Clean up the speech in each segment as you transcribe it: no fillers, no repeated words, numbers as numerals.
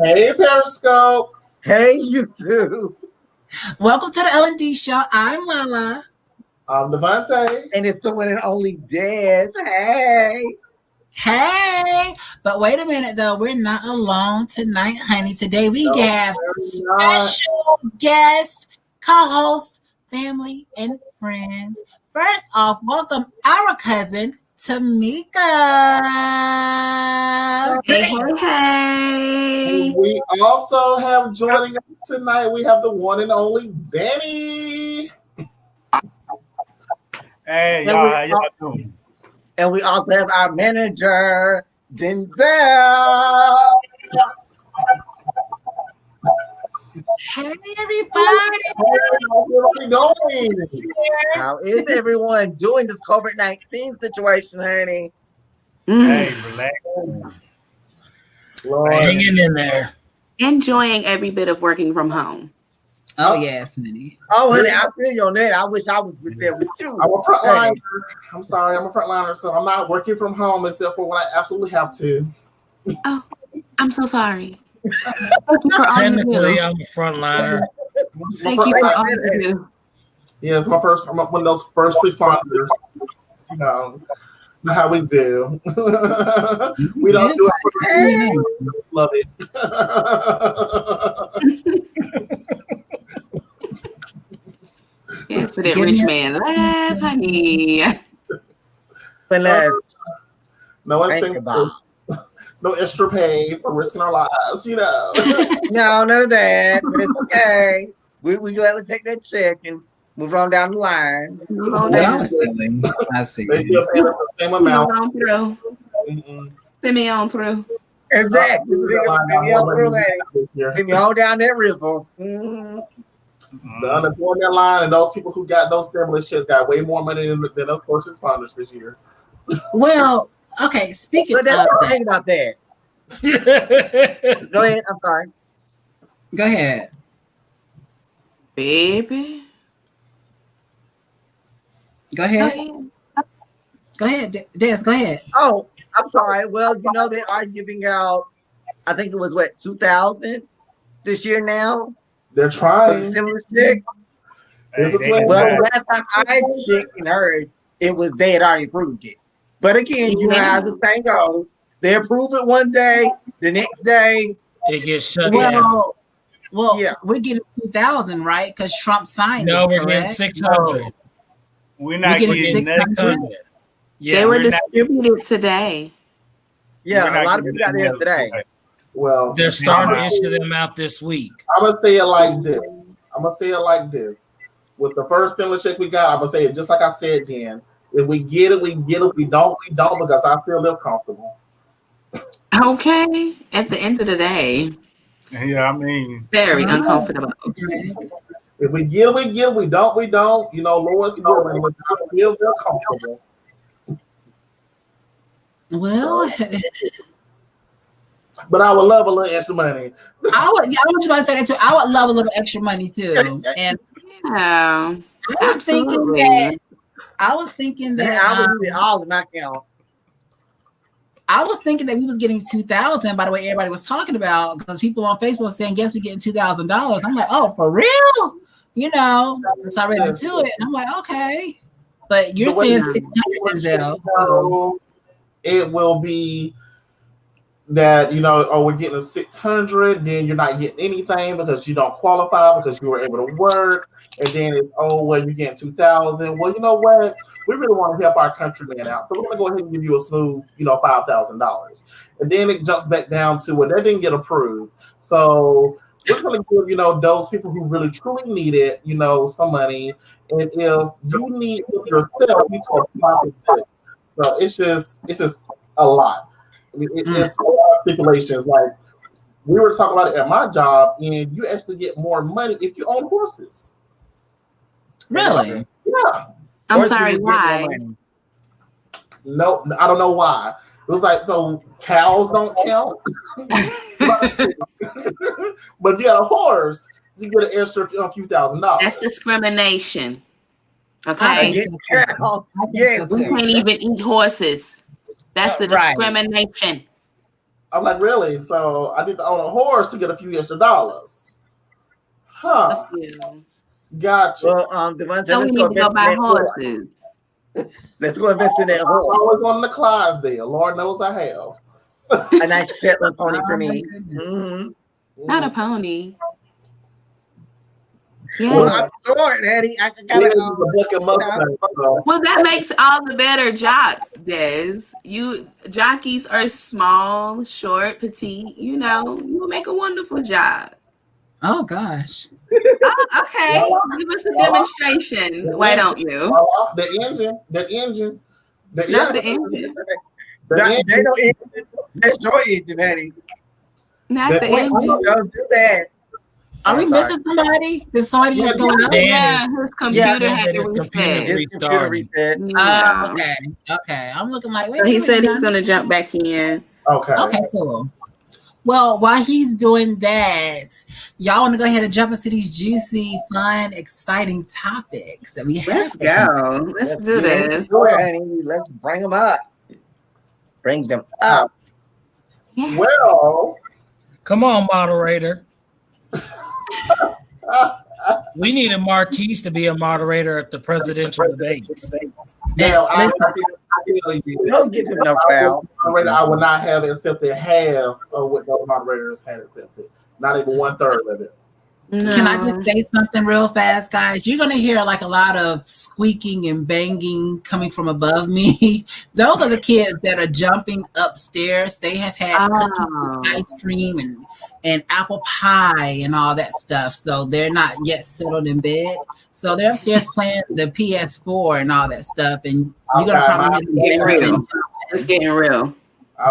Hey, Periscope. Hey, YouTube. Welcome to the L&D show. I'm Lala. I'm Devontae. And it's the one and only Des. Hey. Hey. But wait a minute, though. We're not alone tonight, honey. Today we have special guest, co-host, family, and friends. First off, welcome our cousin, Tamika. Hey. We also have joining us tonight, we have the one and only Danny. Hey, y'all, how y'all doing? And we also have our manager, Denzel. Hey, everybody. How is everyone doing this COVID-19 situation, honey? Hey, relax. Hanging in there. Enjoying every bit of working from home. Oh, yes, honey. Oh, honey, I feel you on that. I wish I was there with you. I'm a frontliner. I'm sorry, I'm a frontliner, so I'm not working from home except for when I absolutely have to. Oh, I'm so sorry. Technically, I'm a frontliner. Thank you for all you do. Yeah, it's I'm one of those first responders. You know how we do. We don't do it. Love it. Yes, for that rich man. Laugh, honey. No extra pay for risking our lives, you know. No, none of that. But it's okay. We gladly take that check and move on down the line. Move on down. I see. They still pay us the same amount. Move on through. Send me on through. Exactly. Send me on down that river. Mm-hmm. The unemployment line and those people who got those stimulus checks got way more money than us first responders this year. Well, okay, speaking of that. Think about that. Go ahead. I'm sorry. Go ahead. Baby. Go ahead. Go ahead, Des, go ahead. Oh, I'm sorry. Well, you know, they are giving out, I think it was what, 2,000 this year now? They're trying. Stimulus checks. Well, last time I checked and heard, it was they had already approved it. But again, you know how this thing goes. They approve it one day, the next day it gets shut down. Well, yeah. We're getting 2,000, right? Because Trump signed it. No, we're getting 600. We're not getting 600. Yeah, they were distributed today. Yeah, a lot of people got theirs today. Well, they're starting to issue them out this week. I'm gonna say it like this. With the first stimulus check we got, I'm gonna say it just like I said then. If we get it, we get it. We don't, because I feel real comfortable. Okay. At the end of the day. Yeah, I mean. Very uncomfortable. If we get it, we get it. We don't. You know, Lord's willing. I feel real comfortable. Well, but I would love a little extra money. I was just about to say that too. I would love a little extra money too. And yeah, I was thinking that I would do it all in my account. I was thinking that we was getting 2,000 by the way everybody was talking about, because people on Facebook were saying, guess we're getting $2,000. I'm like, oh, for real? You know, it's already to it. And I'm like, okay. But you're saying 600, so it will be that, you know, we're getting a 600, then you're not getting anything because you don't qualify because you were able to work. And then it's, you're getting 2,000. Well, you know what? We really want to help our countrymen out. So we're going to go ahead and give you a smooth, $5,000. And then it jumps back down to that didn't get approved. So we're going to give, those people who really truly need it, some money. And if you need it yourself, you talk about it. So it's just a lot. I mean, it's a lot of stipulations. Like we were talking about it at my job, and you actually get more money if you own horses. Really? Yeah. I'm sorry, why? No, I don't know why. It was like, so cows don't count? But if you got a horse, you get an extra few $1,000s. That's discrimination. Okay? We can't even eat horses. That's the discrimination. I'm like, really? So I need to own a horse to get a few extra dollars. Huh. Gotcha. Well, the ones that So we need to go buy horses. Let's go invest in that I'm horse. always on the Clydesdale. Lord knows I have. A nice Shetland pony for me. Mm-hmm. Not a pony. Yeah. Well, I'm short, Eddie. I gotta. Well, that makes all the better, Jock. Des, jockeys are small, short, petite. You know, you will make a wonderful job. Oh gosh. Oh, okay. Give us a demonstration. Why don't you? The engine. Not the engine. They don't engine. That's your engine, Eddie. Not the engine. Don't do that. Are we missing somebody? Did somebody just go out? Yeah, his computer had to reset. His computer reset. Okay. I'm looking like, wait. So he said he's gonna jump back in. Okay, cool. Well, while he's doing that, y'all want to go ahead and jump into these juicy, fun, exciting topics that we have. Let's go. Let's do this. Let's bring them up. Bring them up. Yes. Well, come on, moderator. We need a Marquise to be a moderator at the presidential debates. Yeah, I don't give him no foul. I would not have accepted half of what those moderators had accepted. Not even 1/3 of it. No. Can I just say something real fast, guys? You're gonna hear like a lot of squeaking and banging coming from above me. Those are the kids that are jumping upstairs. They have had cookies and ice cream and apple pie and all that stuff. So they're not yet settled in bed. So they're upstairs playing the PS4 and all that stuff. And you're gonna probably get real. It's getting real.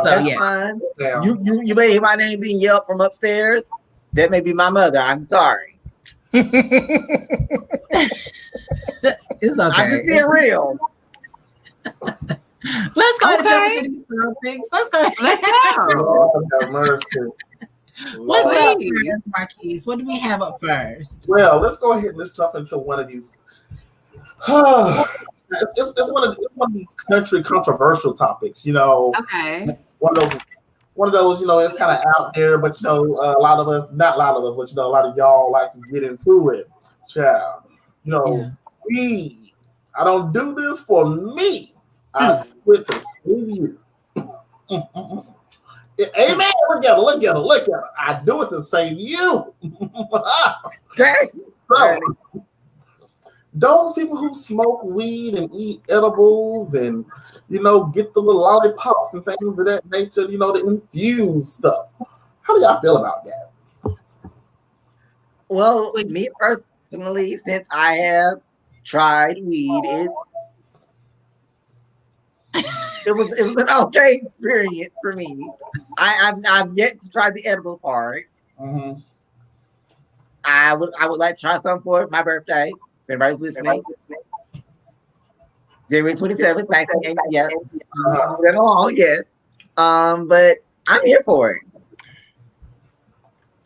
So yeah. You may hear my name being yelled from upstairs. That may be my mother. I'm sorry. It's okay. I'm just being real. Let's go ahead and jump into these topics. Let's go. What's up, Marquise? What do we have up first? Well, let's go ahead and let's jump into one of these. It's one of these country controversial topics. You know, one of those. You know, it's kind of out there, but you know, a lot of us, not a lot of us, but you know, a lot of y'all like to get into it, child. You know, I don't do this for me. I do it to save you. Amen. Look at her. I do it to save you. Okay. So, those people who smoke weed and eat edibles and, you know, get the little lollipops and things of that nature, you know, the infused stuff. How do y'all feel about that? Well, me personally, since I have tried weed, it was an okay experience for me. I've yet to try the edible part. Mm-hmm. I would like to try some for my birthday. If anybody's listening. January 27th, yes. That along, yes. But I'm here for it.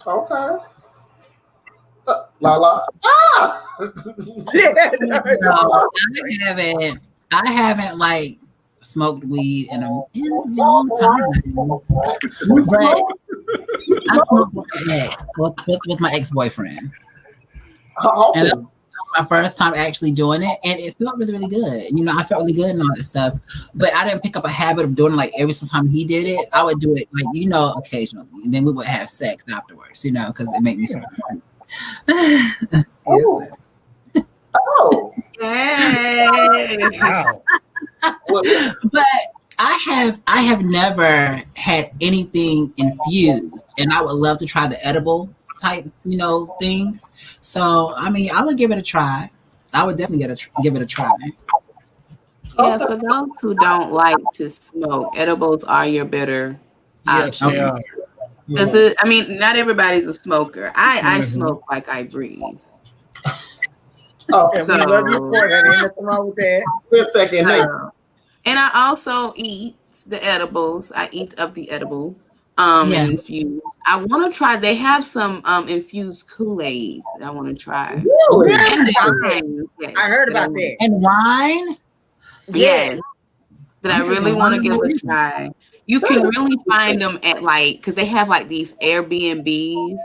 Okay. La. I haven't like smoked weed in a long time. But I smoked with my ex-boyfriend. And that was my first time actually doing it, and it felt really, really good. You know, I felt really good and all that stuff. But I didn't pick up a habit of doing it like every single time he did it. I would do it like, you know, occasionally. And then we would have sex afterwards, you know, because it made me so fun. Oh. Yay. Wow. But I have never had anything infused, and I would love to try the edible type, you know, things. So I mean, I would give it a try. I would definitely give it a try. Yeah, for those who don't like to smoke, edibles are your better option. They are. Because I mean, not everybody's a smoker. I smoke like I breathe. Oh, so, we love you for that. Ain't nothing wrong with that. Wait a second. And I also eat the edibles. I eat of the edible infused. I want to try. They have some infused Kool-Aid that I want to try. Really? And wine. Yes. I heard about that. And wine? Yes. That I really want to give a try. You can really find them at like, because they have like these Airbnbs,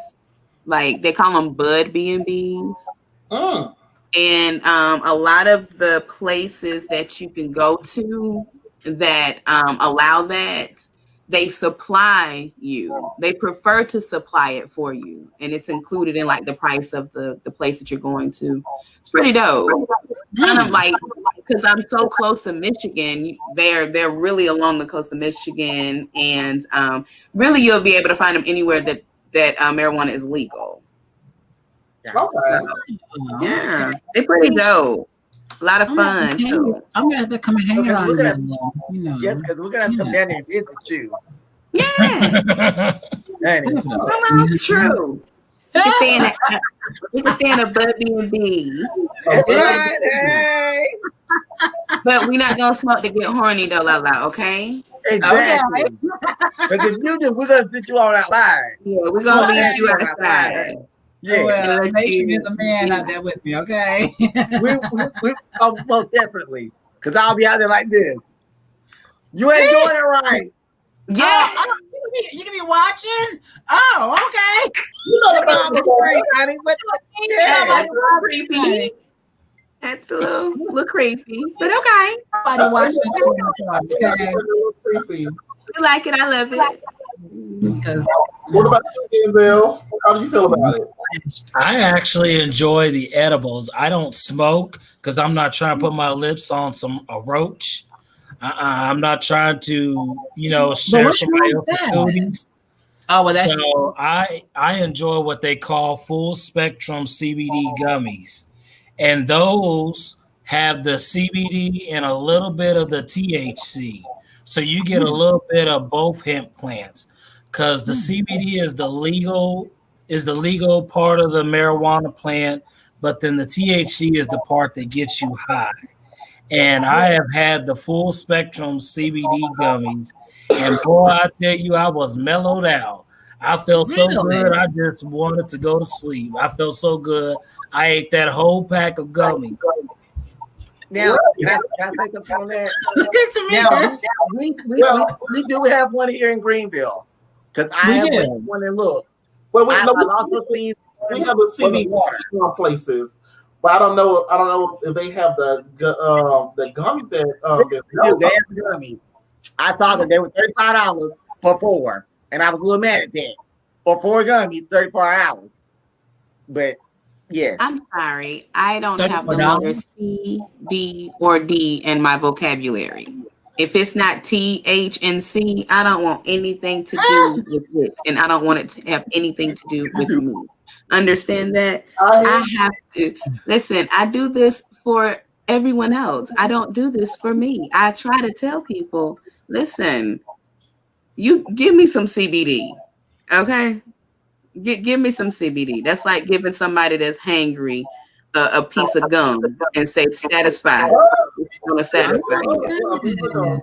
like they call them Bud B&Bs. And a lot of the places that you can go to that allow that, they supply you. They prefer to supply it for you, and it's included in like the price of the place that you're going to. It's pretty dope. Kind of like, because I'm so close to Michigan, they're really along the coast of Michigan, and really you'll be able to find them anywhere that marijuana is legal. Okay. So, yeah, they're pretty dope. A lot of fun. So. I'm gonna have to come and hang out on them. Yes, because we're gonna have to come down there and visit you. Yeah. True. We can stay in a Bud B&B. Hey. But we're not gonna smoke to get horny though, Lala, okay? Exactly. Because if you do, we're gonna sit you on outside. Yeah, we're gonna leave you outside. Yeah. Well, make sure there's a man out there with me, okay? we most definitely. Because I'll be out there like this. You ain't doing it right. Yeah. You can be watching? Oh, okay. You know the great, honey. Creepy. That's a little creepy, but okay. Somebody watching okay. You like it, I love it. Because what about you, Denzel? How do you feel about it? I actually enjoy the edibles. I don't smoke because I'm not trying to put my lips on a roach. I'm not trying to, share somebody else's foodies. Oh, well, that's so I enjoy what they call full spectrum CBD gummies, and those have the CBD and a little bit of the THC. So you get a little bit of both hemp plants, because the CBD is the legal part of the marijuana plant, but then the THC is the part that gets you high. And I have had the full spectrum CBD gummies, and boy, I tell you, I was mellowed out. I felt so good, I just wanted to go to sleep. I felt so good. I ate that whole pack of gummies. Now, can I say something on that? We do have one here in Greenville, because I have one in Look. Well, I've also seen we have a CD in places, but I don't know if they have the gummies that they have gummies. I saw that they were $35 for 4, and I was a little mad at that. For 4 gummies, $34. But yes, I'm sorry, I don't have the letter C, B, or D in my vocabulary. If it's not T, H, and C, I don't want anything to do with it, and I don't want it to have anything to do with me. Understand that? I have to listen. I do this for everyone else. I don't do this for me. I try to tell people, listen, you give me some CBD, okay? Give me some CBD. That's like giving somebody that's hangry a piece of gum and say satisfied. It's gonna satisfy you.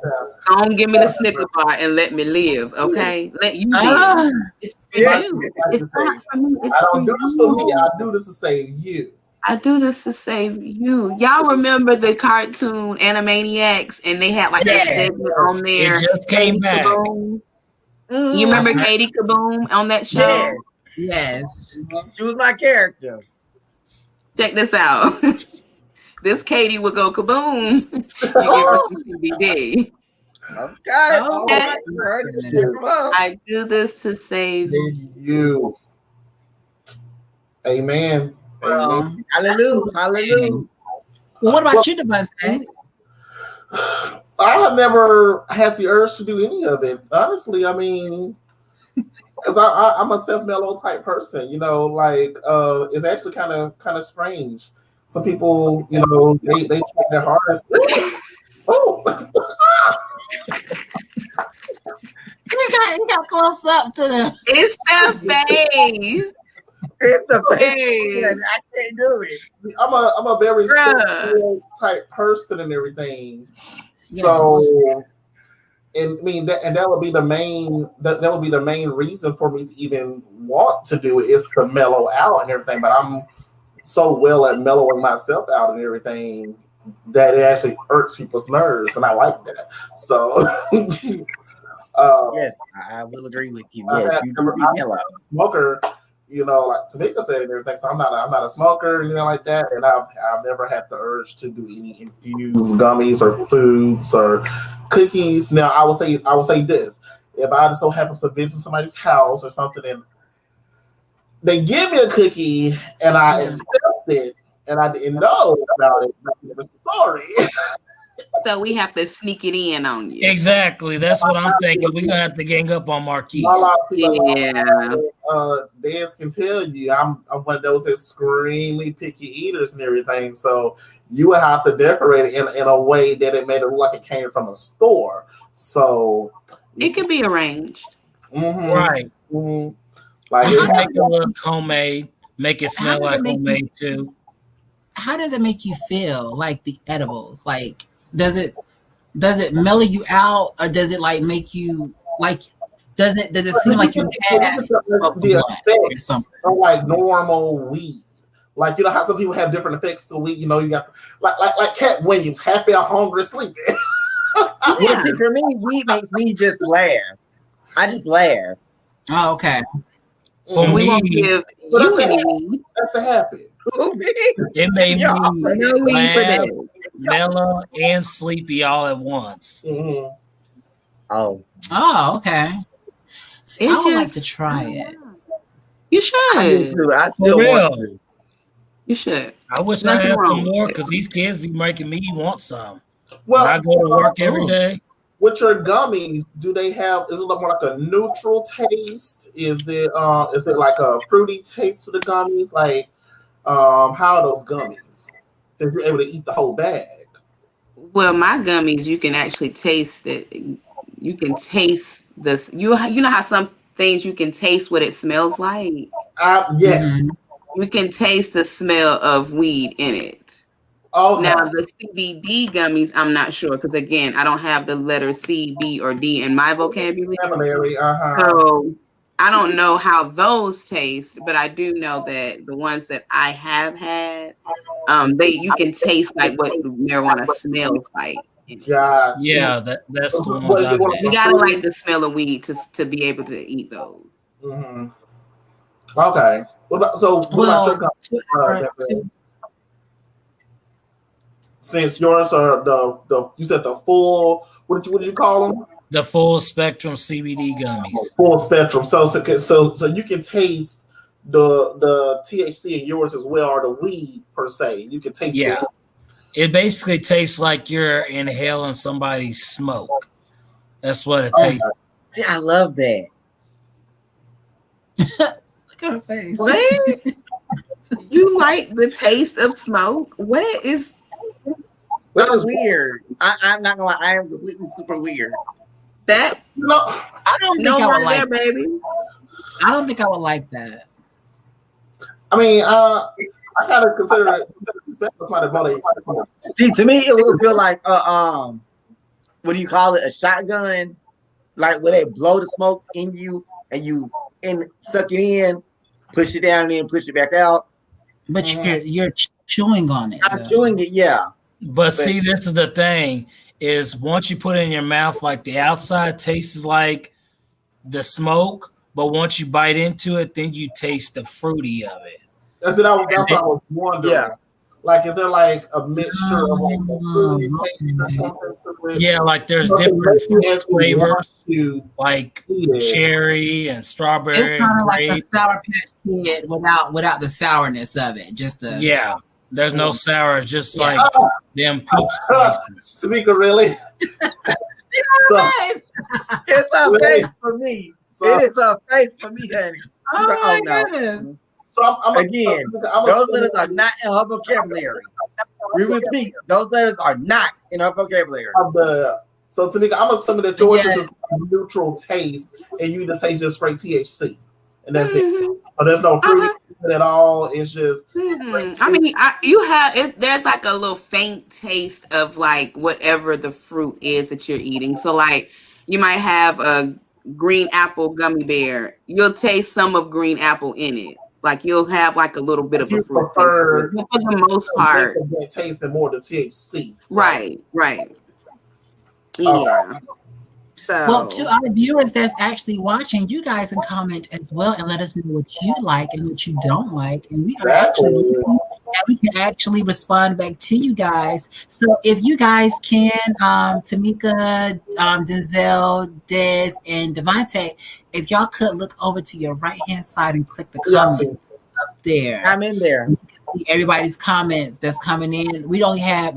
Don't give me the Snicker bar and let me live, okay? Let you live. It's for you. It's not for me. It's I don't do this for me. I do this to save you. I do this to save you. Y'all remember the cartoon Animaniacs, and they had like a segment on there. It just came back. You remember Katie Kaboom on that show? Yes. She was my character. Check this out. This Katie would go kaboom. You give her some CBD. Okay. I do this to save you. Amen. Hallelujah. Hallelujah. Well, what about you, Devontae? I have never had the urge to do any of it. Honestly, I mean, because I'm a self-mellow type person, it's actually kind of strange. Some people, they try their hardest. Oh, you got close up to them. It's the face. It's the face. I can't do it. I'm a very self type person and everything. Yes. So. And I mean that would be the main reason for me to even want to do it, is to mellow out and everything. But I'm so well at mellowing myself out and everything that it actually hurts people's nerves, and I like that. So Yes, I will agree with you. Yes, you do be mellow. Smoker, you know, like Tamika said and everything. So I'm not a smoker or anything like that, and I've never had the urge to do any infused gummies or foods or cookies. Now I will say this: if I so happen to visit somebody's house or something, and they give me a cookie and I accept it, and I didn't know about it, that's a different story. So we have to sneak it in on you. Exactly. That's what I'm thinking. We're gonna have to gang up on Marquise. Yeah. Dance can tell you I'm one of those extremely picky eaters and everything. So you would have to decorate it in a way that it made it look like it came from a store. So it could be arranged. Right. Mm-hmm. Like you make it look homemade, make it smell like homemade too. How does it make you feel? Like the edibles? Like does it mellow you out, or does it like make you like? Does it seem like you had smoked the blunt or something? Like normal weed. Like, you know how some people have different effects to weed. You know, you got like Cat Williams, happy or hungry, sleeping. Well, see, for me, weed makes me just laugh. I just laugh. Oh, okay. For we me, won't give you any weed. That's the happy. It made me laugh, mellow, and sleepy all at once. Mm-hmm. Oh, okay. See, I would like to try it. You should. I still want to. You should. I wish I had some more because these kids be making me want some. Well, when I go to work every day. With your gummies, do they have? Is it more like a neutral taste? Is it like a fruity taste to the gummies? Like, how are those gummies? Since you're able to eat the whole bag. Well, my gummies, you can actually taste it. You can taste this. You know how some things you can taste what it smells like. Yes. Mm-hmm. You can taste the smell of weed in it. Okay. Now the CBD gummies, I'm not sure because again, I don't have the letter C, B, or D in my vocabulary. So I don't know how those taste, but I do know that the ones that I have had, you can taste like what marijuana smells like. Yeah, that's the ones I've had. You gotta like the smell of weed to be able to eat those. Mm-hmm. Okay. What about your since yours are the you said the full, what did you call them? The full spectrum CBD gummies. Full spectrum. So you can taste the THC in yours as well, or the weed per se. You can taste it. It basically tastes like you're inhaling somebody's smoke. That's what it tastes. See, I love that. Look at her face. What? You like the taste of smoke? What is? That is weird. I'm not gonna lie. I am completely super weird. That no, I don't think I would like that, baby. I don't think I would like that. I mean, I kind of consider it. See, to me, it would feel like what do you call it? A shotgun, like where they blow the smoke in you and you suck it in, push it down, and then push it back out. But you're chewing on it. I'm chewing it, yeah. But see, this is the thing: is once you put it in your mouth, like the outside tastes like the smoke, but once you bite into it, then you taste the fruity of it. That's what I was wondering. Yeah. Like, is there like a mixture of fruity taste? Yeah, like there's different flavors, like cherry and strawberry. It's kind of like a Sour Patch Kid without the sourness of it. Just there's no sour. It's just like them peach slices. Tamika, really? It's a face for me. It is a face for me, honey. Oh my goodness. So those letters are not in her vocabulary. We repeat, those letters are not in her vocabulary. So Tamika, I'm assuming that yours is just neutral taste, and you just taste just straight THC, and that's it. So there's no fruit at all. It's just. I mean, you have it. There's like a little faint taste of like whatever the fruit is that you're eating. So like you might have a green apple gummy bear. You'll taste some of green apple in it. Like you'll have like a little bit of a fruit taste. But for the most part, tasting more the THC. Right. Yeah. Well, to our viewers that's actually watching, you guys can comment as well and let us know what you like and what you don't like, and we are actually and we can actually respond back to you guys. So if you guys can, Tamika, Denzel, Des, and Devontae, if y'all could look over to your right hand side and click the comments up there. I'm in there. You can see everybody's comments that's coming in. We don't have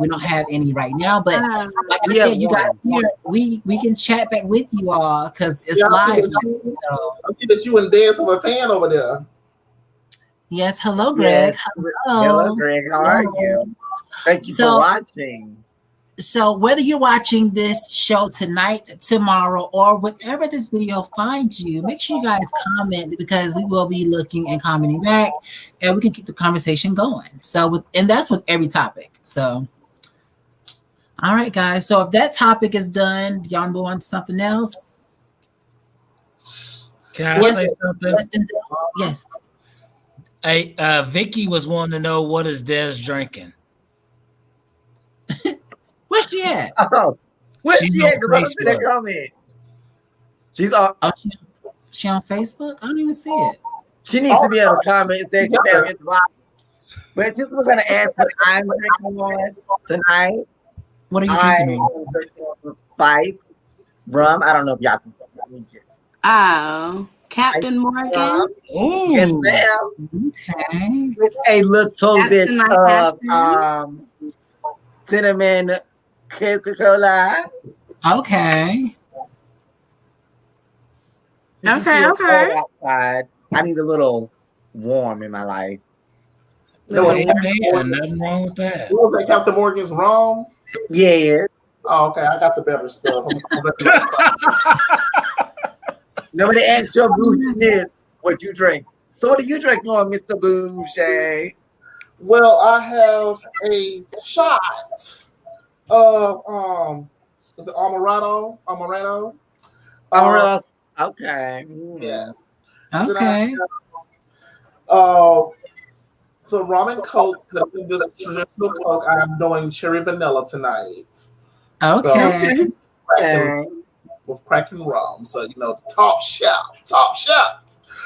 any right now, but like I said, you guys here, we can chat back with you all because it's live. I see that you and Des have a fan over there. Yes, hello, Greg. Yes. Hello, Greg. How are you? Thank you for watching. So whether you're watching this show tonight, tomorrow, or whenever this video finds you, make sure you guys comment because we will be looking and commenting back, and we can keep the conversation going. So, and that's with every topic. So, all right, guys. So if that topic is done, y'all move on to something else. Can I say something? Yes. Hey, Vicky was wanting to know what is Des drinking. Where's she at? Oh, where's she at? Because I see that comment. She's on. Oh, she on Facebook? I don't even see it. She needs to be on the comment section down at the bottom. But just we're gonna ask what I'm drinking on tonight. What are you drinking on? I'm spice rum. I don't know if y'all can see it. Oh, Captain Morgan. Ooh. Yes, ma'am. Okay. With a little bit of cinnamon Coca-Cola. Okay. Okay. Outside. I need a little warm in my life. Nothing wrong with that. What was that, Captain Morgan's wrong? Yeah. Oh, okay. I got the better stuff. Nobody asked your bougie what you drink. So what do you drink on, Mr. Boucher? Well, I have a shot of is it Amaretto? Okay. Yes. Okay. So rum and Coke, this traditional Coke, I'm doing cherry vanilla tonight. Okay. So, with cracking rum. So, top shelf.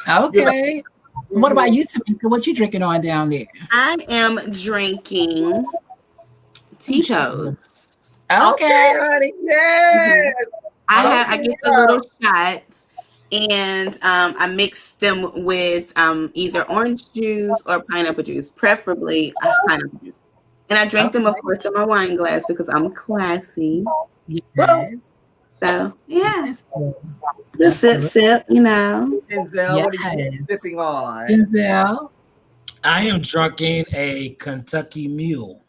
Okay. What about you, Tamika? What you drinking on down there? I am drinking Tito's. Okay, honey. Yes. I get the little shots and I mix them with either orange juice or pineapple juice, preferably pineapple juice. And I drink them, of course, in my wine glass because I'm classy. Yes. So, yeah. Just sip, Denzel, what are you sipping on? Denzel. I am drinking a Kentucky Mule.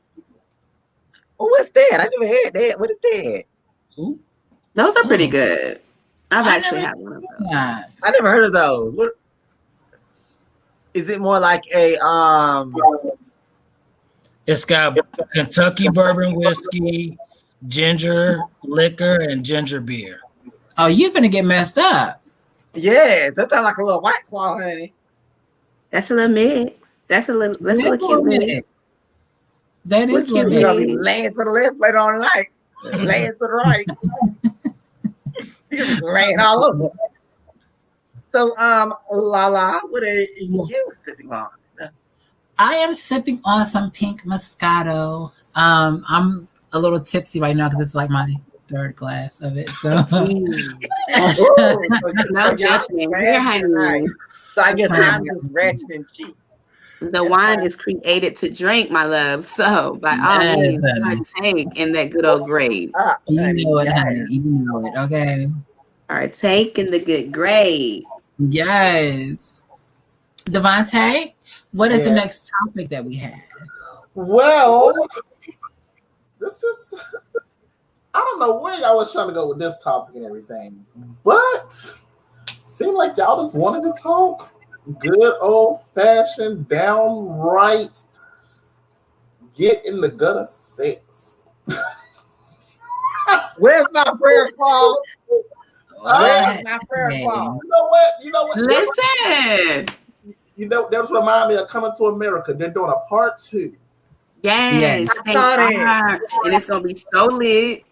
Oh, what's that? I never had that. What is that? Ooh. Those are pretty good. I've actually had one of those. I never heard of those. What is it? More like a It's got Kentucky bourbon whiskey, ginger liquor, and ginger beer. Oh, you're gonna get messed up. Yes, that sounds like a little White Claw, honey. That's a little mix. That's a little cute mix. That is cute. You're gonna be laying to the left later on tonight, laying to the right. You're laying all over. So, Lala, what are you sipping on? I am sipping on some pink Moscato. I'm a little tipsy right now because it's like my third glass of it. So, no judgment. So I guess I'm just ratchet and cheap. The wine is created to drink, my love. So by all means, partake in that good old grade. You know it, honey. You know it. Okay. Partake in the good grade. Yes. Devontae, what is the next topic that we have? Well, this is, I don't know where y'all was trying to go with this topic and everything, but seemed like y'all just wanted to talk good old fashioned, downright, get in the gutter sex. Where's my prayer call? Where's my prayer call? You know what? Listen. That was remind me of Coming to America. They're doing a part 2. Yes. I saw that. And it's gonna be so lit.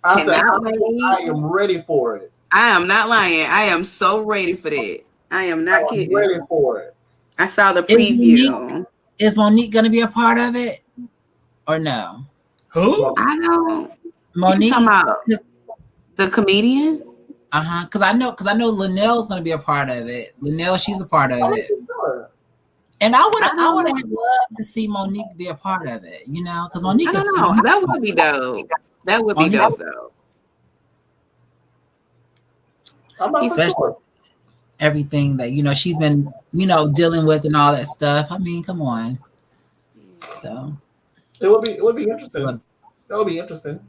I said, Cannot wait. I am ready for it. I am not lying. I am so ready for that. I am not kidding. Ready for it. I saw the preview. Is Monique going to be a part of it or no? Who? I don't. Monique. You talking about the comedian? Because I know Linnell's going to be a part of it. Linnell, she's a part of it. And I would have loved to see Monique be a part of it, you know, because Monique is smart. That would be dope. That would be dope, though. Especially everything that, you know, she's been, you know, dealing with and all that stuff. I mean, come on. So it would be interesting. It would be interesting.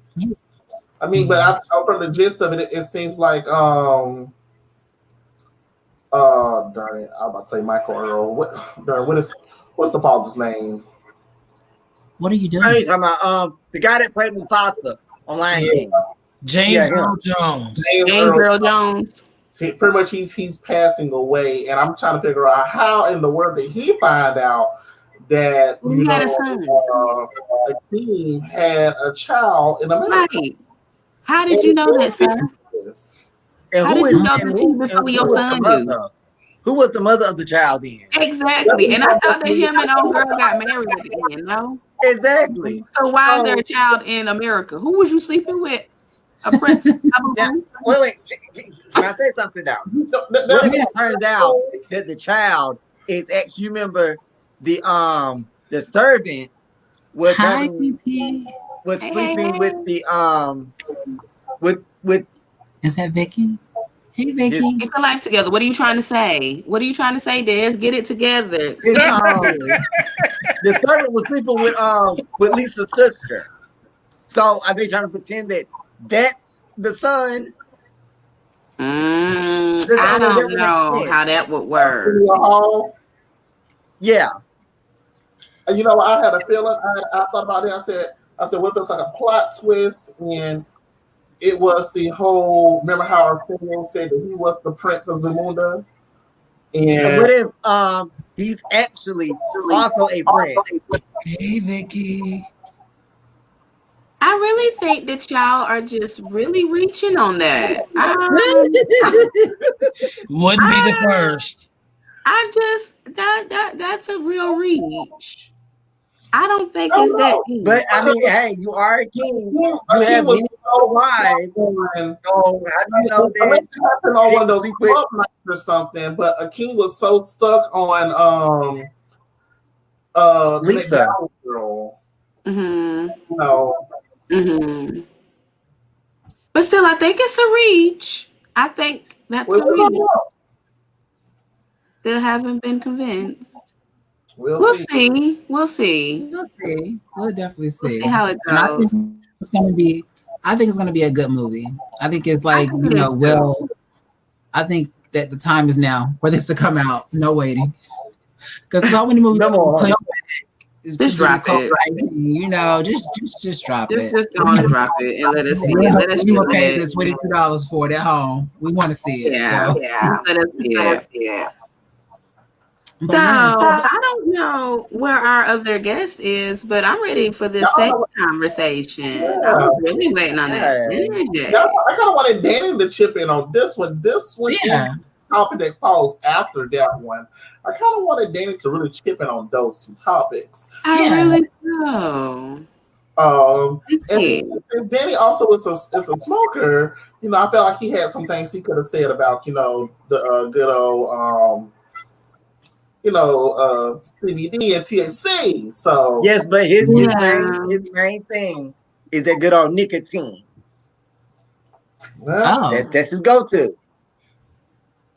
I mean, but from the gist of it, it seems like darn it, I'm about to say Michael Earl. What's the father's name? What are you doing? I'm talking about the guy that played Mufasa on Lion King. James Earl Jones. James Earl Jones. Pretty much he's passing away, and I'm trying to figure out how in the world did he find out that Akeem had a child in America. Right. How did you know that, sir? And how did you know the team before your son knew? Who was the mother of the child then? Exactly. And I thought that him and old girl got married at the end, no? Exactly. So why is there a child in America? Who was you sleeping with? A princess? Wait. Can I say something now? It turns out that the child is actually, remember, the servant was sleeping with the with is that Vicky? Hey Vicky. Get your life together. What are you trying to say? What are you trying to say, Des? Get it together. The servant was sleeping with Lisa's sister. So are they trying to pretend that that's the son? I don't know how that would work. Yeah. And you know, I had a feeling. I thought about it. I said, what if it's like a plot twist? And it was the whole. Remember how our film said that he was the Prince of Zamunda? And what if he's actually also a prince? Hey Vicky. I really think that y'all are just really reaching on that. Wouldn't be the first. I just that's a real reach. I don't think it's that deep. But I mean, hey, you are a king. You have many wives. So I don't know that happened on one of those club nights or something. But Akeem was so stuck on Lisa. But still, I think it's a reach. I think that's a reach. Still haven't been convinced. We'll see. We'll definitely see. We'll see how it goes. I think it's gonna be a good movie. I think it's like, you know, I think that the time is now for this to come out. No waiting. Because so many movies just drop it. You know, just drop it. Just go and drop it and let us see it. Let us see pay this $22 for it at home. We want to see it. Yeah. Let us see it. Yeah. So I don't know where our other guest is, but I'm ready for this second conversation. I was really waiting on that. I kind of wanted Danny to chip in on this one. This one is a topic that falls after that one. I kind of wanted Danny to really chip in on those two topics. I really do. And Danny also is a smoker. You know, I felt like he had some things he could have said about, you know, the good old CBD and THC. So yes, but his main thing is that good old nicotine. That's his go-to.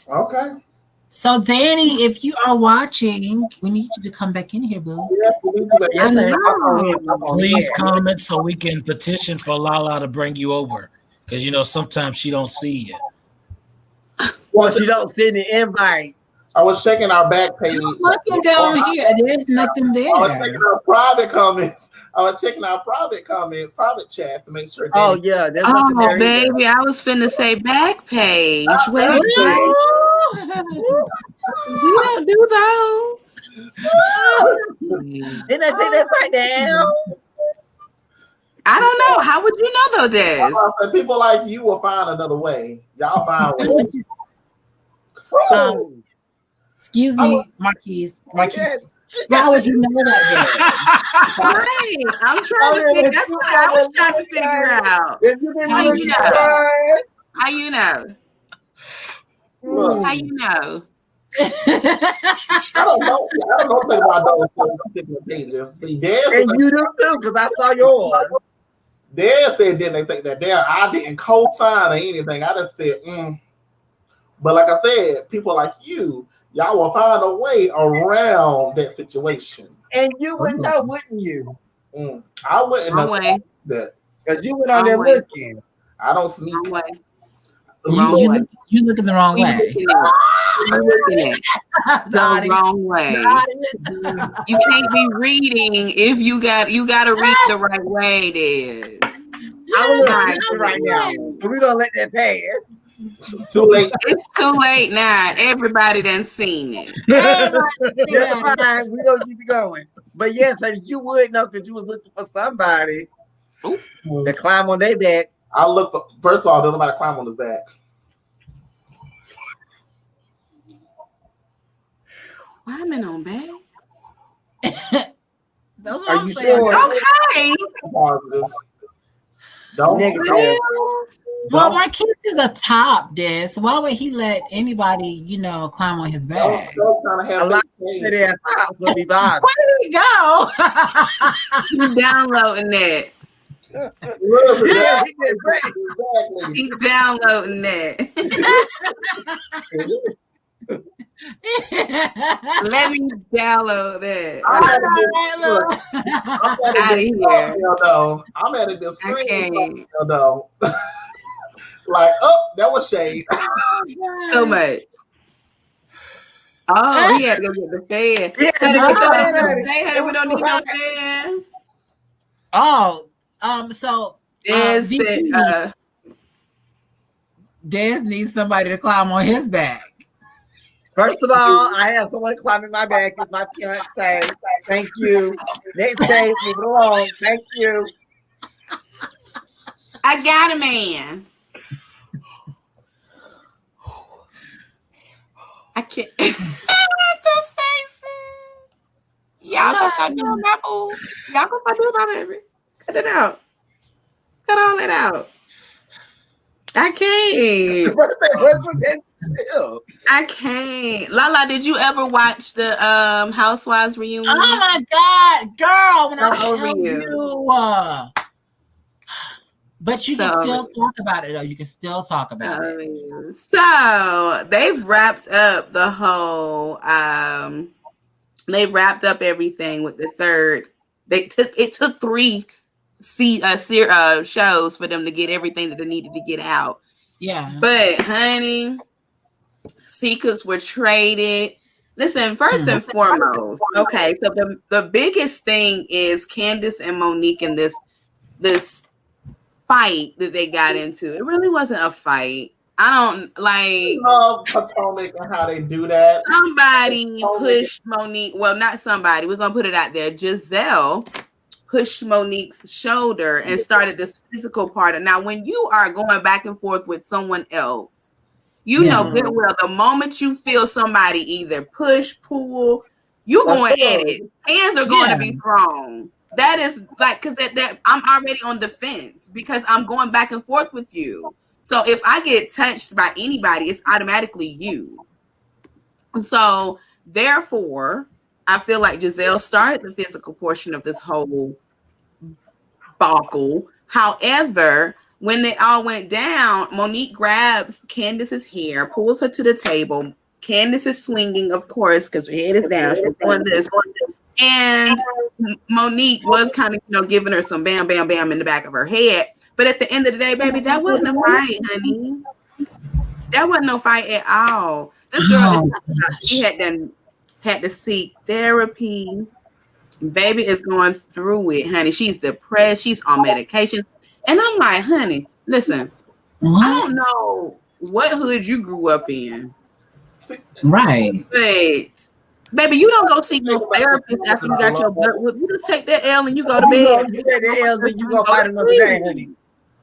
Okay. So Danny, if you are watching, we need you to come back in here, boo. Please comment so we can petition for Lala to bring you over, because you know sometimes she don't see you. Well, she don't send the invite. I was checking our back page. I'm looking down here. There's nothing there. I was checking our private comments. Private chat to make sure. Oh yeah, there's nothing there baby, I was finna say back page. Wait, we don't do those. Didn't I take that side down? I don't know. How would you know though, Des? People like you will find another way. Y'all find a way. Excuse me, Marquise. How would you know that? Right. I'm trying to figure. That's what I was trying to figure out. How you know? How you know? How you know? I don't know nothing about those particular pages. See, and you do too, because I saw yours. Dad said, didn't they take that down? I didn't co-sign or anything. I just said, But like I said, people like you, y'all will find a way around that situation. And you would know, wouldn't you? I wouldn't know that. Because you went on there looking. I don't sneak. You look in the wrong way. You're looking at the wrong way. You can't be reading if you got to read the right way, Des. I'm looking right now. So we're gonna let that pass. Too late. It's too late now. Everybody done seen it. That's fine. We're gonna keep it going. But yes, you would know because you was looking for somebody to climb on their back. I look for, first of all, don't nobody climb on his back. Climbing on back? That's what Are I'm you saying. sure? Okay. Don't negative. Well, my kid is a top, Des. Why would he let anybody, climb on his back? A lot of their tops will be bothered. Where did he go? He's downloading that. He's downloading that. Let me download that. Out of here. I'm at a discreet. Like, that was shade. So much. Oh, he had to go get the fan. We don't need no fan. Oh, so Des needs somebody to climb on his back. First of all, I have someone climbing my back. It's my fiance. Thank you. Next day, move it along. Thank you. I got a man. I can't. The faces. Y'all gonna start doing my boo. Y'all gonna start doing my baby. Cut it out. Cut all it out. I can't. I can't. Lala, did you ever watch the Housewives reunion? Oh my God, girl! When I tell you, but you can still talk about it, though. You can still talk about it. So they've wrapped up the whole. They've wrapped up everything with the third. It took 3 shows for them to get everything that they needed to get out. Yeah, but honey, secrets were traded. Listen, first and foremost, okay. So the biggest thing is Candace and Monique and this fight that they got into. It really wasn't a fight. I don't like Potomac and how they do that. Somebody pushed Monique. Well, not somebody. We're gonna put it out there. Giselle pushed Monique's shoulder and started this physical part. Now, when you are going back and forth with someone else, you know good well the moment you feel somebody either push, pull, you're going at it. Hands are going to be thrown. That is like because that I'm already on defense because I'm going back and forth with you. So if I get touched by anybody, it's automatically you. So therefore, I feel like Giselle started the physical portion of this whole debacle. However, when it all went down, Monique grabs Candace's hair, pulls her to the table. Candace is swinging, of course, because her head is down. She's doing this. And Monique was kind of, giving her some bam, bam, bam in the back of her head. But at the end of the day, baby, that wasn't a fight, honey. That wasn't no fight at all. This girl she had to seek therapy. Baby is going through it, honey. She's depressed. She's on medication. And I'm like, honey, listen, I don't know what hood you grew up in. Right. But Baby, you don't go see no therapist after you got your butt whipped. You just take that L and you go to bed. You take that L and you go fight another day, honey.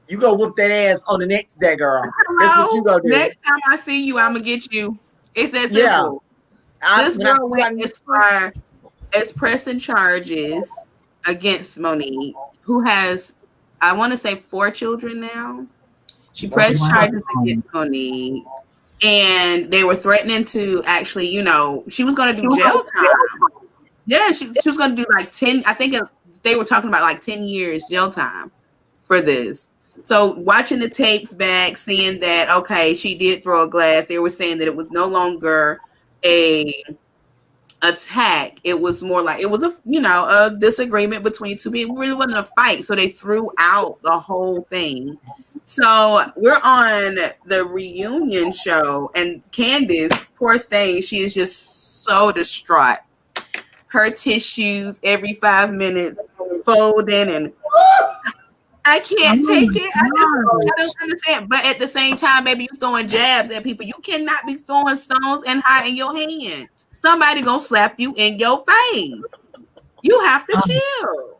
You go whoop that ass on the next day, girl. That's what you go do. Next time I see you, I'm gonna get you. It's that simple. Yeah. This girl went as far as pressing charges against Monique, who has, I want to say, 4 children now. She pressed charges against Monique, and they were threatening to actually, she was going to do jail time. Yeah, she was going to do like 10. I think they were talking about like 10 years jail time for this. So watching the tapes back, seeing that, okay, she did throw a glass. They were saying that it was no longer a attack. It was more like it was a disagreement between two people. It really wasn't a fight. So they threw out the whole thing. So we're on the reunion show, and Candace, poor thing, she is just so distraught. Her tissues every 5 minutes folding, and I can't take it. I don't understand. But at the same time, baby, you throwing jabs at people. You cannot be throwing stones and hiding your hand. Somebody gonna slap you in your face. You have to chill.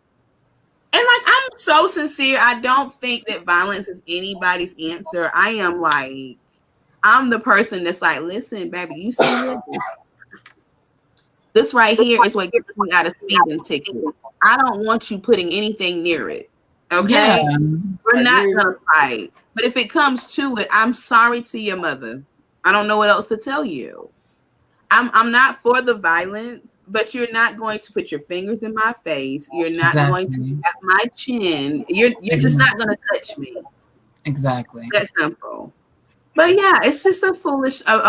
And like, I'm so sincere. I don't think that violence is anybody's answer. I'm the person that's like, listen, baby, you see this? This right here is what gets me out of speeding ticket. I don't want you putting anything near it. Okay? Yeah, we're not gonna fight. But if it comes to it, I'm sorry to your mother. I don't know what else to tell you. I'm not for the violence, but you're not going to put your fingers in my face. You're not going to tap my chin. You're just not going to touch me. Exactly. That's simple. But yeah, it's just a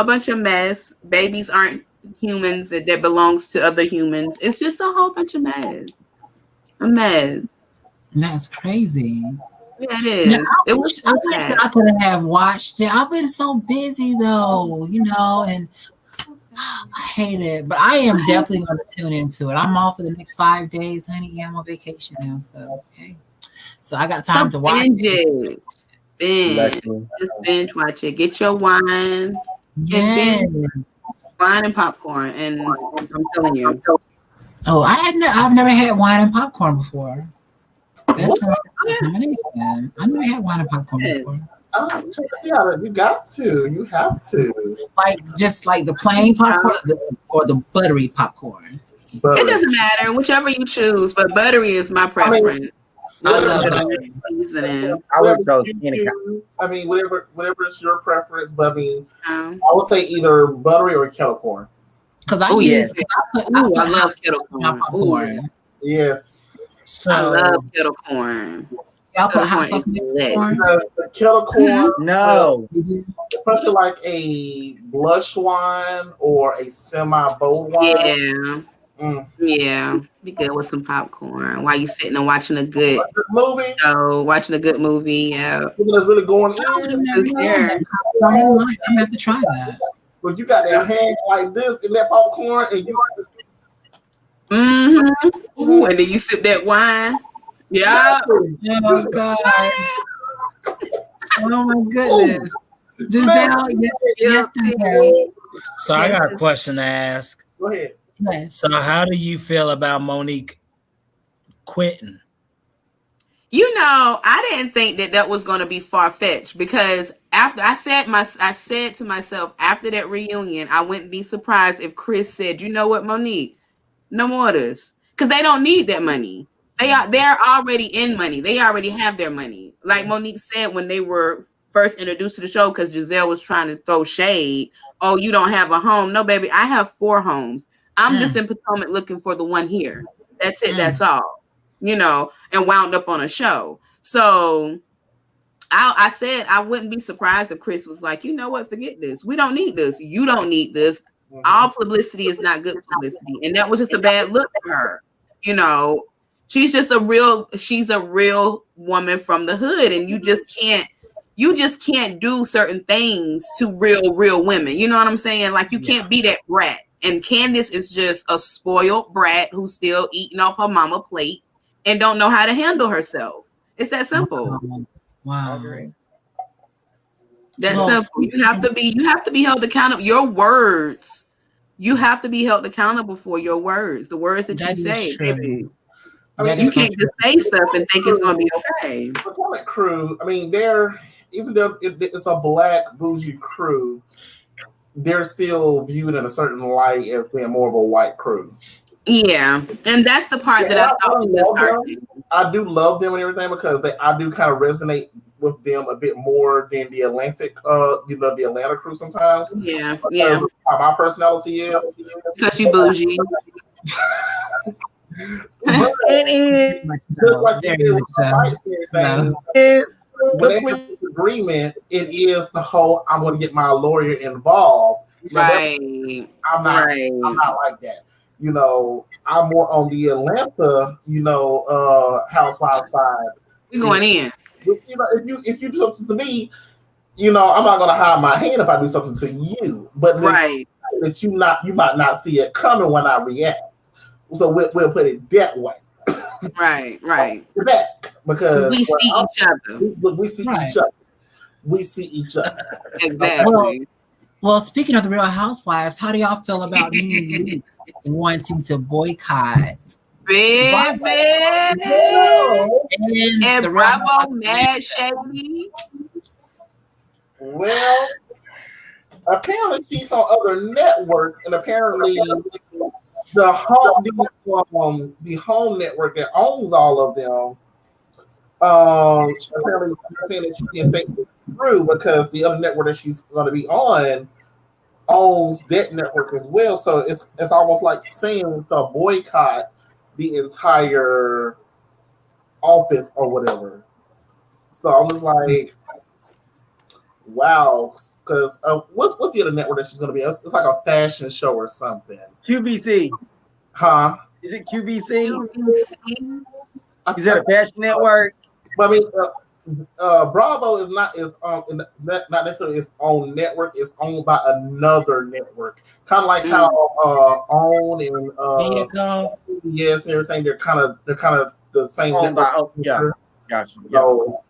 bunch of mess. Babies aren't humans that belongs to other humans. It's just a whole bunch of mess. A mess. That's crazy. Yeah, it is. Now, I wish that I could have watched it. I've been so busy though, and I hate it, but I am definitely going to tune into it. I'm off for the next 5 days, honey. Yeah, I'm on vacation now, so okay. So I got time to watch it. Just binge watch it. Get your wine. Yes. Wine and popcorn, and I'm telling you. Oh, I've never had wine and popcorn before. That's I never had wine and popcorn before. You got to. You have to. Just like the plain popcorn or the buttery popcorn. It doesn't matter, whichever you choose, but buttery is my preference. I would choose any kind. I mean, whatever is your preference, but I would say either buttery or kettle corn. Because I love kettle corn. Yes. I love kettle corn. Y'all put hot sauce in the kettle corn. No. Especially like a blush wine or a semi-bold wine. Yeah. Yeah. Be good with some popcorn while you sitting and watching a good movie. Watching a good movie. Yeah. That's really going in. I have to try that. But you got that hand like this in that popcorn, and you. Ooh, and then you sip that wine. Yeah. Oh God. Oh my goodness. Yes. So I got a question to ask. Go ahead. Yes. So how do you feel about Monique quitting? I didn't think that was going to be far-fetched, because after I said to myself after that reunion, I wouldn't be surprised if Chris said, "You know what, Monique, no more of this," because they don't need that money. They're already in money. They already have their money. Like Monique said when they were first introduced to the show, because Giselle was trying to throw shade. Oh, you don't have a home? No, baby, I have 4 homes. I'm just in Potomac looking for the one here. That's it. That's all. And wound up on a show. So I said I wouldn't be surprised if Chris was like, you know what, forget this. We don't need this. You don't need this. All publicity is not good publicity. And that was just a bad look for her. She's a real woman from the hood, and you just can't do certain things to real women. You know what I'm saying? Like, you can't be that brat. And Candace is just a spoiled brat who's still eating off her mama plate and don't know how to handle herself. It's that simple. Wow. That's simple. You have to be held accountable. Your words You have to be held accountable for your words, the words that you say. Baby. I mean, you can't just say stuff and think it's going to be okay. Potomac crew, I mean, they're, even though it's a black bougie crew, they're still viewed in a certain light as being more of a white crew. Yeah, and that's the part that I thought was I do love them and everything because I do kind of resonate with them a bit more than the Atlantic, the Atlanta crew sometimes. Yeah, because how my personality is. Because you bougie. But it is just like you did with the fight thing. When they have disagreement, it is the whole I'm going to get my lawyer involved. Right. I'm not like that. I'm more on the Atlanta, housewives side. We're going in. If you do something to me, I'm not going to hide my hand if I do something to you. But that you might not see it coming when I react. So we'll put it that way. Right. Because we see each other. We see each other. We see each other. Exactly. Well, speaking of the Real Housewives, how do y'all feel about NeNe wanting to boycott? Baby. And Bravo Mad Shady. Well, apparently she's on other networks, and apparently the home network that owns all of them. Apparently saying that she didn't think it through because the other network that she's going to be on owns that network as well. So it's almost like saying to boycott the entire office or whatever. So I was like, wow. Because what's the other network that she's going to be? It's like a fashion show or something. QVC. Huh? Is it QVC? Is that a fashion network? But I mean, Bravo is not necessarily its own network. It's owned by another network, kind of like how OWN and yes and everything. They're kind of the same network. Gotcha. So,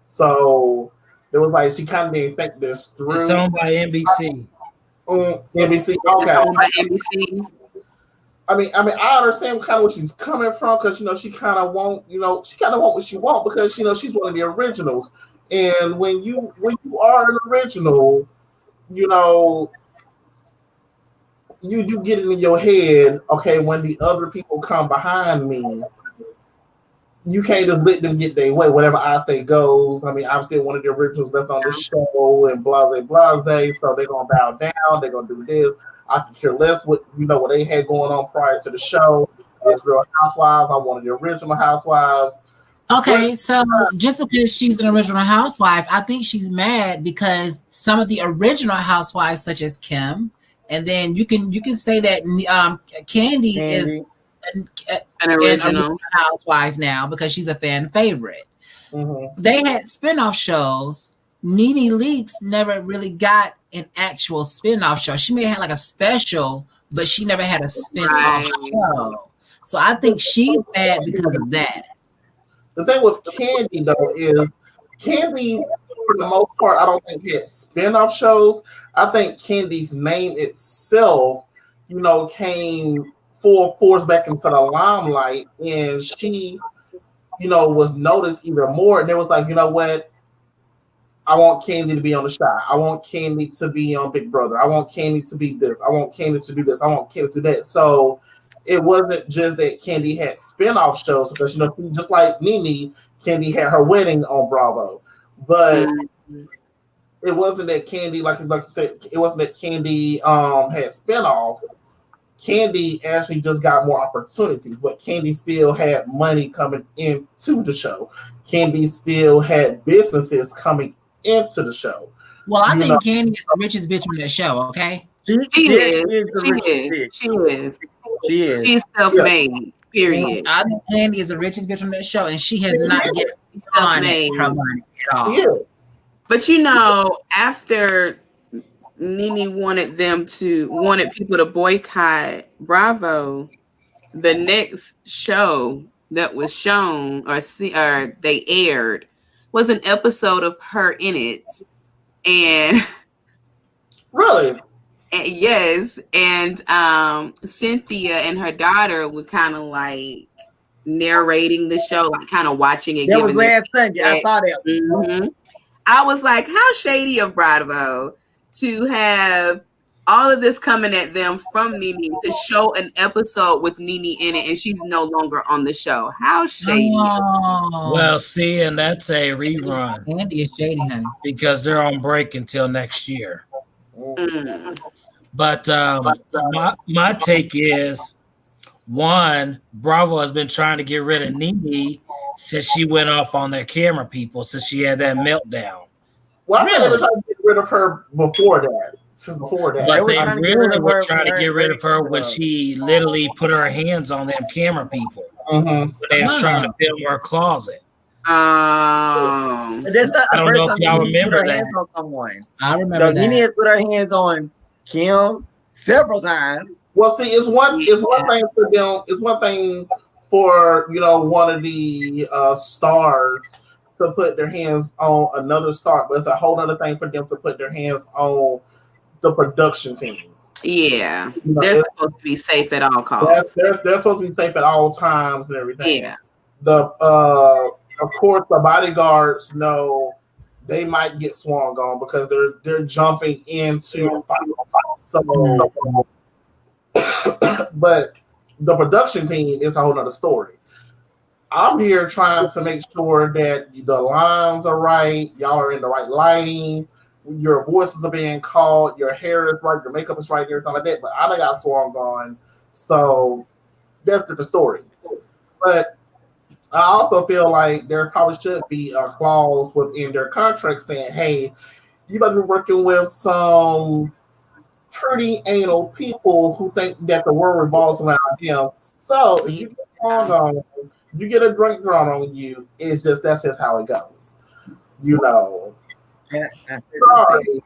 so it was like she kind of didn't think this through. It's owned by NBC. NBC. Okay. It's owned by NBC. I mean, I understand kind of where she's coming from because she kind of want what she want because she's one of the originals, and when you are an original, you do get it in your head. Okay, when the other people come behind me, you can't just let them get their way. Whatever I say goes. I mean, I'm still one of the originals left on the show, and blase. So they're gonna bow down. They're gonna do this. I could care less what they had going on prior to the show. It's Real Housewives. I'm one of the original Housewives. Okay, so just because she's an original housewife, I think she's mad because some of the original housewives, such as Kim, and then you can say that Kandi is an original housewife now because she's a fan favorite. Mm-hmm. They had spinoff shows. NeNe Leakes never really got an actual spinoff show. She may have had like a special, but she never had a spinoff show. So I think she's mad because of that. The thing with Kandi though is Kandi, for the most part, I don't think had spinoff shows. I think Kandi's name itself, came full force back into the limelight, and she, was noticed even more. And it was like, what? I want Kandi to be on The Chi. I want Kandi to be on Big Brother. I want Kandi to be this. I want Kandi to do this. I want Kandi to do that. So it wasn't just that Kandi had spinoff shows because just like NeNe, Kandi had her wedding on Bravo, but it wasn't that Kandi, like you said, it wasn't that Kandi had spinoff. Kandi actually just got more opportunities, but Kandi still had money coming into the show. Kandi still had businesses coming into the show. Well, I think Kandi is the richest bitch on that show, okay? She is. She's self-made, period. I think Kandi is the richest bitch on that show, and she has not yet self-made her money at all. Yeah. But after NeNe wanted people to boycott Bravo, the next show that was shown or they aired was an episode of her in it, and really, Yes, and Cynthia and her daughter were kind of like narrating the show, like kind of watching it. That was last Sunday. I saw that. Mm-hmm. I was like, how shady of Bravo to have all of this coming at them from NeNe to show an episode with NeNe in it, and she's no longer on the show. How shady! Well, see, and that's a rerun. Andy is shady, honey, because they're on break until next year. Mm. But my take is, one, Bravo has been trying to get rid of NeNe since she went off on their camera people, since she had that meltdown. Well, I think they were trying to get rid of her before that. Since before that. But they really were trying to get rid of her when she literally put her hands on them camera people. When they was trying to film her closet. I don't know if y'all remember that. I remember that. NeNe has put her hands on Kim several times. Well, see, it's one thing for them. It's one thing for one of the stars to put their hands on another star, but it's a whole other thing for them to put their hands on the production team. Yeah, they're supposed to be safe at all costs. They're supposed to be safe at all times and everything. Yeah. Of course, the bodyguards know they might get swung on because they're jumping into so. But the production team is a whole other story. I'm here trying to make sure that the lines are right, y'all are in the right lighting, your voices are being called, your hair is right, your makeup is right, everything like that. But I got swung on, so that's the story. But I also feel like there probably should be a clause within their contract saying, hey, you better be working with some pretty anal people who think that the world revolves around them. So if you get swung on, you get a drink thrown on you, that's just how it goes. Sorry.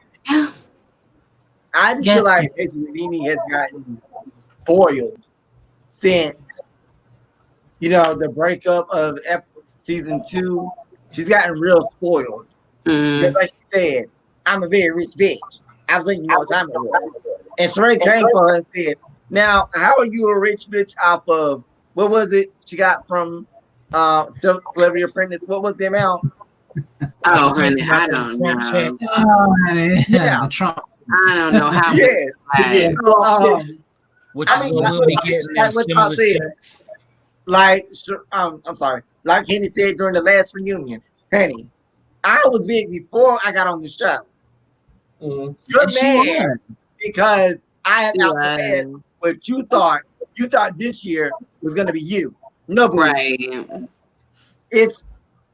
I just feel like NeNe has gotten spoiled since the breakup of season 2. She's gotten real spoiled. Because like she said, I'm a very rich bitch. I was thinking more time ago. And Sheree came for her and said, now, how are you a rich bitch off of, what was it she got from Celebrity Apprentice? What was the amount? Oh, honey, I don't know. Oh, honey. Yeah, Trump. I don't know how. Which is what we'll be getting in stimulus checks. I'm sorry. Like Henny said during the last reunion, Henny, I was big before I got on the show. You're mad because I have outsaid what you thought. You thought this year was going to be you. No, right. It's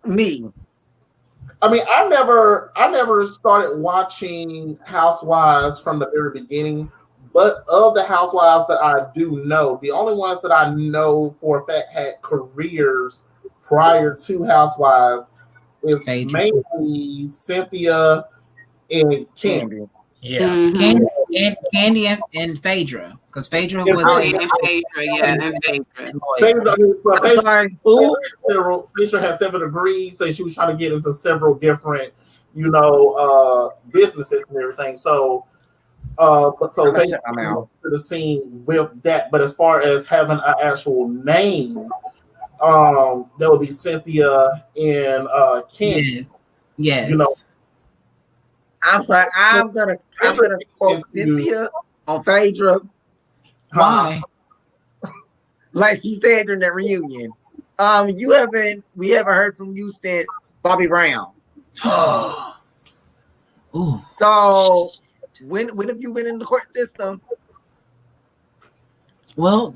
me. I mean, I never started watching Housewives from the very beginning, but of the Housewives that I do know, the only ones that I know for a fact had careers prior to Housewives is mainly Cynthia and Candy. Yeah. Candy and Phaedra. Because Phaedra was Phaedra had 7 degrees, so she was trying to get into several different, businesses and everything. So, they to the scene with that. But as far as having an actual name, that would be Cynthia and Candy. Yes. I'm sorry. I'm gonna quote Cynthia on Phaedra. Why? Like she said during that reunion. We haven't heard from you since Bobby Brown. Ooh. So when have you been in the court system? Well,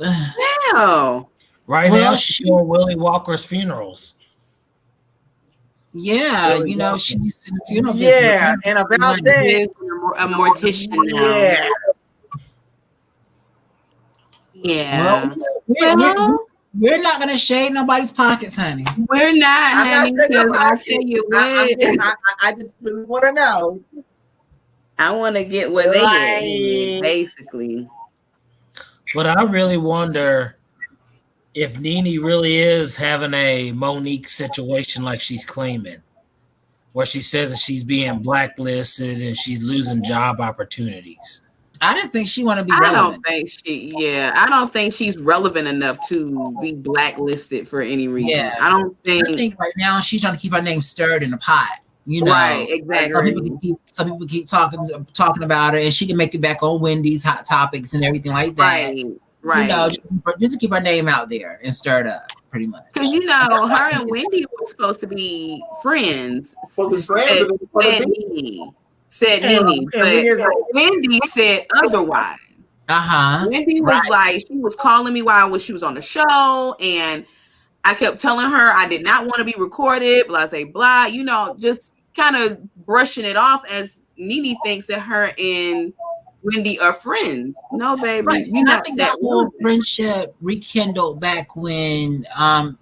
right now she's doing Willie Walker's funerals. Yeah, she's in the funeral business. Yeah, and about that, a mortician now. Yeah. We're not gonna shade nobody's pockets, honey. We're not, honey. Because I tell you what, I just really want to know. I want to get where they get, basically. But I really wonder if NeNe really is having a Monique situation like she's claiming, where she says that she's being blacklisted and she's losing job opportunities. I just think she want to be I relevant. I don't think she's relevant enough to be blacklisted for any reason. Yeah. I think right now she's trying to keep her name stirred in the pot. You know, right? Exactly. Some people keep talking about her, and she can make it back on Wendy's Hot Topics and everything like that. Right. You know, just to keep her name out there and stirred up, pretty much. Because her and Wendy were supposed to be friends. Said NeNe, but Wendy said otherwise. Wendy was like, she was calling me while she was on the show, and I kept telling her I did not want to be recorded, blah, blah, blah, just kind of brushing it off as NeNe thinks that her and Wendy are friends. No, baby. Right. And I think that whole friendship rekindled back when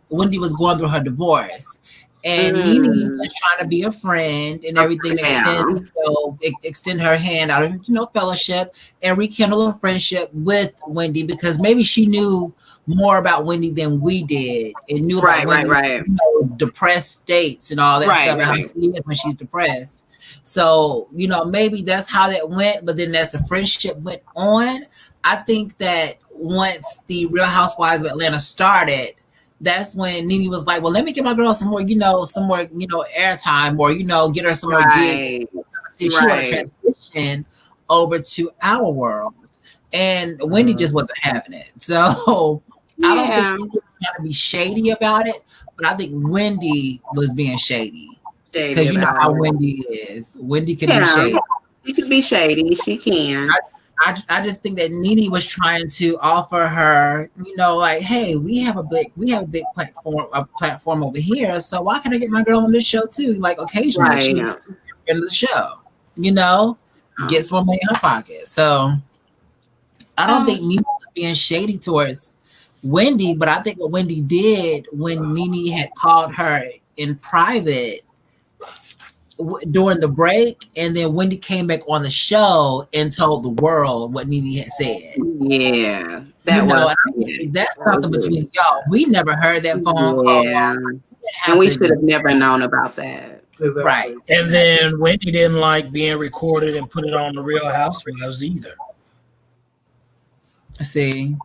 Wendy was going through her divorce. And NeNe was trying to be a friend and everything, extend her hand out of fellowship and rekindle a friendship with Wendy, because maybe she knew more about Wendy than we did, and knew about Wendy's depressed states and all that stuff, and how she is when she's depressed. So maybe that's how that went. But then as the friendship went on, I think that once the Real Housewives of Atlanta started, that's when NeNe was like, well, let me give my girl some more airtime, or, get her some more gigs. She want to transition over to our world. And Wendy just wasn't having it. So I don't think she was trying to be shady about it, but I think Wendy was being shady. Because you know how Wendy is. Wendy can be shady. She can be shady. She can. I just think that NeNe was trying to offer her, like, hey, we have a big platform over here. So why can't I get my girl on this show too? Like occasionally she in the show, get some money in her pocket. So I don't think NeNe was being shady towards Wendy, but I think what Wendy did when NeNe had called her in private during the break, and then Wendy came back on the show and told the world what NeNe had said. Yeah, that's something between y'all. We never heard that phone call. And we should have never known about that. Exactly. Right. And then Wendy didn't like being recorded and put it on the Real Housewives either. See.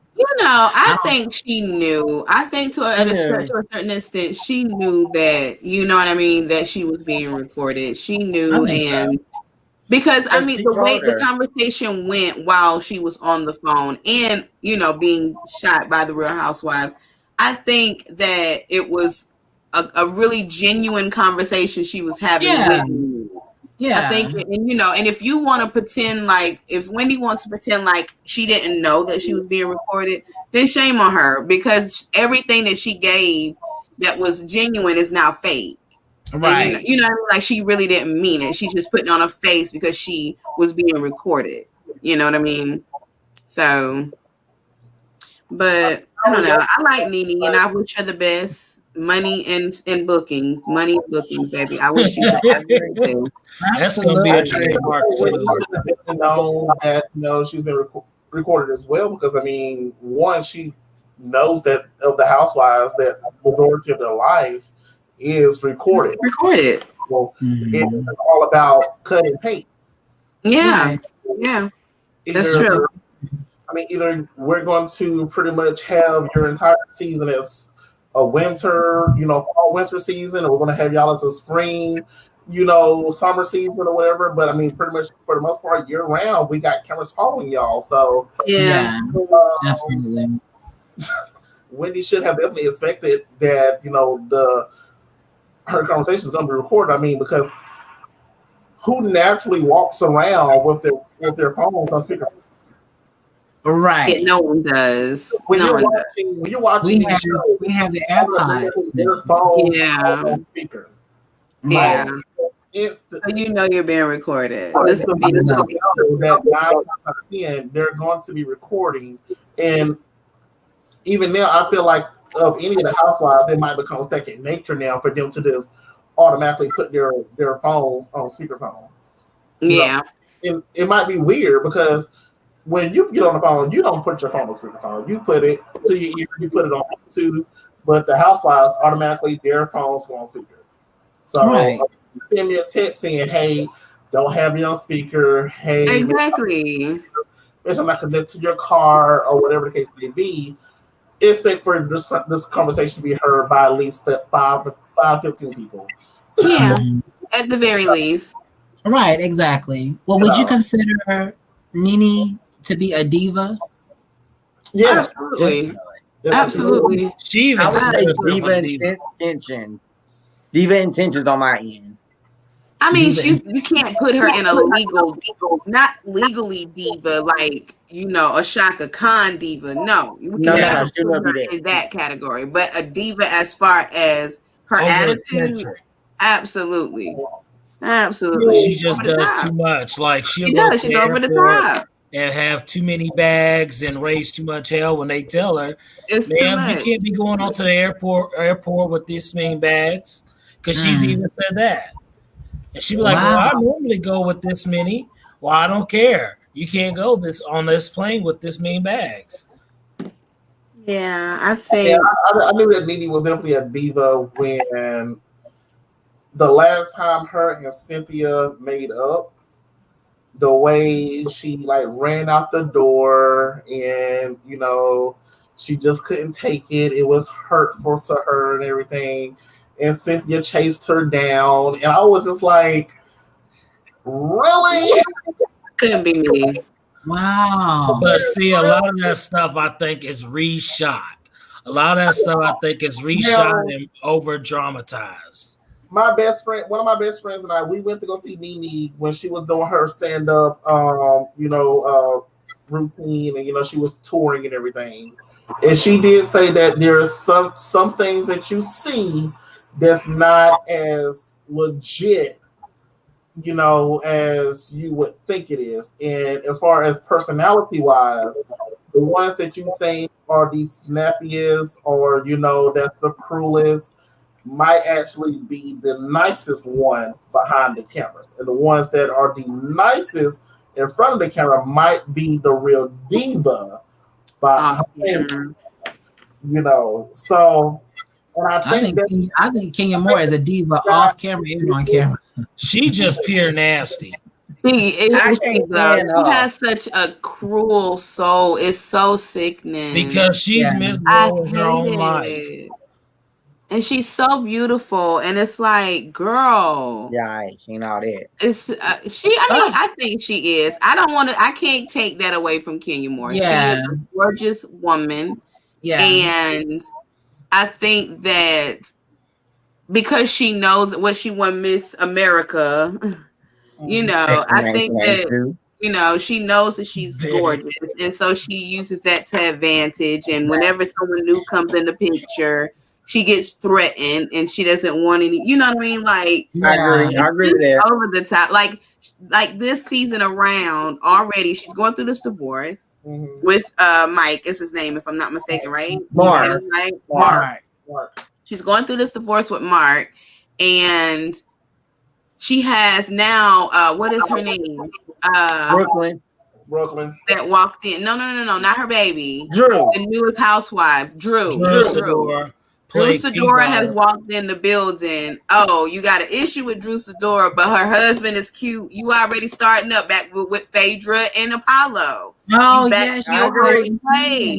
I think she knew. I think to a certain extent, she knew that, that she was being recorded. She knew, and because the way the conversation went while she was on the phone and, being shot by the Real Housewives, I think that it was a really genuine conversation she was having with me. Yeah, I think, and if you want to pretend if Wendy wants to pretend like she didn't know that she was being recorded, then shame on her, because everything that she gave that was genuine is now fake. Right. And, like she really didn't mean it. She's just putting on a face because she was being recorded. You know what I mean? So, but I don't know. I like NeNe and I wish her the best. Money and bookings, baby. I wish you could have everything. That's gonna be a trademark. Know that she's been recorded as well, because one, she knows that of the housewives that the majority of their life is recorded. So it's all about cut and paste. Yeah, that's true. Either we're going to pretty much have your entire season as a winter, fall winter season, or we're going to have y'all as a spring, summer season or whatever. But pretty much for the most part, year round, we got cameras following y'all. So absolutely. Wendy should have definitely expected that, her conversation is going to be recorded. Because who naturally walks around with their phones on speaker? Right. No one does. When you're watching we have the AirPods. Their phone on speaker. Yeah. So you're being recorded. That 9 times out of 10, they're going to be recording. And even now, I feel like of any of the housewives, it might become second nature now for them to just automatically put their phones on speakerphone. Yeah. It might be weird, because when you get on the phone, you don't put your phone on speakerphone. You put it to your ear, you put it on Bluetooth, but the housewives automatically, their phones go on speaker. So send me a text saying, hey, don't have me on speaker. Hey, exactly. if I'm not connected to your car or whatever the case may be, expect for this conversation to be heard by at least 15 people. Yeah, at the very least. Right, exactly. Well, would you consider NeNe to be a diva? Yeah, absolutely. Absolutely. I would say diva intentions on my end. I mean, you can't put her in a not legally diva, like, a Shaka Khan diva. No, you can put her in that category. But a diva as far as her attitude, absolutely. Absolutely. She just does too much. Like she does. She's over the top. And have too many bags and raise too much hell when they tell her, ma'am, you can't be going on to the airport with this many bags. Because she's even said that. And she'd be like, well, I normally go with this many. Well, I don't care. You can't go on this plane with this many bags. Yeah, I think. I knew that NeNe was definitely a diva when the last time her and Cynthia made up, the way she ran out the door and she just couldn't take it. It was hurtful to her and everything. And Cynthia chased her down, and I was just like, really? Couldn't be me. Wow. But see, a lot of that stuff I think is reshot. A lot of that stuff I think is reshot and over dramatized. One of my best friends and I, we went to go see NeNe when she was doing her stand-up, routine, and she was touring and everything. And she did say that there are some things that you see that's not as legit, as you would think it is. And as far as personality-wise, the ones that you think are the snappiest or that's the cruelest might actually be the nicest one behind the cameras. And the ones that are the nicest in front of the camera might be the real diva behind So, and I think Kenya Moore is a diva off camera and on camera. She just pure nasty. She has such a cruel soul. It's so sickening. Because she's miserable in her own life. And she's so beautiful, and it's like, girl. Yeah, she ain't all that. I think she is. I can't take that away from Kenya Moore. Yeah. She is a gorgeous woman. Yeah. And I think that because she knows what she won Miss America, I think that, she knows that she's gorgeous. And so she uses that to advantage. And whenever someone new comes in the picture, she gets threatened and she doesn't want any, you know what I mean? Like, I agree with that. Over the top. Like this season around already, she's going through this divorce with Mike is his name, if I'm not mistaken, right? Mark. She's going through this divorce with Mark, and she has now what is her name? Brooklyn. That walked in. No, not her baby. Drew. The newest housewife. Drew. Drew Sidora has walked in the building. Oh, you got an issue with Drew Sidora, but her husband is cute. You already starting up back with Phaedra and Apollo. Oh, yes, I agree.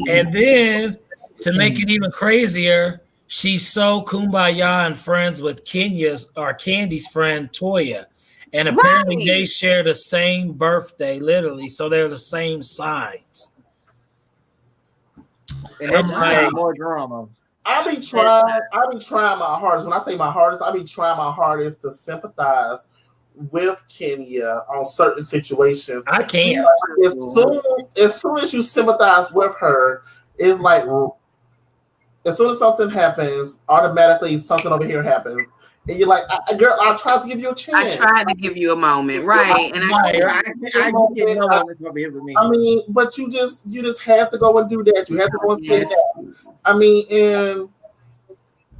And then to make it even crazier, she's so kumbaya and friends with Candy's friend Toya. And apparently they share the same birthday, literally. So they're the same signs. And that's like more drama. I be trying my hardest. When I say my hardest, I be trying my hardest to sympathize with Kenya on certain situations. I can't. As soon as you sympathize with her, it's like as soon as something happens, automatically something over here happens. And you're like, girl, I tried to give you a chance. I tried to give you a moment, right? And I mean, but you just have to go and do that. You have to go and say that. I mean, and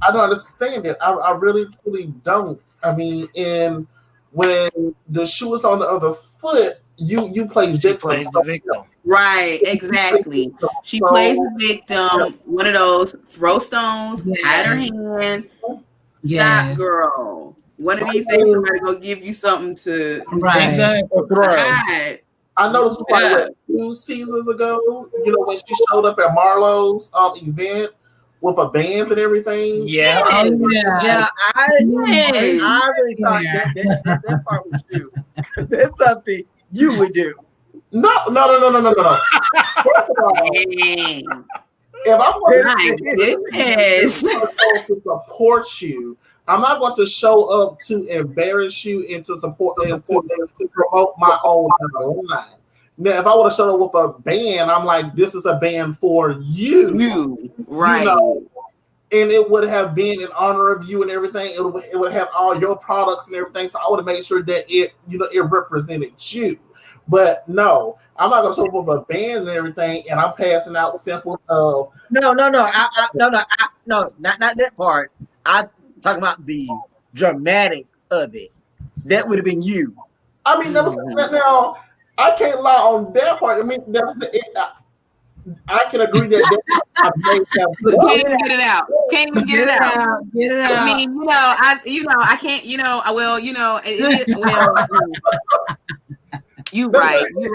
I don't understand it. I really, really don't. I mean, and when the shoe is on the other foot, you play victim. Right, exactly. She plays the victim. One of those throw stones, hide her hand. Stop, girl. One of these days, somebody gonna give you something to exactly. hide. I noticed like 2 seasons ago, when she showed up at Marlo's event with a band and everything. Yeah. I really thought that part was you. That's something you would do. No. First of all, if I'm going to support you, I'm not going to show up to embarrass you and to support and to promote my own line. Now, if I would have showed up with a band, I'm like, this is a band for you. Right. And it would have been in honor of you and everything. It would have all your products and everything. So I would have made sure that it represented you. But no, I'm not gonna show up with a band and everything, and I'm passing out samples of no, not that part. I'm talking about the dramatics of it. That would have been you. I mean, now I can't lie on that part. I mean, that's I can agree that can't even get it out. Can't even get it out. Get it out. I mean, I can't. You right, Des.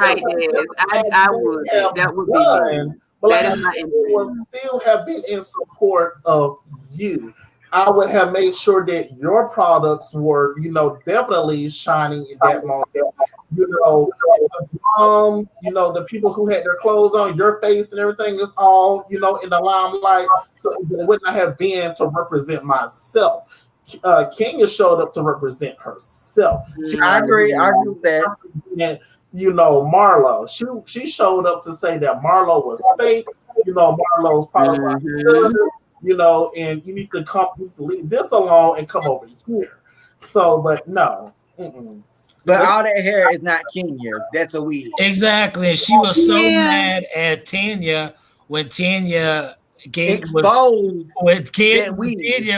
I would. That would be good. But that is my would still have been in support of you. I would have made sure that your products were, definitely shining in that moment. The people who had their clothes on, your face and everything is all, in the limelight. So it would not have been to represent myself. Kenya showed up to represent herself. I agree with that. And, Marlo, she showed up to say that Marlo was fake. Marlo's product was good. And you need to leave this alone and come over here. So, but no. Mm-mm. But all that hair is not Kenya. That's a wig. Exactly. And she was so mad at Tanya when Tanya Tanya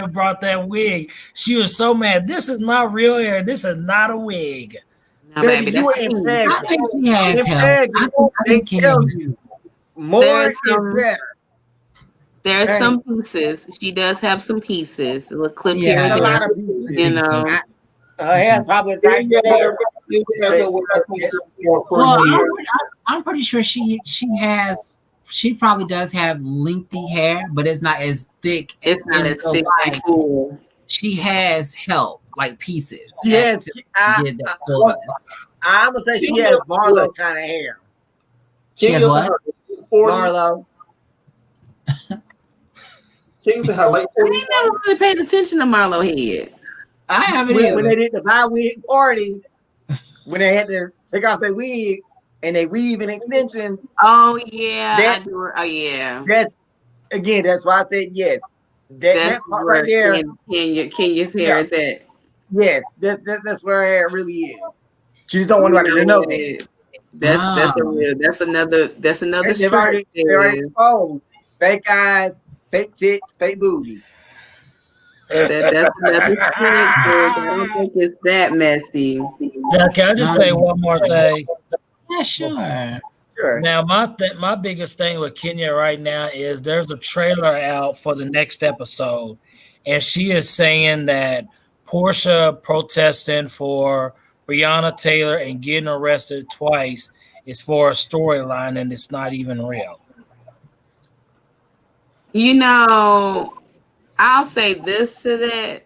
brought that wig. She was so mad. This is my real hair. This is not a wig. No, baby, I think she has help. More is better. There's some pieces. She does have some pieces. A little clip here. A lot of pieces. Hair's probably right there. Well, I'm pretty sure she probably does have lengthy hair, but it's not as thick. It's not as thick and cool. She has help, like pieces. Yes, I'm gonna say she has Marlo kind of hair. She has what? Marlo. King's in her late 40s. I ain't never really paid attention to Marlo head. I haven't either. When they did the bi-wig party, when they had to take off their wigs and they weave and extensions. Oh yeah, oh yeah. That's why I said yes. That part right there. Kenya's hair is at. Yes, that's where her hair really is. She just don't want anybody to know that. That's another They're already exposed. Fake eyes, fake tits, fake booty. That's another trick. I don't think it's that messy. Now, can I just say one more thing? Yeah, sure. Now, my biggest thing with Kenya right now is there's a trailer out for the next episode, and she is saying that Portia protesting for Breonna Taylor and getting arrested twice is for a storyline, and it's not even real. I'll say this to that.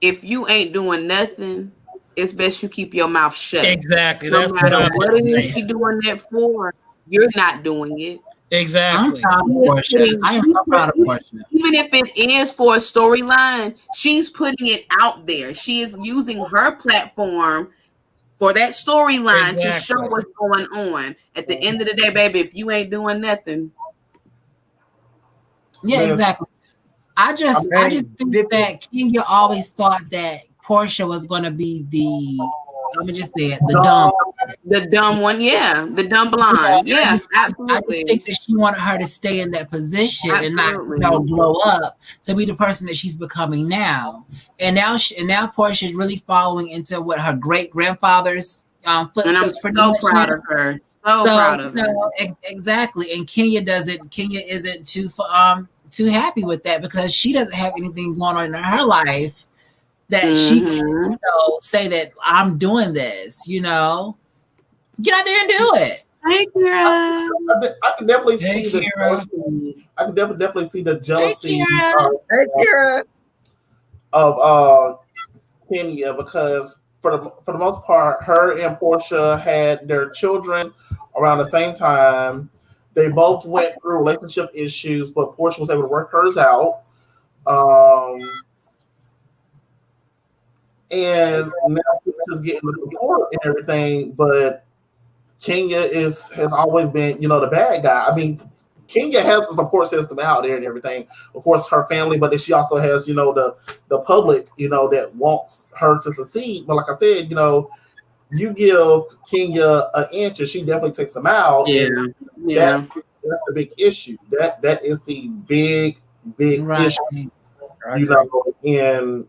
If you ain't doing nothing, it's best you keep your mouth shut. Exactly. No That's matter what it is you doing that for, you're not doing it. Exactly. I am so proud of Portia. Even if it is for a storyline, she's putting it out there. She is using her platform for that storyline to show what's going on. At the end of the day, baby, if you ain't doing nothing. Yeah, exactly. I just think that Kenya always thought that Portia was going to be let me just say it, the dumb one, yeah, the dumb blonde, yeah, absolutely. I think that she wanted her to stay in that position and not blow up to be the person that she's becoming now. And now Portia is really following into what her great grandfather's footsteps. And I'm so proud of her. So proud of her. Exactly. And Kenya isn't too happy with that because she doesn't have anything going on in her life that she can say that I'm doing this, Get out there and do it. Hey, Kira. I can definitely Hey, see the Kira. jealousy. I can definitely see the jealousy Kira. Hey, Kira. of Kenya, because for the most part, her and Portia had their children around the same time. They both went through relationship issues, but Portia was able to work hers out. And now Portia's getting the support and everything, but Kenya has always been, the bad guy. I mean, Kenya has a support system out there and everything. Of course, her family, but then she also has, the public, that wants her to succeed. But like I said, you give Kenya an inch and she definitely takes them out. Yeah. That's the big issue. That is the big issue. And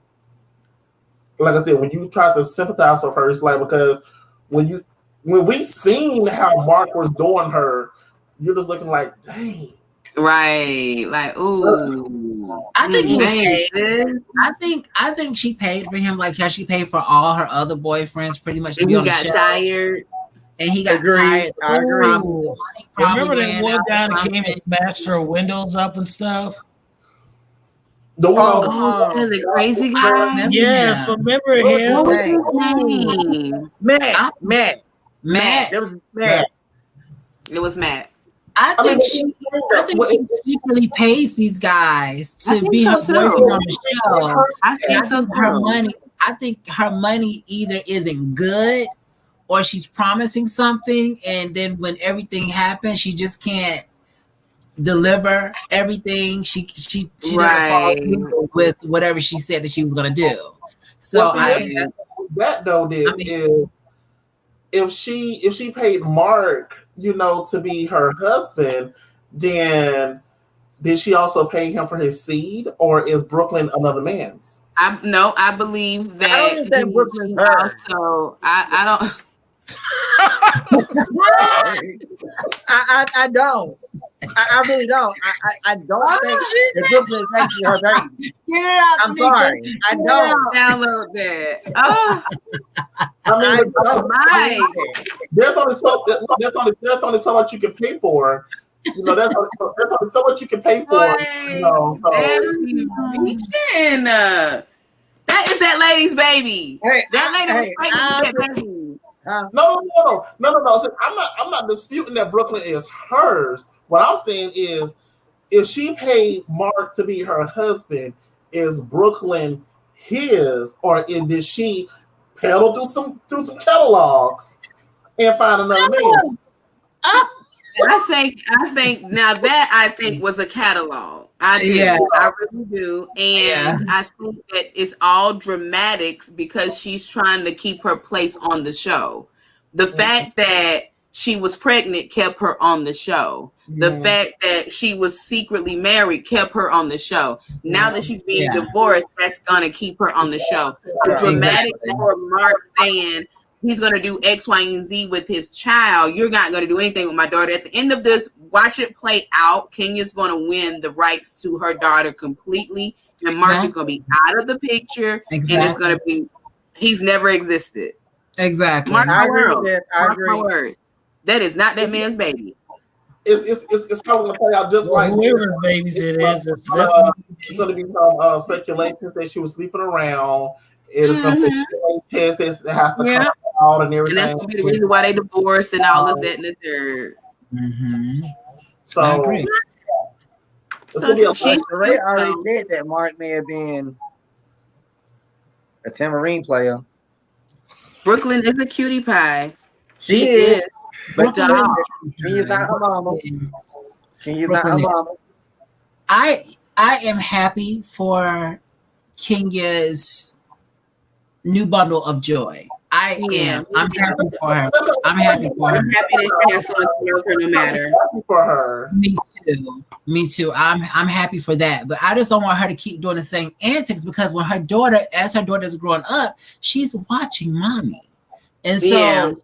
like I said, when you try to sympathize with her, it's like, because when we seen how Mark was doing her, you're just looking like, dang. Right. Like, ooh. I think he was paid. I think she paid for him like how she paid for all her other boyfriends pretty much. And he got tired. And he got tired. I agree. Remember that one guy that came and smashed her windows up and stuff? The crazy guy? Yes, remember him? What was his name? Matt. Matt. It was Matt. It was Matt. I think she secretly pays these guys to be her boyfriend on the show. I think so too. I think her money either isn't good or she's promising something, and then when everything happens, she just can't deliver everything. She doesn't follow through with whatever she said that she was going to do. So I think that though is if she paid Mark, to be her husband, then did she also pay him for his seed, or is Brooklyn another man's? I believe that. I don't think Brooklyn's hers. Also, I don't. I don't. I really don't. I don't think that Brooklyn is actually her baby. I'm sorry. I don't. Download that. Oh. I mean, there's only so much you can pay for. There's only so much you can pay for. That is that lady's baby. That lady was pregnant with that baby. No. So I'm not disputing that Brooklyn is hers. What I'm saying is, if she paid Mark to be her husband, is Brooklyn his, or did she pedal through some catalogs and find another man? I think now that I think was a catalog. I do. Yeah. I really do. And I think that it's all dramatics because she's trying to keep her place on the show. The fact that she was pregnant kept her on the show. The fact that she was secretly married kept her on the show. Now that she's being divorced, that's going to keep her on the show. The dramatic for Mark saying he's going to do X, Y, and Z with his child. You're not going to do anything with my daughter. At the end of this, watch it play out. Kenya's going to win the rights to her daughter completely. And Mark is going to be out of the picture. And it's going to be, he's never existed. Exactly. Mark my word. I agree. My word. That is not that man's baby. It's probably going to play out just like whoever's babies it is. It's going to be some speculations that she was sleeping around. It's going to be a test that has to come out and everything. And that's going to be the reason why they divorced and all of that and the third. So, I agree. Ray already said that Mark may have been a Tamarine player. Brooklyn is a cutie pie. She is. But she is not her mama. She is not her mama. I am happy for Kenya's new bundle of joy. I am. I'm happy for her. I'm happy for her. I'm happy that she has someone to love her no matter. For her. Me too. I'm happy for that. But I just don't want her to keep doing the same antics, because when as her daughter is growing up, she's watching mommy. And so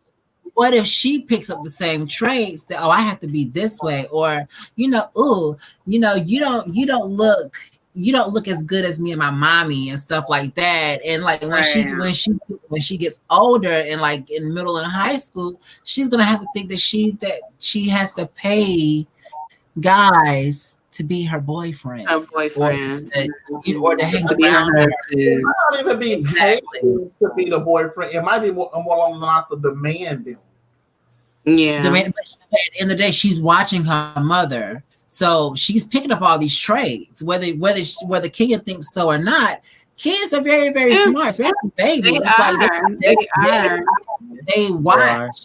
what if she picks up the same traits that, I have to be this way, or you don't look you don't look as good as me and my mommy and stuff like that. And like when she gets older and like in middle and high school, she's gonna have to think that she has to pay guys to be her boyfriend. Her boyfriend. Or to hang around her. It might not even be paid to be the boyfriend. It might be more along the lines of demanding. Yeah. But at the end of the day, she's watching her mother. So she's picking up all these traits, whether Kenya thinks so or not. Kids are very, very smart, especially babies. They watch.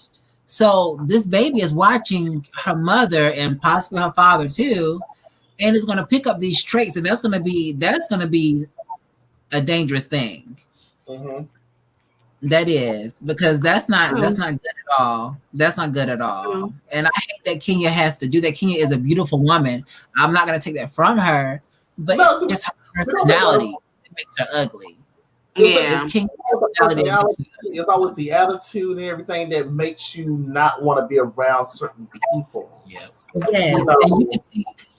So this baby is watching her mother and possibly her father too, and is going to pick up these traits, and that's going to be a dangerous thing. Mm-hmm. That is, because that's not good at all. That's not good at all. Mm-hmm. And I hate that Kenya has to do that. Kenya is a beautiful woman. I'm not going to take that from her, but it's just her personality that makes her ugly. It's Kenya's personality. It's always the attitude and everything that makes you not want to be around certain people. Yeah. Yes.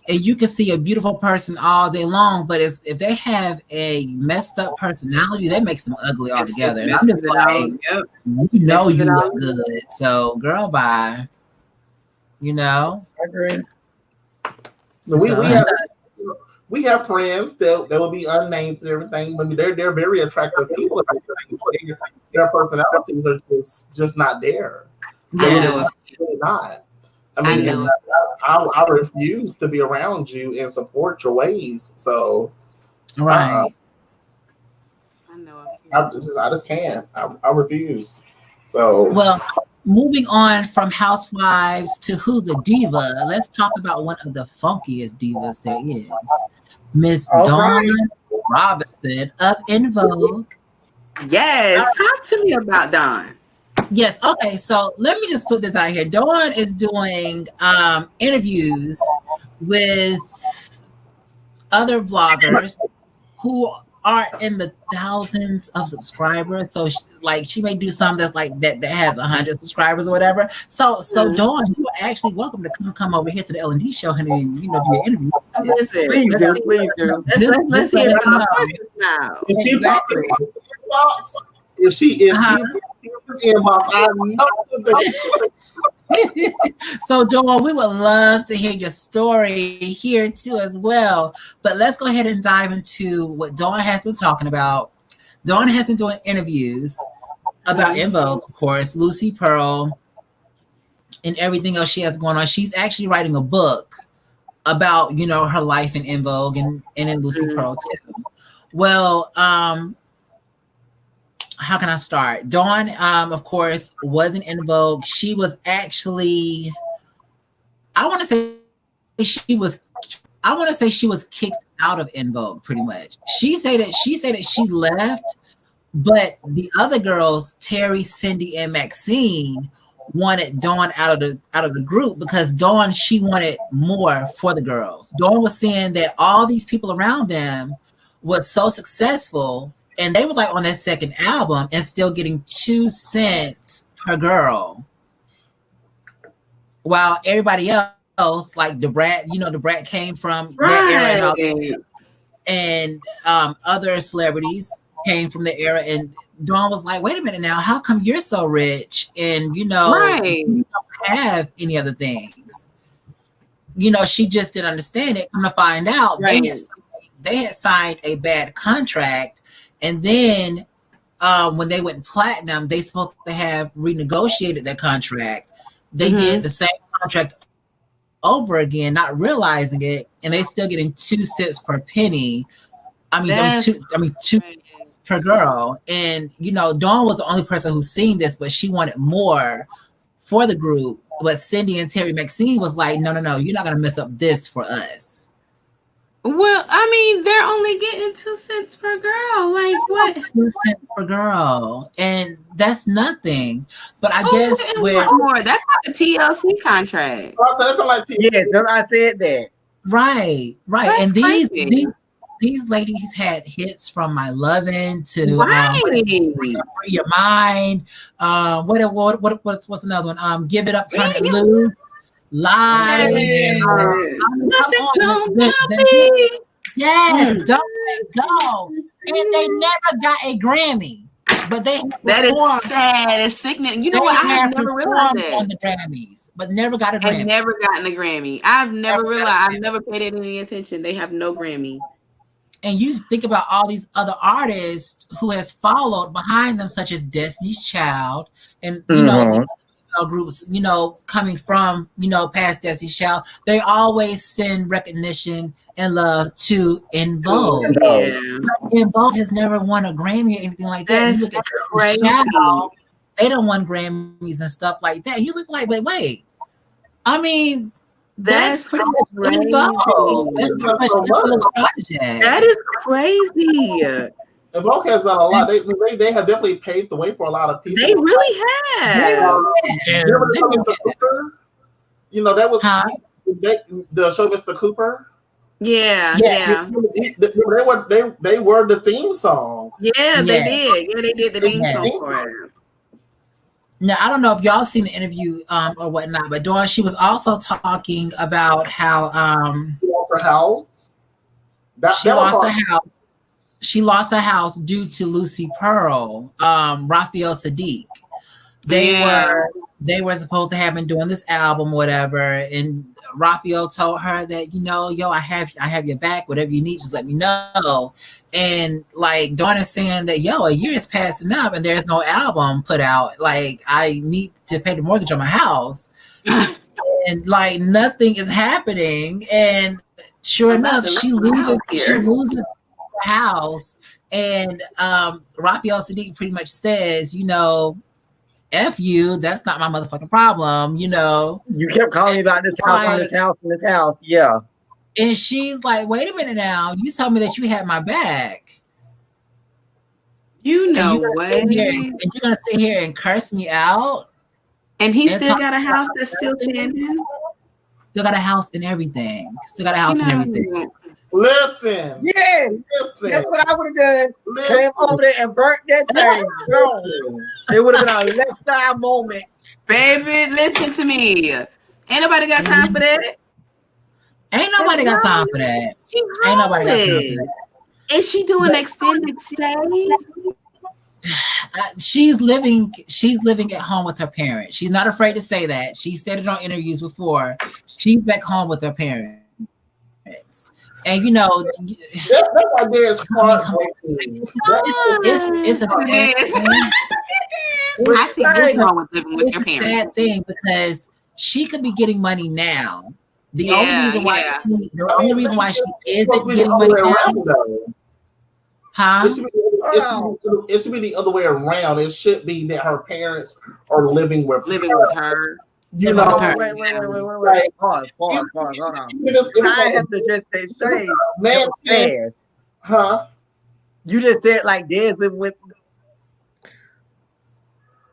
And you can see a beautiful person all day long, but if they have a messed up personality, that makes them ugly altogether. And I'm just like, you look good. So, girl, bye. I agree. We have friends that will be unnamed and everything, but they're very attractive people. Their personalities are just not there. They're really not. I mean, I refuse to be around you and support your ways. So, right. I know. I just can't. I refuse. So, well, moving on from housewives to who's a diva, let's talk about one of the funkiest divas there is, Miss Dawn Robinson of En Vogue. Yes, talk to me about Dawn. Yes. Okay. So let me just put this out here. Dawn is doing interviews with other vloggers who are in the thousands of subscribers. So she may do something that's like that has 100 subscribers or whatever. So Dawn, you are actually welcome to come over here to the L&D show, honey, and do your interview. Please do. Let's hear some voices now. Exactly. If she inbox, I know. So Dawn, we would love to hear your story here too as well. But let's go ahead and dive into what Dawn has been talking about. Dawn has been doing interviews about En Vogue, of course, Lucy Pearl, and everything else she has going on. She's actually writing a book about her life in En Vogue and in Lucy Pearl too. Well, how can I start? Dawn, of course, was in En Vogue. She was actually, I want to say she was kicked out of En Vogue pretty much. She said that she left, but the other girls, Terry, Cindy, and Maxine, wanted Dawn out of the group because Dawn, she wanted more for the girls. Dawn was saying that all these people around them was so successful, and they were like on their second album and still getting 2 cents per girl. While everybody else, like the Brat came from that era, and other celebrities came from the era. And Dawn was like, wait a minute now, how come you're so rich and you don't have any other things? She just didn't understand it. Come to find out, they had signed a bad contract. And then when they went platinum, they supposed to have renegotiated that contract. They did the same contract over again, not realizing it, and they still getting 2 cents per penny. Two per girl. And Dawn was the only person who seen this, but she wanted more for the group. But Cindy and Terry Maxine was like, no, you're not gonna mess up this for us. Well, they're only getting 2 cents per girl. Like what? 2 cents per girl, and that's nothing. But I guess more. That's like a TLC contract. Yes, I said that. Right. That's and crazy. these ladies had hits from My Lovin' to Free Your Mind. What's another one? Give It Up, Turn It Loose. Live. Yes, don't let go. And they never got a Grammy, but they that is sad. It's sickening. You know what? I have never realized that on the Grammys, but never got a Grammy. And never gotten a Grammy. I've never realized. I've never paid it any attention. They have no Grammy. And you think about all these other artists who has followed behind them, such as Destiny's Child, and you know, groups, you know, coming from, you know, past Destiny's Child. They always send recognition and love to En Vogue. Yeah. En Vogue has never won a Grammy or anything like that. That's you look at crazy. Child, they don't won Grammys and stuff like that. You look like, wait. I mean, that's pretty much En Vogue. That's pretty much project. That is crazy. And Vogue has done a lot. They have definitely paved the way for a lot of people. They really have. Remember the show Mr. Cooper? You know, that was the show Mr. Cooper. Yeah. They were the theme song. Yeah, they did. Yeah, they did the theme song for it. Now, I don't know if y'all seen the interview or whatnot, but Dawn, she was also talking about how she lost her house. She lost her house due to Lucy Pearl, Raphael Sadiq. They were supposed to have been doing this album, whatever, and Raphael told her that, you know, I have your back, whatever you need, just let me know. And like Dawn is saying that, a year is passing up and there's no album put out. Like, I need to pay the mortgage on my house. And like nothing is happening. And sure enough, she loses the house. And Raphael Sadiq pretty much says, you know, F you, that's not my motherfucking problem, you know. You kept calling me about this house, yeah. And she's like, wait a minute now, you told me that you had my back. You know what? And you're gonna sit here and curse me out. And he still got a house that's still standing. Still got a house and everything. And everything. Listen. Yeah. Listen. That's what I would have done. Came over there and burnt that thing. It would have been a left eye moment. Baby, listen to me. Ain't nobody got time for that. Ain't nobody got time for that. Ain't nobody got time for that. Is she doing extended stays? She's living at home with her parents. She's not afraid to say that. She said it on interviews before. She's back home with her parents. And you know, that's why there's it's a sad thing. I see what's wrong with living with your parents. It's a sad thing because she could be getting money now. The only reason why she isn't getting money now. Huh? It should be the other way around. It should be that her parents are living with her. You know, wait. Pause. Hold on. I have to just say, Shay, man, fast. Huh? You just said like Dez living with.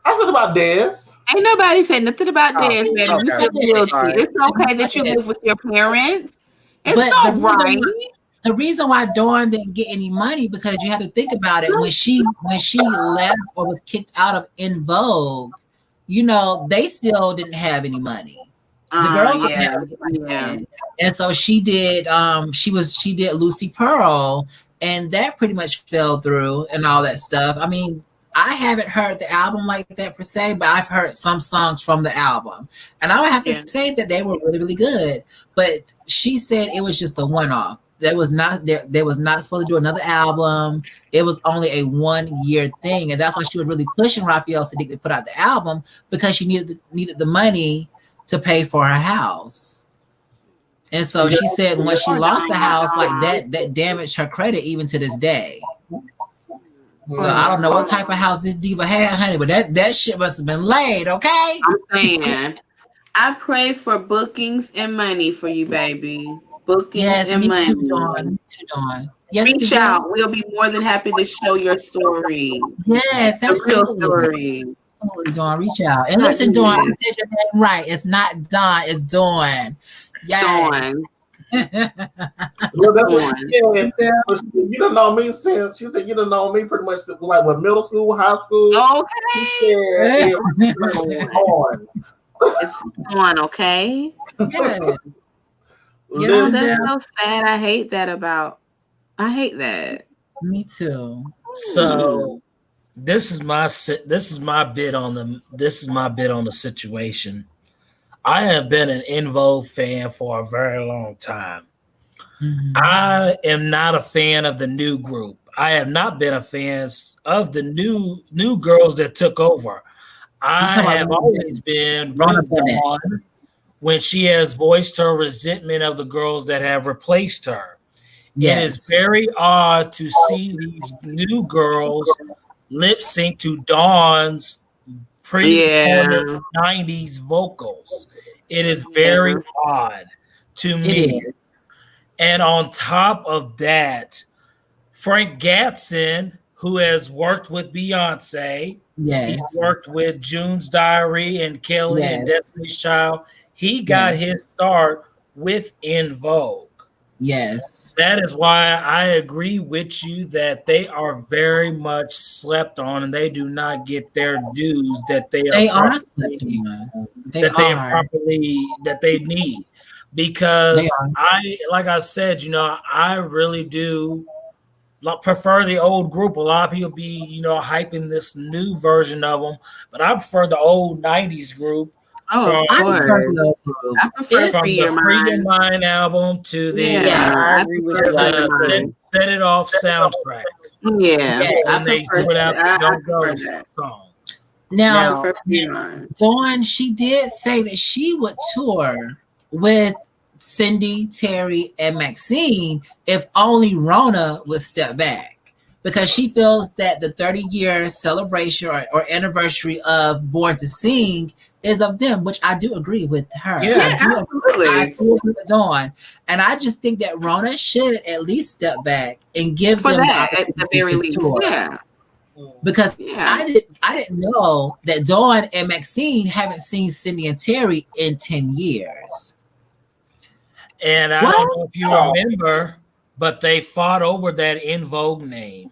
I said about Dez. Ain't nobody said nothing about Dez, man. Okay. You feel guilty. Right. It's okay that you live with your parents. It's all right. The reason why Dawn didn't get any money, because you have to think about it, when she left or was kicked out of En Vogue, you know, they still didn't have any money. The girls didn't have any money. And so she did she did Lucy Pearl, and that pretty much fell through and all that stuff. I mean, I haven't heard the album like that per se, but I've heard some songs from the album. And I would have to say that they were really, really good. But she said it was just a one-off. They was not supposed to do another album. It was only a 1-year thing, and that's why she was really pushing Raphael Sadiq to put out the album, because she needed the money to pay for her house. And so she said when she lost the house, like that damaged her credit even to this day. So I don't know what type of house this diva had, honey, but that shit must have been laid, okay? I'm saying, I pray for bookings and money for you, baby. Bookings and money. Too, Dawn. Yes, reach out. We'll be more than happy to show your story. Yes, absolutely. The real story. Absolutely, Dawn. Reach out. And listen, Dawn, you said your name right. It's not Dawn, it's Dawn. Yes. Dawn. Well, that's what she said. You don't know me since she said you don't know me pretty much like what, middle school, high school. Okay. It's on, okay? Yes. That's so sad. I hate that about I hate that. Me too. So this is my bit on the situation. I have been an En Vogue fan for a very long time. Mm-hmm. I am not a fan of the new group. I have not been a fan of the new girls that took over. I have always been with Dawn when she has voiced her resentment of the girls that have replaced her. Yes. It is very odd to see these new girls lip sync to Dawn's pre-recorded 90s vocals. It is very odd to me. And on top of that, Frank Gatson, who has worked with Beyonce, he's worked with June's Diary and Kelly and Destiny's Child. He got his start with En Vogue. Yes. That is why I agree with you that they are very much slept on and they do not get their dues that they need. Because like I said, I really do prefer the old group. A lot of people be, hyping this new version of them, but I prefer the old 90s group. Oh, from, of course. I prefer from the Free Your Mind album to the Set It Off soundtrack. Yeah, and they put out the Don't Go song. Now, Dawn, she did say that she would tour with Cindy, Terry, and Maxine if only Rona would step back, because she feels that the 30-year celebration or anniversary of Born to Sing is of them, which I do agree with her. Yeah, absolutely. I do agree with Dawn, and I just think that Rona should at least step back and give them that at the very least. Yeah. Because I didn't know that Dawn and Maxine haven't seen Cindy and Terry in 10 years. And I don't know if you remember, but they fought over that En Vogue name.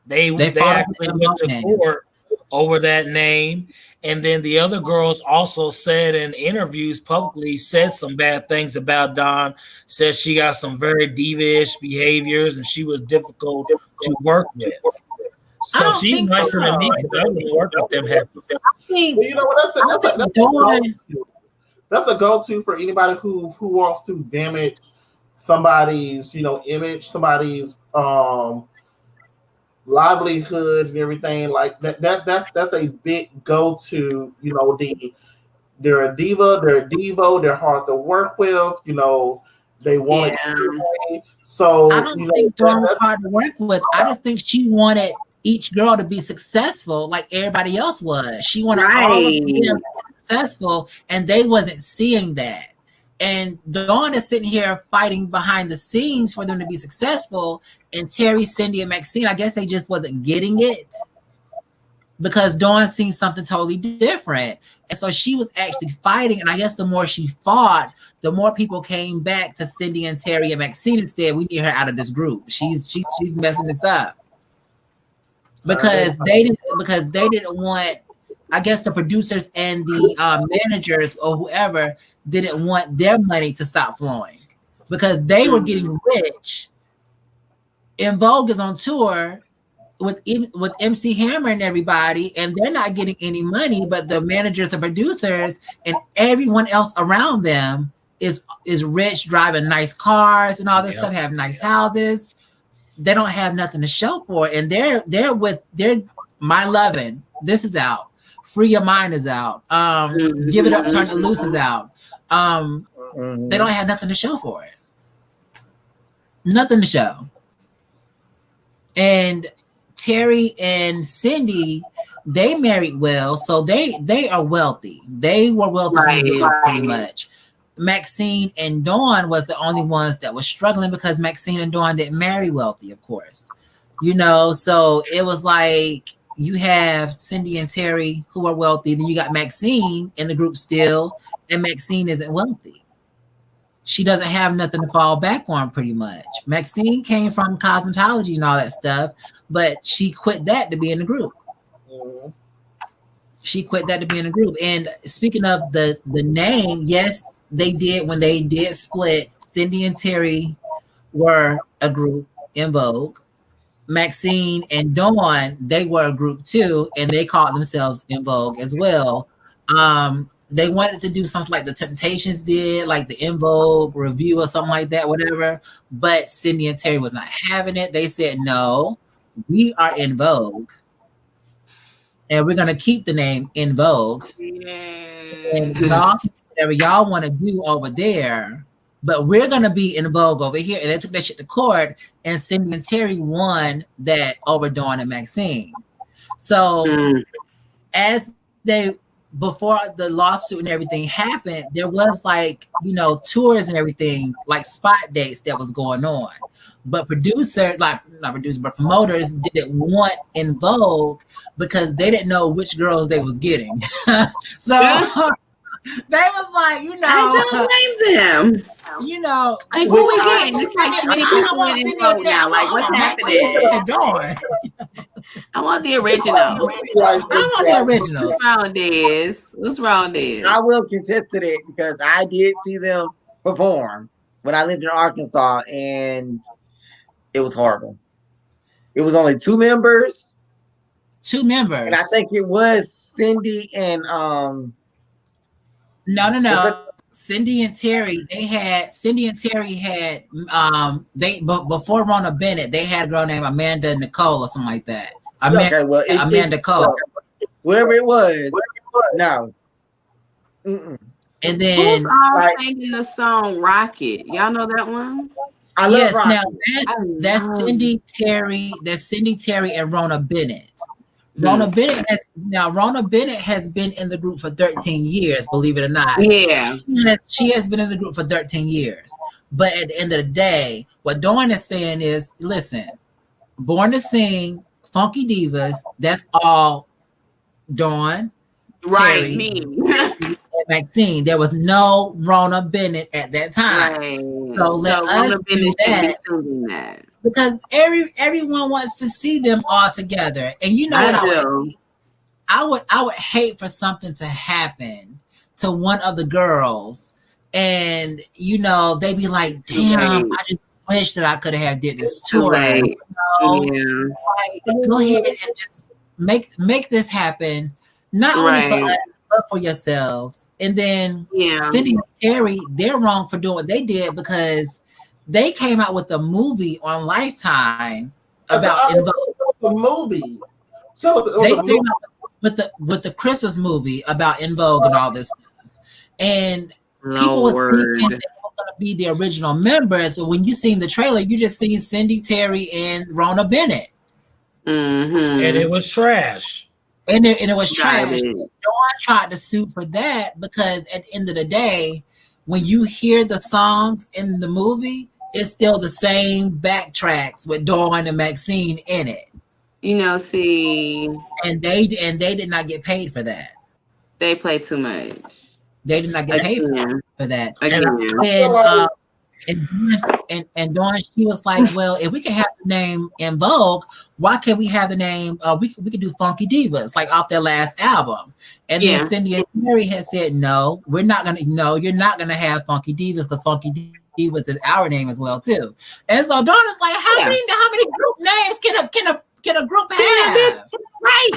They actually went to court over that name. And then the other girls also said in interviews publicly, said some bad things about Dawn, said she got some very diva-ish behaviors and she was difficult to work with. So she's nicer than me because I wouldn't work with them heifers. You know what? That's a go-to for anybody who wants to damage somebody's, image, somebody's livelihood and everything like that. That's a big go-to. They're a diva, they're a divo, they're hard to work with. They want it. So I don't think Dawn was hard to work with. I just think she wanted each girl to be successful like everybody else was. She wanted all of them to be successful, and they wasn't seeing that. And Dawn is sitting here fighting behind the scenes for them to be successful. And Terry, Cindy, and Maxine, I guess they just wasn't getting it because Dawn seen something totally different. And so she was actually fighting. And I guess the more she fought, the more people came back to Cindy and Terry and Maxine and said, we need her out of this group. She's messing this up. Because they didn't want, I guess the producers and the managers or whoever didn't want their money to stop flowing because they were getting rich. En Vogue is on tour with MC Hammer and everybody, and they're not getting any money, but the managers and producers and everyone else around them is rich, driving nice cars and all this stuff, have nice houses. They don't have nothing to show for it. And they're My Lovin', this is out. Free Your Mind is out. Give It Up, Turn It Loose is out. They don't have nothing to show for it. Nothing to show. And Terry and Cindy, they married well, so they are wealthy. They were wealthy pretty much. Maxine and Dawn was the only ones that were struggling because Maxine and Dawn didn't marry wealthy, of course. So it was like you have Cindy and Terry who are wealthy, then you got Maxine in the group still, and Maxine isn't wealthy. She doesn't have nothing to fall back on pretty much. Maxine came from cosmetology and all that stuff, but she quit that to be in the group. She quit that to be in a group. And speaking of the name, yes, they did when they did split. Cindy and Terry were a group, En Vogue. Maxine and Dawn, they were a group too, and they called themselves En Vogue as well. They wanted to do something like the Temptations did, like the En Vogue review or something like that, whatever. But Cindy and Terry was not having it. They said, no, we are En Vogue. And we're going to keep the name En Vogue. And y'all, whatever y'all want to do over there, but we're going to be En Vogue over here. And they took that shit to court, and Cindy and Terry won that over Dawn and Maxine. So as before the lawsuit and everything happened, there was like, tours and everything, like spot dates that was going on. But promoters didn't want En Vogue because they didn't know which girls they was getting. So they was like, I don't blame them. Like, what we getting? It's like 20 people in En Vogue now. Like, what's happening? I want the original. I want the original. What's wrong, Diz? I will contest to that because I did see them perform when I lived in Arkansas, and it was horrible. It was only two members. And I think it was Cindy and No. Cindy and Terry had before Rona Bennett, they had a girl named Amanda Nicole or something like that. Amanda Cole. Wherever it was. No. And then who's singing the song Rocket? Y'all know that one? I love Rocket. Now that's Cindy Terry. That's Cindy Terry and Rona Bennett. Rona Bennett has been in the group for 13 years, believe it or not. Yeah. She has been in the group for 13 years. But at the end of the day, what Dawn is saying is, listen, Born to Sing, Funky Divas, that's all Dawn, right, Terry, me. and Maxine. There was no Rona Bennett at that time. Right. So let us do that. Because everyone wants to see them all together. And you know what I would hate for something to happen to one of the girls, and they be like, damn, I just wish that I could have did this tour. Right. Like, go ahead and just make this happen, not only for us, but for yourselves. And then Cindy and Terry, they're wrong for doing what they did because they came out with a movie on Lifetime about En Vogue. The movie. They came out with the Christmas movie about En Vogue and all this stuff. And people was thinking that was going to be the original members, but when you seen the trailer, you just seen Cindy Terry and Rona Bennett. And it was trash. And it was trash. Dawn tried to sue for that because at the end of the day, when you hear the songs in the movie, it's still the same backtracks with Dawn and Maxine in it. See, and they did not get paid for that. They play too much. They did not get paid for that. And Dawn, she was like, well, if we can have the name En Vogue, why can't we have the name? We could do Funky Divas, like off their last album. And then Cindy and Terry had said, no, we're not gonna. No, you're not gonna have Funky Divas because Funky Divas is our name as well too. And so Dawn is like, how many group names can a group have? Right.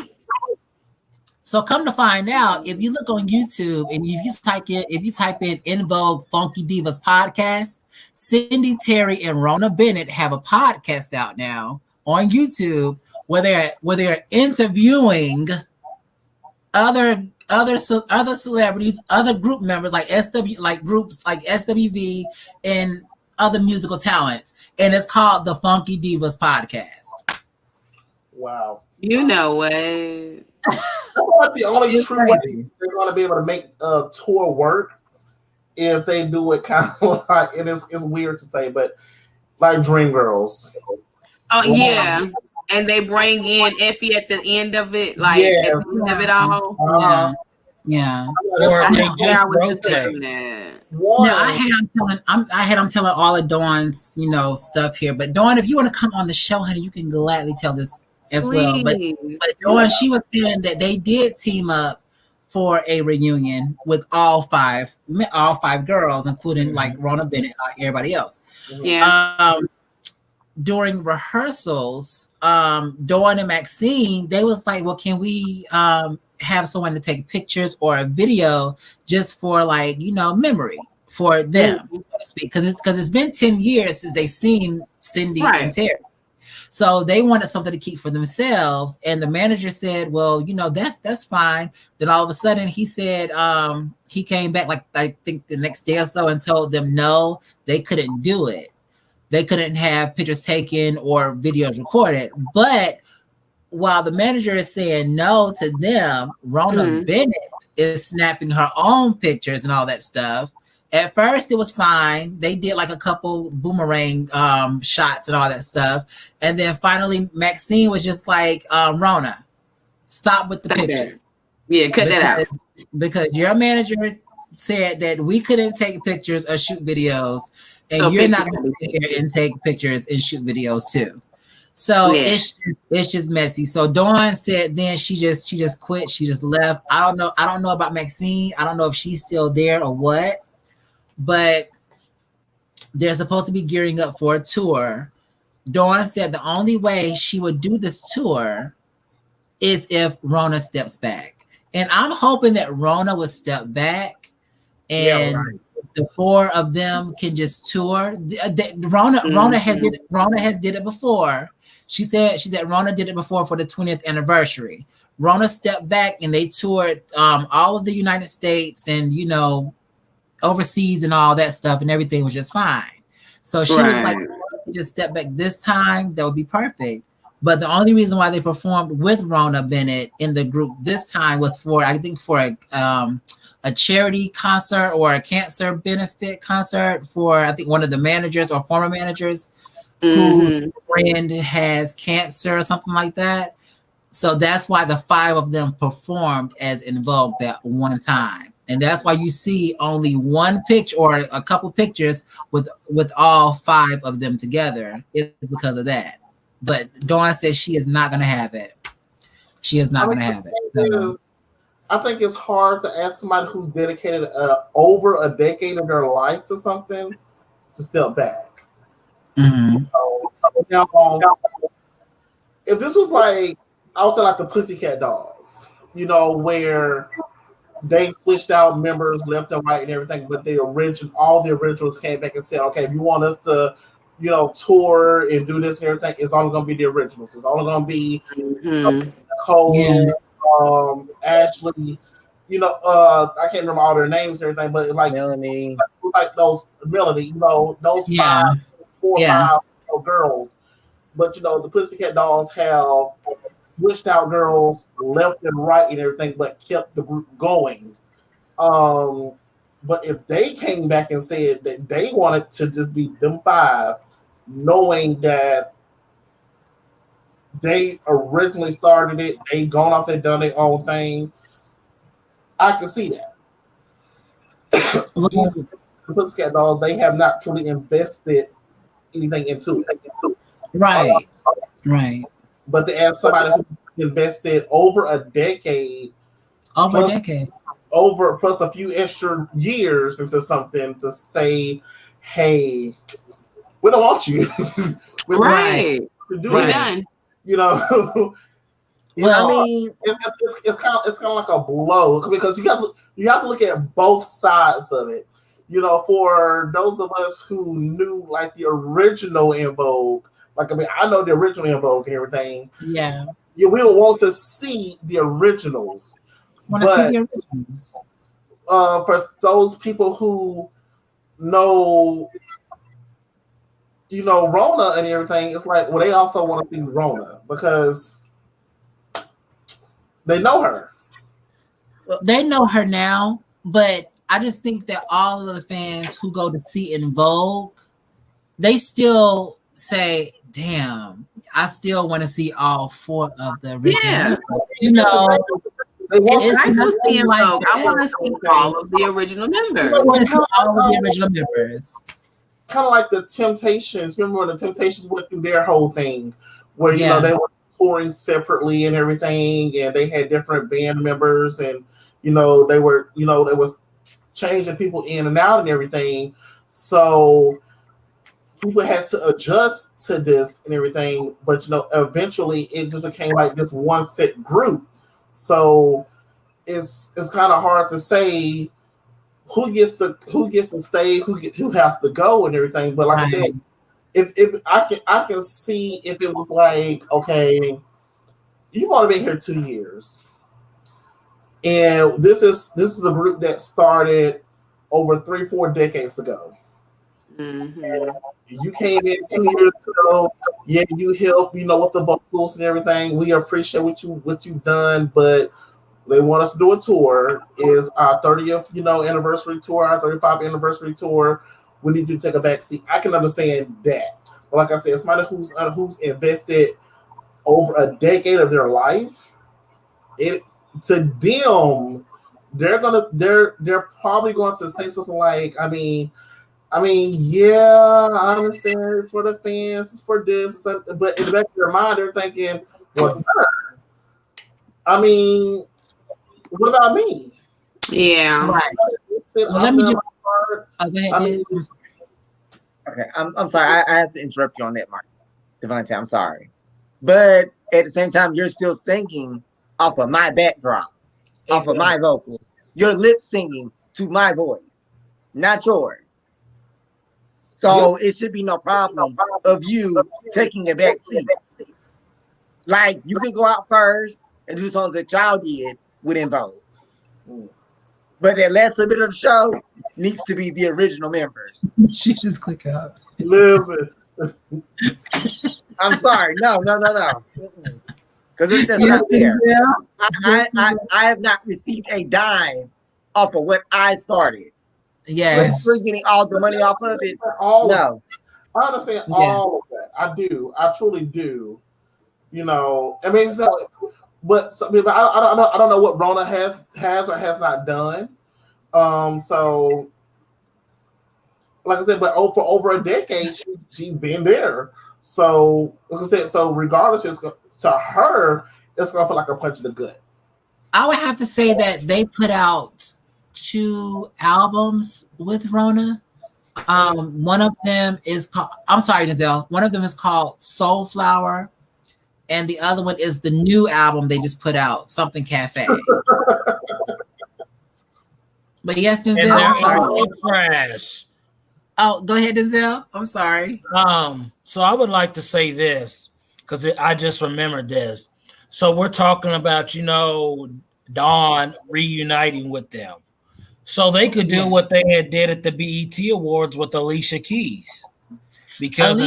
So come to find out, if you look on YouTube and if you type in En Vogue Funky Divas podcast, Cindy Terry and Rona Bennett have a podcast out now on YouTube where they're interviewing other celebrities, other group members like groups like SWV and other musical talents, and it's called the Funky Divas podcast. Wow. You know what? That's not the only true way they're going to be able to make a tour work if they do it kind of like, and it's weird to say, but like Dreamgirls. Oh, yeah. And they bring in Effie at the end of it, like at the end of it all. Yeah. Or they just rotate. No, I had them telling all of Dawn's, stuff here. But Dawn, if you want to come on the show, honey, you can gladly tell this as well. But Dawn, she was saying that they did team up for a reunion with all five girls, including like Rona Bennett and everybody else. Yeah. during rehearsals, Dawn and Maxine, they was like, well, can we have someone to take pictures or a video just for like, memory for them, so to speak. Because it's been 10 years since they seen Cindy and Terry. So they wanted something to keep for themselves. And the manager said, well, that's fine. Then all of a sudden he said, he came back like I think the next day or so and told them no, they couldn't do it. They couldn't have pictures taken or videos recorded. But while the manager is saying no to them, Rona Bennett is snapping her own pictures and all that stuff. At first, it was fine. They did like a couple boomerang shots and all that stuff. And then finally, Maxine was just like, Rona, stop with the picture. Yeah, cut that out. Because your manager said that we couldn't take pictures or shoot videos. And you're not going to sit here and take pictures and shoot videos too. So it's just messy. So Dawn said then she just quit. She just left. I don't know about Maxine. I don't know if she's still there or what. But they're supposed to be gearing up for a tour. Dawn said the only way she would do this tour is if Rona steps back. And I'm hoping that Rona would step back and the four of them can just tour. Rona has did it before. She said Rona did it before for the 20th anniversary. Rona stepped back and they toured all of the United States and overseas and all that stuff, and everything was just fine. So she was like, just step back this time, that would be perfect. But the only reason why they performed with Rona Bennett in the group this time was for a charity concert or a cancer benefit concert for, I think, one of the managers or former managers whose friend has cancer or something like that. So that's why the five of them performed as in Vogue that one time. And that's why you see only one picture or a couple pictures with all five of them together. It's because of that. But Dawn says she is not going to have it. She is not going to have it. So. I think it's hard to ask somebody who's dedicated over a decade of their life to something to step back. Mm-hmm. Now, if this was like, I would say like the Pussycat Dolls, where they switched out members left and right and everything, but all the originals came back and said, okay, if you want us to, tour and do this and everything, it's only going to be the originals. It's only going to be Nicole, Ashley, I can't remember all their names and everything, but like Melanie, like those Melanie, those 4 or 5 girls. But the Pussycat Dolls have switched out girls left and right and everything, but kept the group going. But if they came back and said that they wanted to just be them 5, knowing that they originally started it, they gone off, they done their own thing, I can see that. The Pussycat Dolls, they have not truly invested anything into it. Right. Right. But to add somebody who invested over a decade, plus a few extra years into something to say, hey, we don't want you. We're done. Well, I mean, it's kind of like a blow because you have to look at both sides of it. For those of us who knew like the original In Vogue, I know the original In Vogue and everything. Yeah. We don't want to see the originals. But for those people who know, Rona and everything, it's like, well, they also want to see Rona because they know her. They know her now, but I just think that all of the fans who go to see In Vogue, they still say, damn, I still want to see all 4 of the original. Yeah. I go see In Vogue. I want to see all of the original members. Kind of like the Temptations. Remember when the Temptations went through their whole thing, where they were touring separately and everything, and they had different band members, and they was changing people in and out and everything. So people had to adjust to this and everything, but eventually it just became like this one set group. So it's kind of hard to say who gets to stay, who has to go and everything. But like I said, if I can see if it was like, okay, you've only been here 2 years, and this is a group that started over 3-4 decades ago. Mm-hmm. You came in 2 years ago. Yeah, you helped, with the vocals and everything. We appreciate what you've done, but they want us to do a tour. Is our 30th, anniversary tour, our 35th anniversary tour. We need you to take a back seat. I can understand that, but like I said, somebody who's invested over a decade of their life, to them, they're probably going to say something like, I mean, yeah, I understand it's for the fans, it's for this, but in the back of their mind, they're thinking, well, I mean, what about me? Yeah. Right. Well, let me just. Go ahead, Okay, I'm sorry. I have to interrupt you on that, Mark. Devontae, I'm sorry. But at the same time, you're still singing off of my backdrop, off of my vocals. You're lip singing to my voice, not yours. So it should be no problem of you taking a back seat. Like, you can go out first and do songs that y'all did within Vogue. But that last little bit of the show needs to be the original members. She just click out. Listen. I'm sorry. No. Because that's not fair. I have not received a dime off of what I started. Yes. But we're getting all the money off of it. No. I understand all of that. I do. I truly do. I mean, but I don't know what Rona has or has not done. So, like I said, but for over a decade, she's been there. So, like I said, so regardless, to her, it's gonna feel like a punch in the gut. I would have to say that they put out 2 albums with Rona. One of them is called, I'm sorry, Denzel. One of them is called Soulflower, and the other one is the new album they just put out, Something Cafe. But yes, Denzel. And they're trash. Oh, go ahead, Denzel. I'm sorry. So I would like to say this because I just remembered this. So we're talking about, Dawn reuniting with them. So they could do what they had did at the BET Awards with Alicia Keys. Because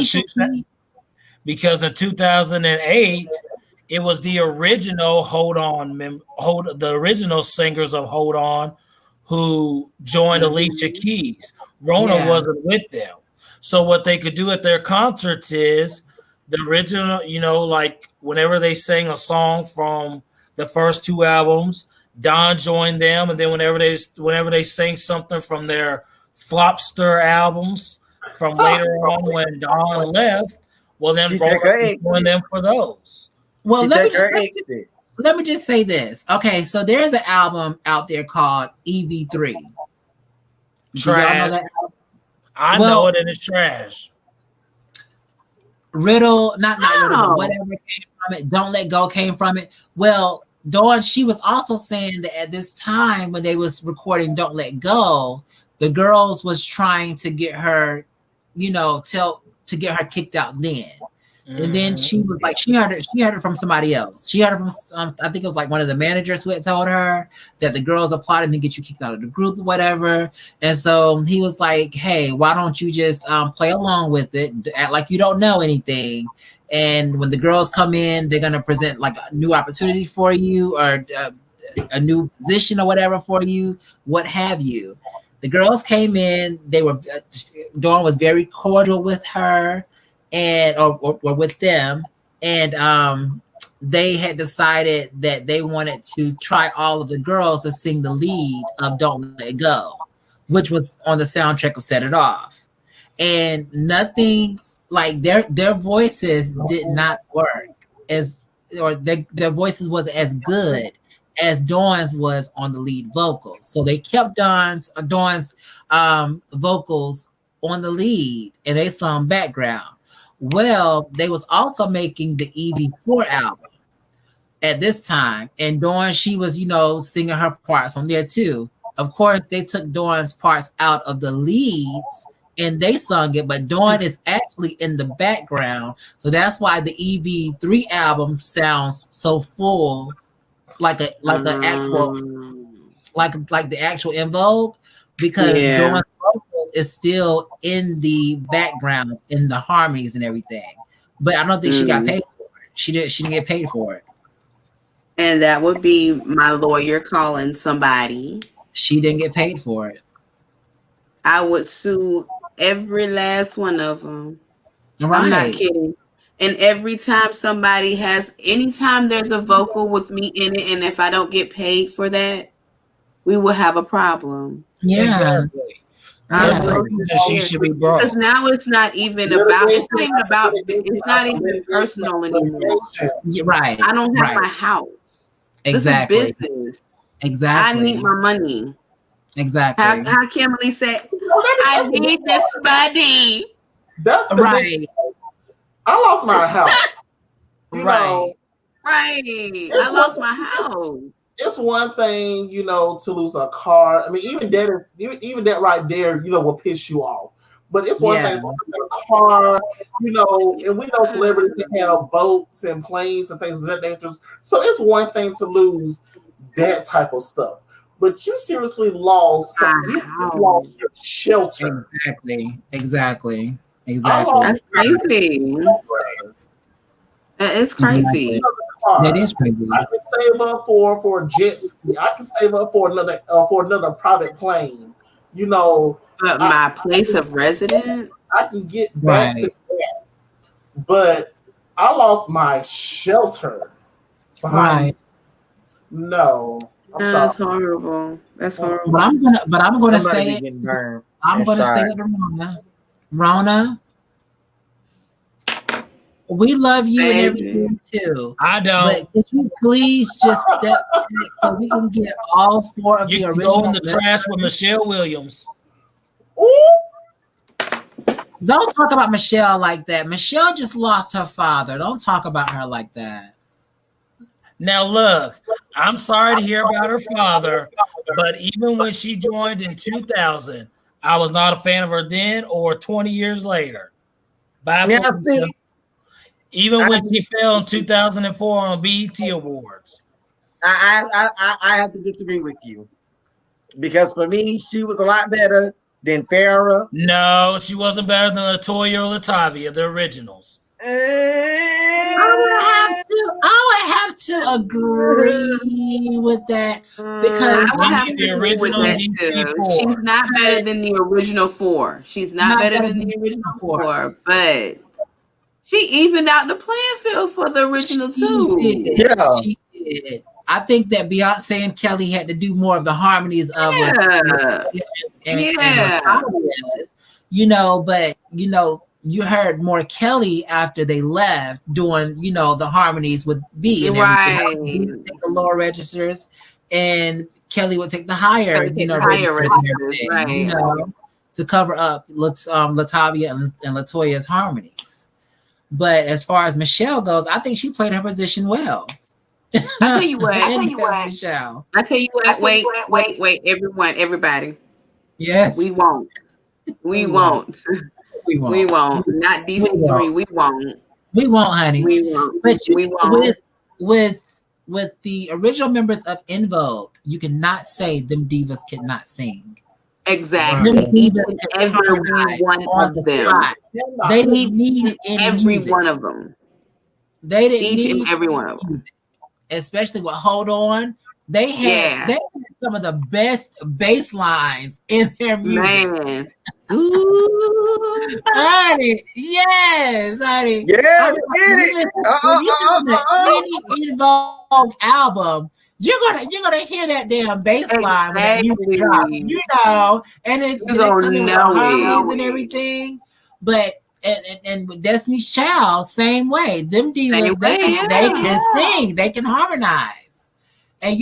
in 2008, it was the original the original singers of Hold On who joined Alicia Keys. Rona wasn't with them. So what they could do at their concerts is the original, like whenever they sang a song from the first 2 albums, Don joined them, and then whenever they sang something from their Flopster albums from later on when Don left, well then Rona joined them for those. Well, let me just say this. Okay, so there's an album out there called EV3. Trash. Know I know it, and it's trash. Riddle, not Riddle, whatever came from it. Don't Let Go came from it. Well, Dawn, she was also saying that at this time when they was recording Don't Let Go, the girls was trying to get her, to get her kicked out then. And then she was like, she heard it from somebody else. She heard it from, I think it was like one of the managers who had told her that the girls are plotting to get you kicked out of the group or whatever. And so he was like, hey, why don't you just play along with it, act like you don't know anything. And when the girls come in, they're going to present like a new opportunity for you or a new position or whatever for you, what have you. The girls came in, Dawn was very cordial with her. Or with them, and they had decided that they wanted to try all of the girls to sing the lead of Don't Let Go, which was on the soundtrack of Set It Off. And nothing like their voices did not work their voices wasn't as good as Dawn's was on the lead vocals. So they kept Dawn's vocals on the lead, and they sung background. Well, they was also making the EV4 album at this time, and Dawn, she was, singing her parts on there too. Of course, they took Dawn's parts out of the leads and they sung it, but Dawn is actually in the background. So that's why the EV3 album sounds so full, like the actual In Vogue, because Dawn's vocals is still in the background, in the harmonies and everything. But I don't think she got paid for it. She didn't get paid for it. And that would be my lawyer calling somebody. She didn't get paid for it. I would sue every last one of them. Right. I'm not kidding. And every time anytime there's a vocal with me in it, and if I don't get paid for that, we will have a problem. Yeah. She should be brought. Because now it's not even personal anymore. Right. I don't have my house. Exactly. This is business. Exactly. I need my money. Exactly. How Kimberly said, I need this money. That's the right. I lost my house. Right. I lost my house. It's one thing, to lose a car. I mean, even that right there, will piss you off. But it's one thing to lose a car, and we know celebrities can have boats and planes and things of that nature. So it's one thing to lose that type of stuff. But you seriously lost your shelter. Exactly. That's crazy. It's crazy. That is crazy. I can save up for jet ski. I can save up for another private plane. But my place of residence, I can get back to that. But I lost my shelter. Right. No. That's horrible. That's horrible. But I'm gonna say it. I'm gonna say it to Rona. We love you and everything too. I don't. But could you please just step back so we can get all four of the original? Go in the trash with Michelle Williams. Don't talk about Michelle like that. Michelle just lost her father. Don't talk about her like that. Now look, I'm sorry to hear about her father, but even when she joined in 2000, I was not a fan of her then or 20 years later. Even when she fell in 2004 on BET Awards. I have to disagree with you. Because for me, she was a lot better than Farrah. No, she wasn't better than LaToya or Latavia, the originals. I would have to agree with that, because I would have to agree with that too. She's not better than the original four. She's not better than the original four, but she evened out the playing field for the original two. She did. I think that Beyonce and Kelly had to do more of the harmonies of but you heard more Kelly after they left doing, the harmonies with B and everything. B would take the lower registers and Kelly would take the higher, registers and everything, to cover up Latavia and LaToya's harmonies. But as far as Michelle goes, I think she played her position well. I tell you what. Michelle. I tell you what. Wait, everybody. Yes. We won't. We won't. Not DC3. We won't. We won't, honey. We won't. But we won't. With the original members of En Vogue, you cannot say them divas cannot sing. Exactly. Even every one of them. They didn't need every one of them. They didn't each need and every one of them. Especially with Hold On. They had some of the best bass lines in their music. Man. Honey, yes, honey. Yeah, get it. En Vogue album. You're gonna hear that damn bass line when that music drop, and you're gonna know harmonies and everything. But and with Destiny's Child, same way. Them divas, they can sing, they can harmonize. And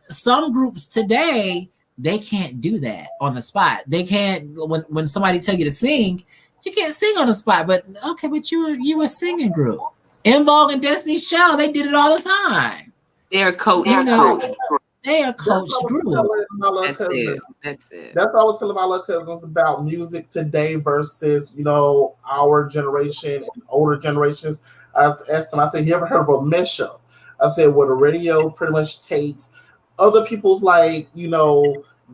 some groups today, they can't do that on the spot. They can't when somebody tell you to sing, you can't sing on the spot. But okay, but you were a singing group. In Vogue and Destiny's Child, they did it all the time. They're coached. They are coached group. That's it. That's it. That's what I was telling my little cousins about music today versus, our generation and older generations. I asked them, I said, you ever heard of a mashup? I said, well, the radio pretty much takes other people's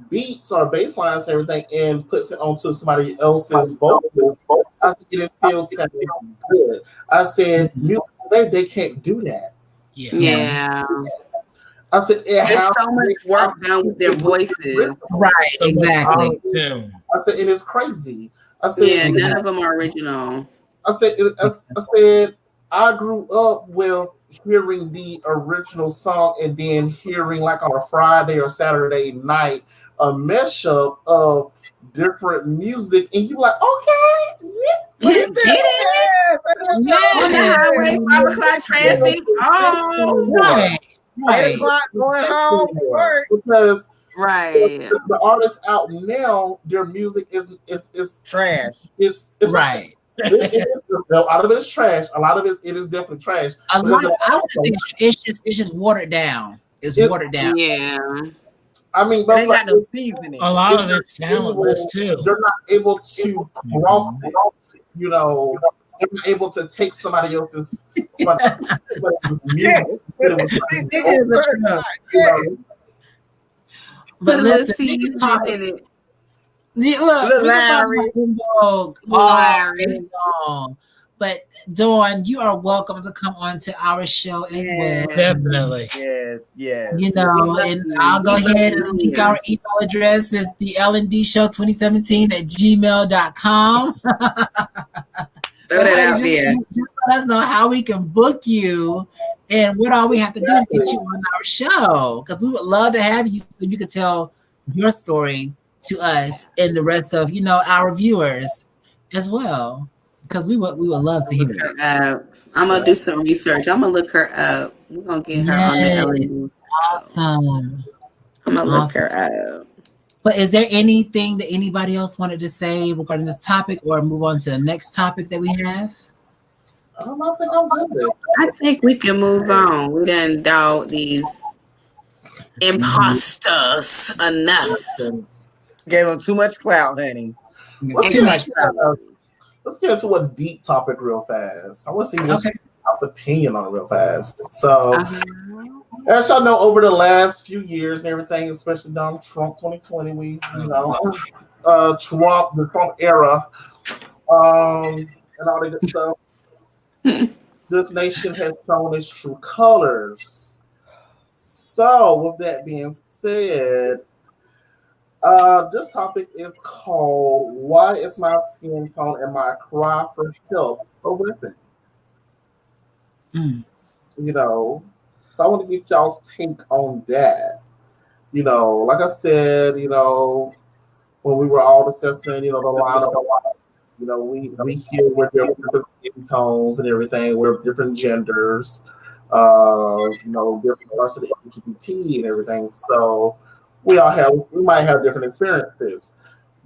beats or bass lines and everything and puts it onto somebody else's vocals. I said, it still sounds good. I said, music today, they can't do that. Yeah. I said, there's so much work done with their voices. Right, exactly. I said, it is crazy. I said, none of them are original. I said, I grew up with hearing the original song and then hearing like on a Friday or Saturday night a mashup of different music, and you like, okay, get it? On the highway, 5 o'clock traffic. Oh, right. 8 o'clock going home to work. Because the artists out now, their music is trash. It's right. A lot of it is trash. A lot of it is definitely trash. I would say it's just watered down. It's watered down. Yeah. I mean, they got no seasoning. A lot of it's talentless too. They're not able to cross it. They're not able to take somebody else's music. But listen, look, Larry. But Dawn, you are welcome to come on to our show as well. Definitely. Yes. And I'll go ahead and link our email address. It's the LNDshow2017 at gmail.com. Throw that out there. Just let us know how we can book you and what all we have to do to get you on our show. Because we would love to have you so you can tell your story to us and the rest of our viewers as well. Because we would love to hear it. I'm gonna do some research. I'm gonna look her up. We're gonna get her on the LED. Awesome. I'm gonna look her up. But is there anything that anybody else wanted to say regarding this topic, or move on to the next topic that we have? I think I'm good. I think we can move on. We done doubt these imposters enough. Gave them too much clout, honey. Too much clout. Let's get into a deep topic real fast. I want to see your opinion on it real fast. So, as y'all know, over the last few years and everything, especially during Trump 2020, the Trump era, and all the good stuff, this nation has shown its true colors. So, with that being said, this topic is called "Why is my skin tone and my cry for help a weapon?" So I want to get y'all's take on that. Like I said, when we were all discussing, the line of we hear we're different skin tones and everything, we're different genders, different parts of the LGBT and everything. So we might have different experiences,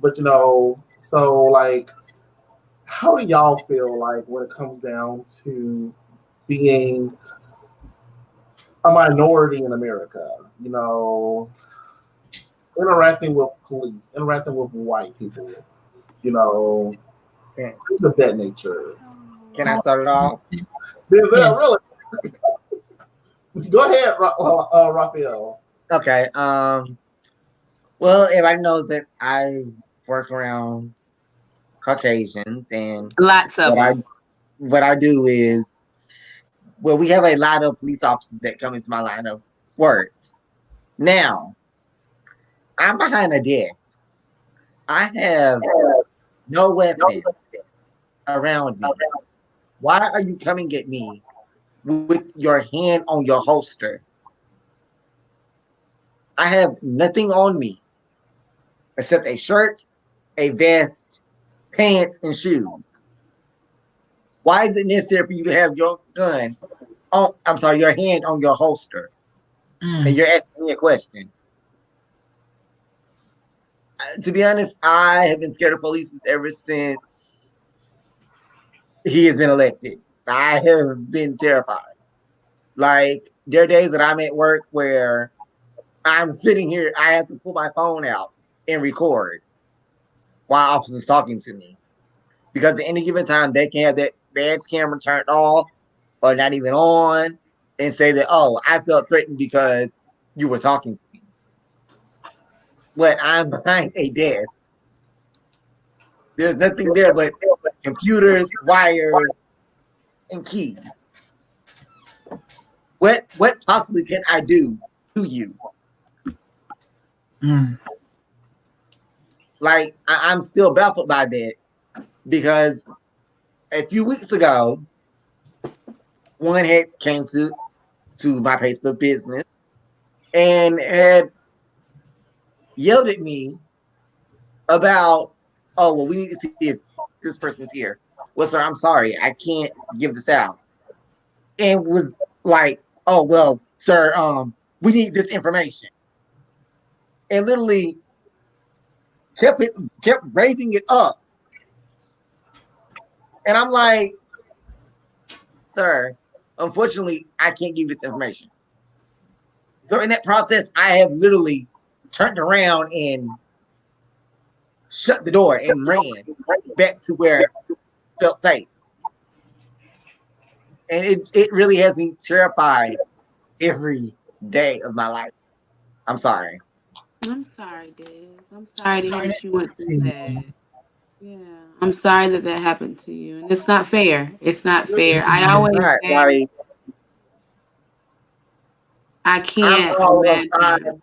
but so like, how do y'all feel like when it comes down to being a minority in America? Interacting with police, interacting with white people, things of that nature. Can I start it off? Really? Go ahead, Raphael. Okay. Well, everybody knows that I work around Caucasians, and lots of them. What I do is, we have a lot of police officers that come into my line of work. Now, I'm behind a desk. I have no weapon around me. Why are you coming at me with your hand on your holster? I have nothing on me except a shirt, a vest, pants, and shoes. Why is it necessary for you to have your gun your hand on your holster? And you're asking me a question. To be honest, I have been scared of police ever since he has been elected. I have been terrified. Like, there are days that I'm at work where I'm sitting here, I have to pull my phone out and record while officers talking to me. Because at any given time, they can have that badge camera turned off or not even on and say that, oh, I felt threatened because you were talking to me. But I'm behind a desk. There's nothing there but computers, wires, and keys. What possibly can I do to you? Like, I'm still baffled by that because a few weeks ago, one had came to my place of business and had yelled at me about, oh, well, we need to see if this person's here. Well, sir, I'm sorry, I can't give this out. And was like, oh, well, sir, we need this information. And literally kept raising it up. And I'm like, sir, unfortunately, I can't give you this information. So in that process, I have literally turned around and shut the door and ran back to where I felt safe. And it really has me terrified every day of my life. I'm sorry. I'm sorry, Des. I'm sorry that you went through that. Yeah, I'm sorry that happened to you, and it's not fair. It's not fair. I always say, like, I can't imagine.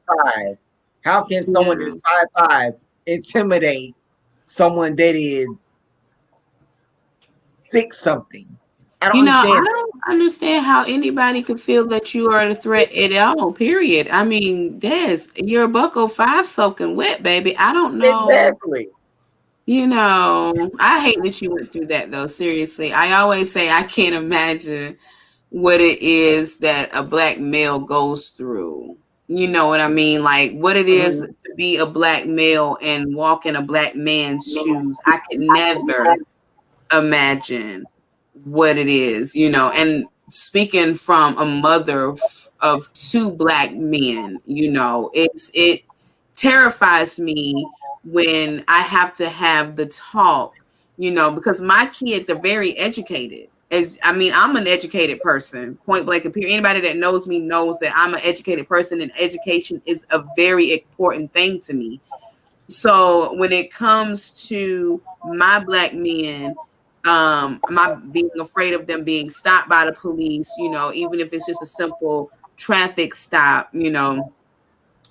5'5". How can someone who's 5'5" intimidate someone that is 6-something? I don't understand how anybody could feel that you are a threat at all, period. I mean, Des, you're a bucko 5 soaking wet, baby. I don't know. Exactly. I hate that you went through that, though. Seriously. I always say I can't imagine what it is that a black male goes through. You know what I mean? Like, what it is to be a black male and walk in a black man's shoes. I could never imagine what it is, and speaking from a mother of 2 black men, it terrifies me when I have to have the talk, because my kids are very educated. I'm an educated person, point blank and period. Anybody that knows me knows that I'm an educated person, and education is a very important thing to me. So when it comes to my black men, my being afraid of them being stopped by the police, even if it's just a simple traffic stop,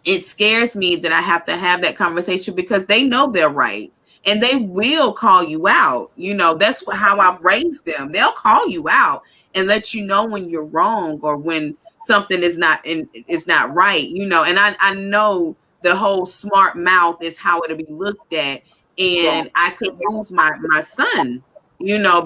it scares me that I have to have that conversation because they know their rights and they will call you out. That's how I've raised them. They'll call you out and let you know when you're wrong or when something is not right, and I know the whole smart mouth is how it'll be looked at. And I could lose my son,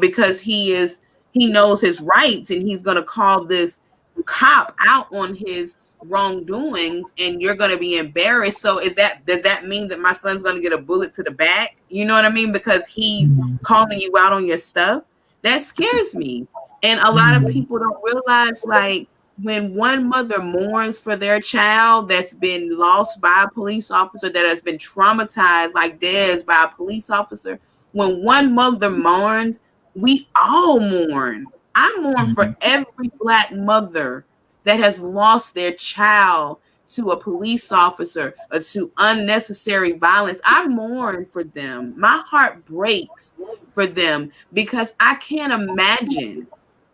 because he knows his rights and he's going to call this cop out on his wrongdoings and you're going to be embarrassed. So does that mean that my son's going to get a bullet to the back? You know what I mean? Because he's calling you out on your stuff. That scares me. And a lot of people don't realize, like, when one mother mourns for their child that's been lost by a police officer, that has been traumatized like Des by a police officer, when one mother mourns, we all mourn. I mourn for every black mother that has lost their child to a police officer or to unnecessary violence. I mourn for them. My heart breaks for them because I can't imagine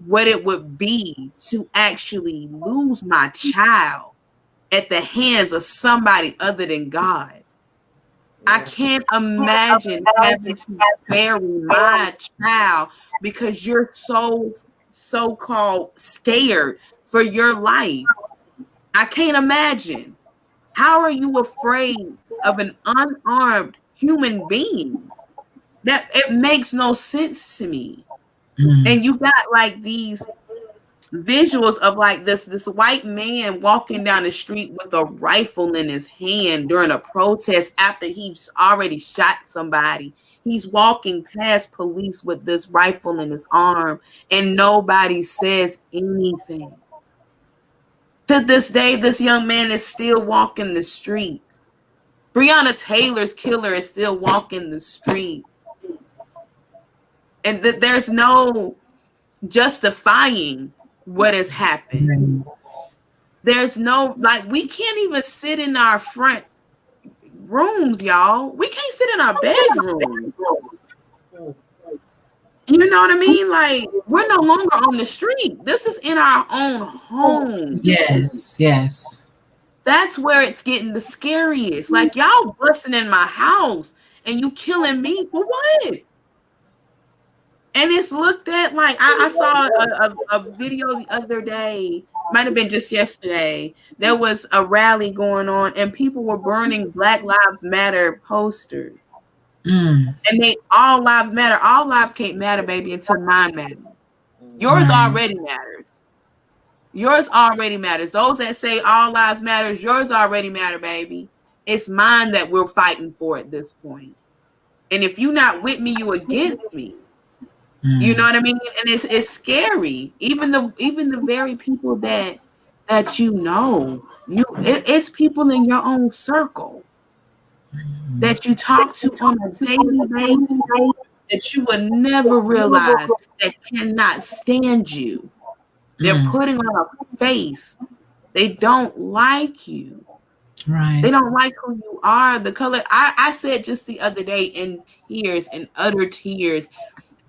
what it would be to actually lose my child at the hands of somebody other than God. I can't imagine having to bury my child because you're so-called scared for your life. I can't imagine. How are you afraid of an unarmed human being? That it makes no sense to me. And you got like these visuals of like this white man walking down the street with a rifle in his hand during a protest after he's already shot somebody. He's walking past police with this rifle in his arm, and nobody says anything. To this day, this young man is still walking the streets. Breonna Taylor's killer is still walking the street. And there's no justifying what has happened. There's no, like, we can't even sit in our front rooms, y'all. We can't sit in our bedroom. You know what I mean? Like, we're no longer on the street. This is in our own home. Yes, yes. That's where it's getting the scariest. Like, y'all busting in my house and you killing me for what? And it's looked at like, I saw a video the other day, might have been just yesterday. There was a rally going on and people were burning Black Lives Matter posters. And they, all lives matter. All lives can't matter, baby, until mine matters. Yours already matters. Yours already matters. Those that say all lives matters, yours already matter, baby. It's mine that we're fighting for at this point. And if you're not with me, you against me. You know what I mean? And it's scary. Even the very people that you know, it's people in your own circle that you talk to on a daily basis that you would never realize that cannot stand you. They're putting on a face. They don't like you. Right. They don't like who you are. The color. I said just the other day in tears, in utter tears,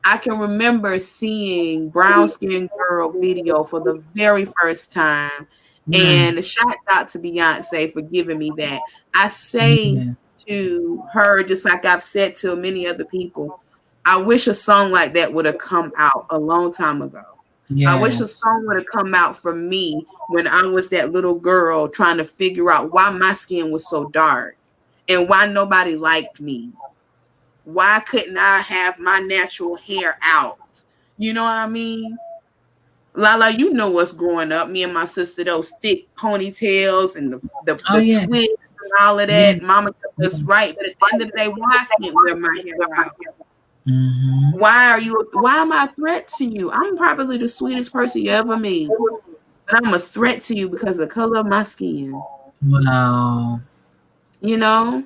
I can remember seeing Brown Skin Girl video for the very first time. And shout out to Beyonce for giving me that. I say to her, just like I've said to many other people, I wish a song like that would have come out a long time ago. Yes. I wish a song would have come out for me when I was that little girl trying to figure out why my skin was so dark and why nobody liked me. Why couldn't I have my natural hair out? You know what I mean? Lala, you know us growing up, me and my sister, those thick ponytails and the twists and all of that. Yes. Mama kept us right. But at the end of the day, why I can't wear my hair out? Why am I a threat to you? I'm probably the sweetest person you ever meet. But I'm a threat to you because of the color of my skin. Wow. You know?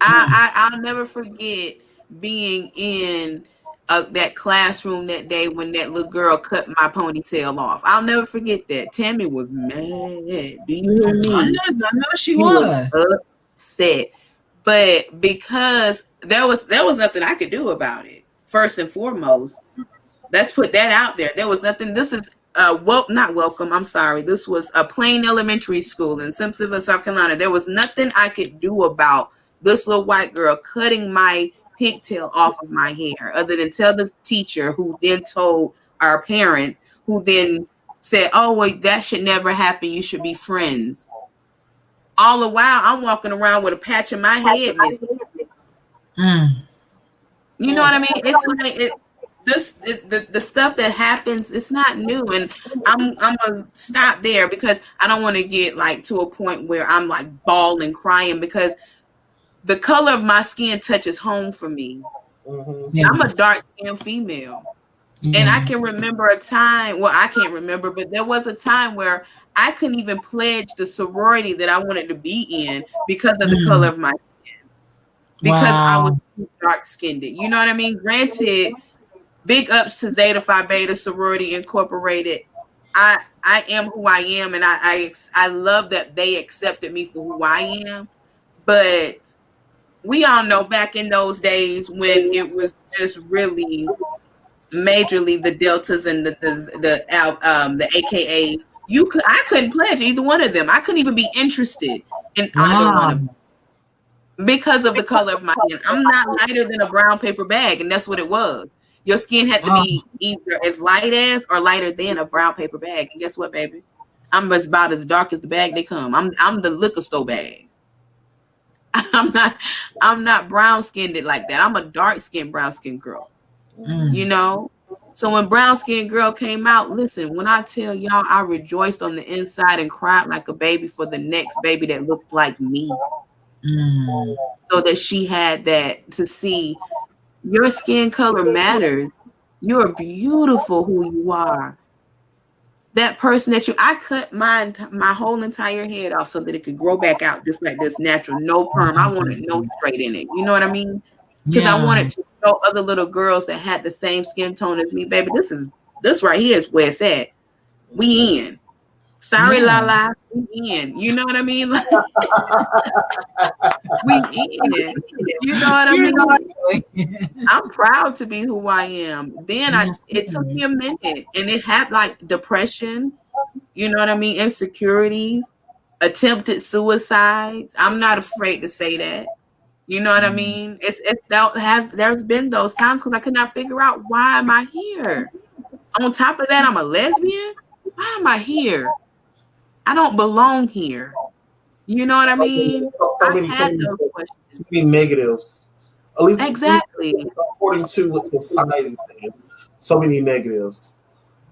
I'll never forget being in that classroom that day when that little girl cut my ponytail off. I'll never forget that. Tammy was mad. Do you hear me? I know she was upset. But because there was nothing I could do about it. First and foremost, let's put that out there. There was nothing. This is not welcome. I'm sorry. This was a plain elementary school in Simpsonville, South Carolina. There was nothing I could do about this little white girl cutting my pigtail off of my hair, other than tell the teacher, who then told our parents, who then said, "Oh, well, that should never happen. You should be friends." All the while, I'm walking around with a patch in my head missing. You know what I mean? It's like the stuff that happens. It's not new, and I'm gonna stop there because I don't want to get like to a point where I'm like bawling, crying, because the color of my skin touches home for me. I'm a dark-skinned female. And I can remember a time, well, I can't remember, but there was a time where I couldn't even pledge the sorority that I wanted to be in because of the color of my skin. Because I was dark-skinned. You know what I mean? Granted, big ups to Zeta Phi Beta Sorority Incorporated. I am who I am, and I love that they accepted me for who I am. But we all know back in those days when it was just really majorly the Deltas and the AKAs, I couldn't pledge either one of them. I couldn't even be interested in either one of them because of the color of my skin. I'm not lighter than a brown paper bag, and that's what it was. Your skin had to be either as light as or lighter than a brown paper bag. And guess what, baby? I'm about as dark as the bag they come. I'm the liquor store bag. I'm not brown skinned like that. I'm a dark skinned brown skinned girl. You know? So when brown skinned girl came out, listen, when I tell y'all, I rejoiced on the inside and cried like a baby for the next baby that looked like me. So that she had that to see your skin color matters. You're beautiful who you are. That person that I cut my whole entire head off so that it could grow back out just like this natural, no perm. I wanted no straight in it. You know what I mean? Because I wanted to show other little girls that had the same skin tone as me, baby. This right here is where it's at. We in. Sorry, Lala, we in. You know what I mean? Like, we in. You know what I mean? I'm proud to be who I am. Then it took me a minute, and it had like depression. You know what I mean? Insecurities, attempted suicides. I'm not afraid to say that. You know what I mean? There's been those times because I could not figure out why am I here. On top of that, I'm a lesbian. Why am I here? I don't belong here. You know what I mean? So many questions. Many negatives. At least exactly according to what society says. So many negatives.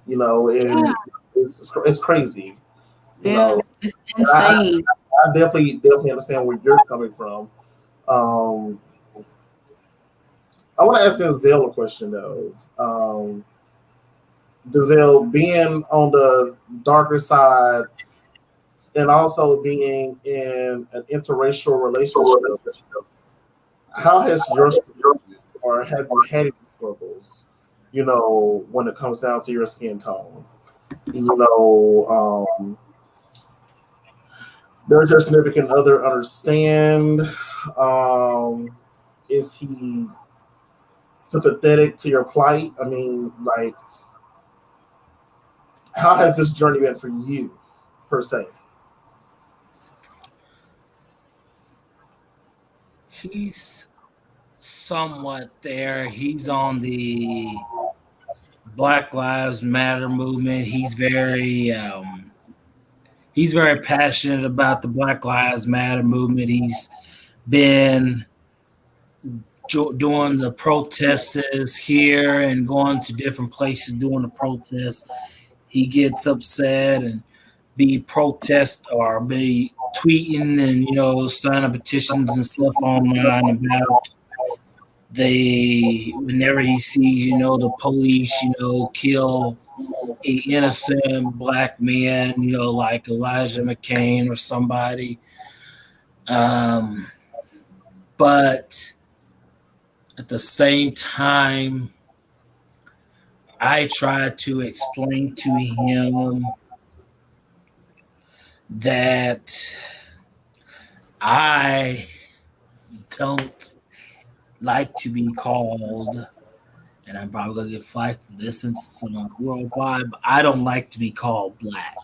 You know, and it's crazy. You know, it's insane. I definitely understand where you're coming from. I want to ask Denzel a question though. Denzel, being on the darker side and also being in an interracial relationship, how has your or have you had any struggles? You know, when it comes down to your skin tone, you know, does your significant other understand? Is he sympathetic to your plight? I mean, like, how has this journey been for you, per se? He's somewhat there. He's on the Black Lives Matter movement. He's very passionate about the Black Lives Matter movement. He's been doing the protests here and going to different places doing the protests. He gets upset and be protest or be tweeting and, you know, signing petitions and stuff online about whenever he sees, you know, the police, you know, kill a innocent black man, you know, like Elijah McCain or somebody. But at the same time, I try to explain to him that I don't like to be called, and I'm probably going to get flack for this since it's worldwide, but I don't like to be called black.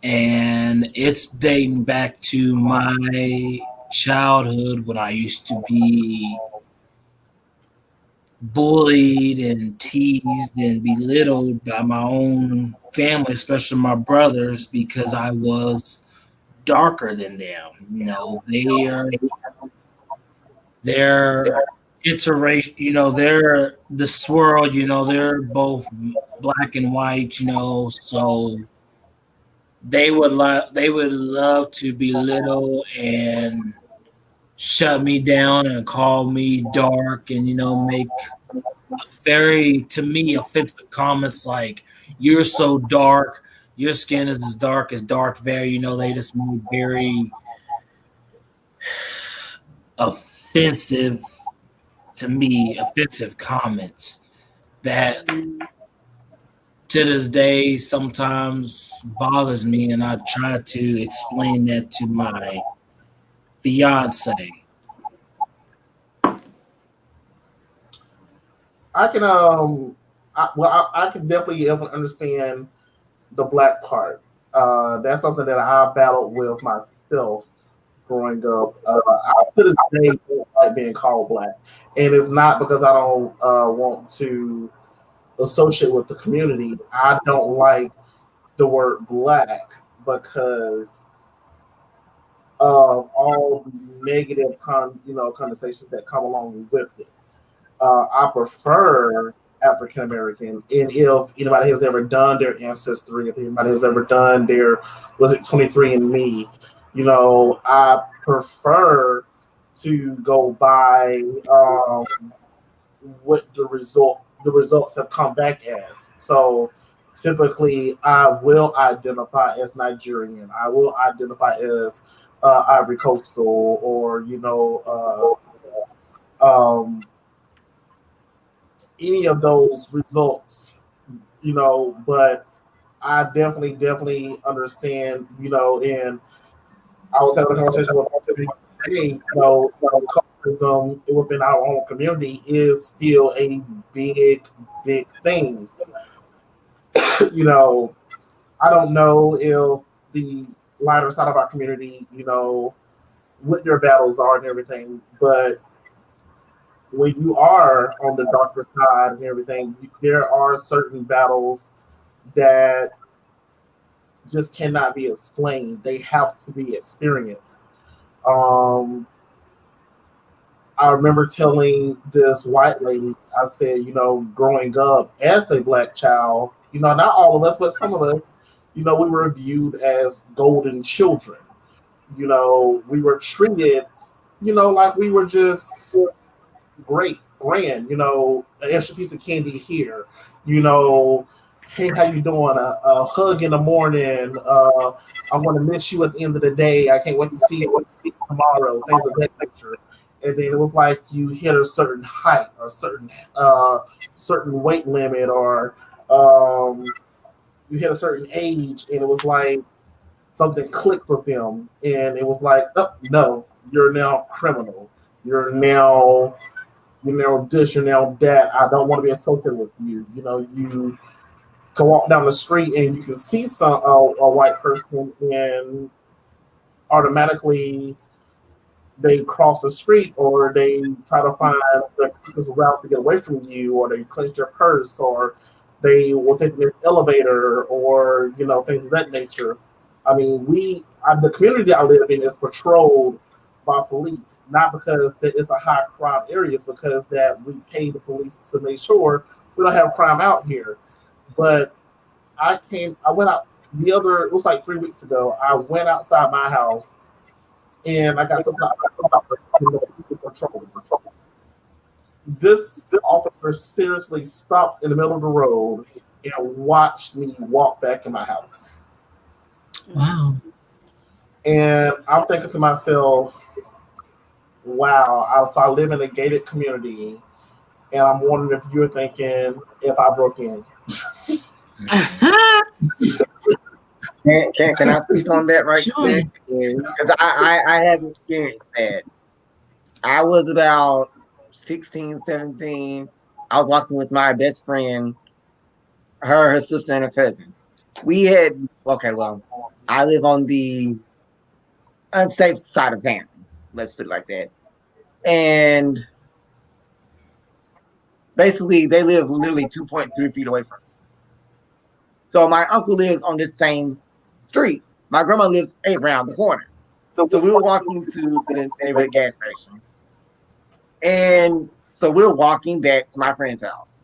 And it's dating back to my childhood when I used to be bullied and teased and belittled by my own family, especially my brothers, because I was darker than them. You know, they're interracial, you know, they're the swirl, you know, they're both black and white, you know, so they would love to belittle and shut me down and call me dark and, you know, make very, to me, offensive comments like, you're so dark, your skin is as dark as Darth Vader. You know, they just made very offensive comments that to this day sometimes bothers me, and I try to explain that to my fiance. I can I can definitely understand the black part. That's something that I battled with myself growing up. I to this day don't like being called black, and it's not because I don't want to associate with the community. I don't like the word black because of all the negative connotations that come along with it. I prefer African American. And if anybody has ever done their ancestry, if anybody has ever done their, was it 23andMe, I prefer to go by what the results have come back as. So typically, I will identify as Nigerian. I will identify as Ivory Coastal, or any of those results. But I definitely understand. And I was having a conversation with today. Colorism within our own community is still a big thing. I don't know if the lighter side of our community, what their battles are and everything, but when you are on the darker side and everything, there are certain battles that just cannot be explained. They have to be experienced. I remember telling this white lady, I said, growing up as a black child, not all of us, but some of us, we were viewed as golden children. We were treated, like we were just great, grand, an extra piece of candy here, hey, how you doing? A hug in the morning. I want to miss you at the end of the day. I can't wait to see you tomorrow. Things of that nature. And then it was like you hit a certain height or certain weight limit, or you hit a certain age, and it was like something clicked with them, and it was like, oh no, you're now criminal. You're now this, you're now that. I don't want to be associated with you. You can walk down the street and you can see a white person, and automatically they cross the street, or they try to find the quickest route to get away from you, or they clench your purse, or they will take this elevator, or things of that nature. I mean, the community I live in is patrolled by police, not because it's a high crime area, it's because that we pay the police to make sure we don't have crime out here. But I went out it was like 3 weeks ago. I went outside my house, and I got some patrol. This officer seriously stopped in the middle of the road and watched me walk back in my house. Wow. And I'm thinking to myself, wow, I live in a gated community, and I'm wondering if you're thinking if I broke in. Can I speak on that right quick? Because I have experienced that. I was about 16, 17. I was walking with my best friend, her sister, and her cousin. I live on the unsafe side of town. Let's put it like that. And basically, they live literally 2.3 feet away from me. So my uncle lives on this same street. My grandma lives around the corner. So we were walking to the neighborhood gas station. And so we're walking back to my friend's house.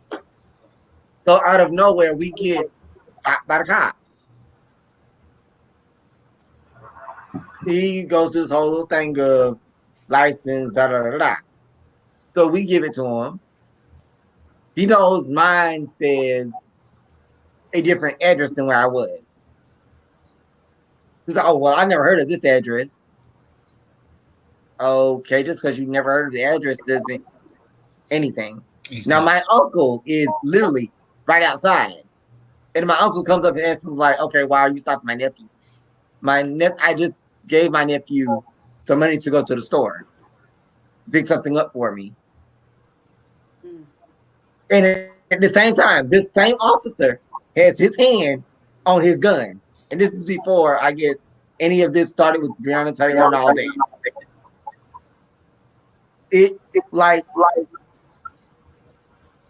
So out of nowhere, we get stopped by the cops. He goes to this whole little thing of license, da da da da. So we give it to him. He knows mine says a different address than where I was. He's like, oh, well, I never heard of this address. Okay, just because you never heard of the address doesn't anything. Exactly. Now, my uncle is literally right outside. And my uncle comes up and asks him, like, okay, why are you stopping my nephew? I just gave my nephew some money to go to the store, pick something up for me. And at the same time, this same officer has his hand on his gun. And this is before, I guess, any of this started with Breonna Taylor and all that. It like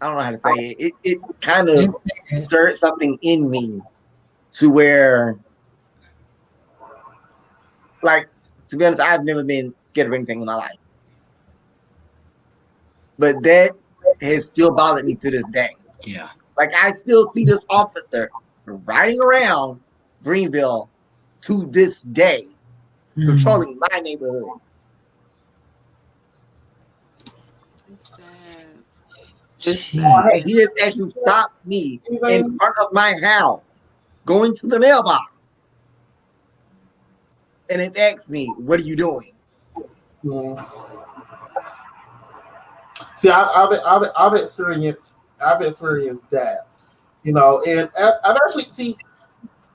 I don't know how to say it. It kind of stirred something in me to where, like, to be honest, I've never been scared of anything in my life. But that has still bothered me to this day. Yeah. Like I still see this officer riding around Greenville to this day, patrolling my neighborhood. It's sad. He has actually stopped me in front of my house, going to the mailbox, and it's asked me, "What are you doing?" See, I've experienced that, you know, and I've actually see.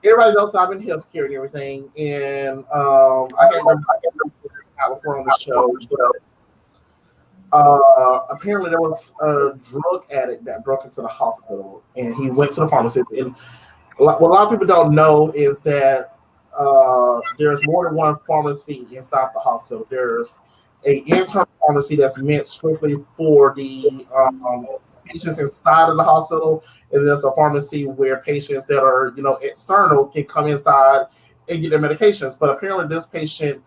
Everybody knows that I'm in healthcare and everything, and I can't remember before on the show, but apparently there was a drug addict that broke into the hospital, and he went to the pharmacist. And what a lot of people don't know is that there's more than one pharmacy inside the hospital. There's a internal pharmacy that's meant strictly for the patients inside of the hospital, and there's a pharmacy where patients that are, you know, external can come inside and get their medications. But apparently, this patient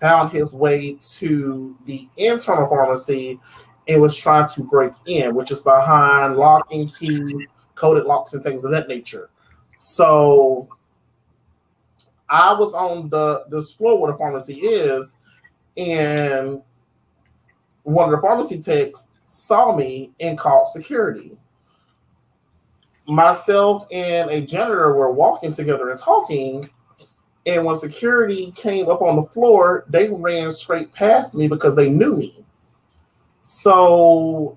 found his way to the internal pharmacy and was trying to break in, which is behind lock and key, coded locks, and things of that nature. So I was on this floor where the pharmacy is, and one of the pharmacy techs saw me and called security. Myself and a janitor were walking together and talking, and when security came up on the floor, they ran straight past me because they knew me. So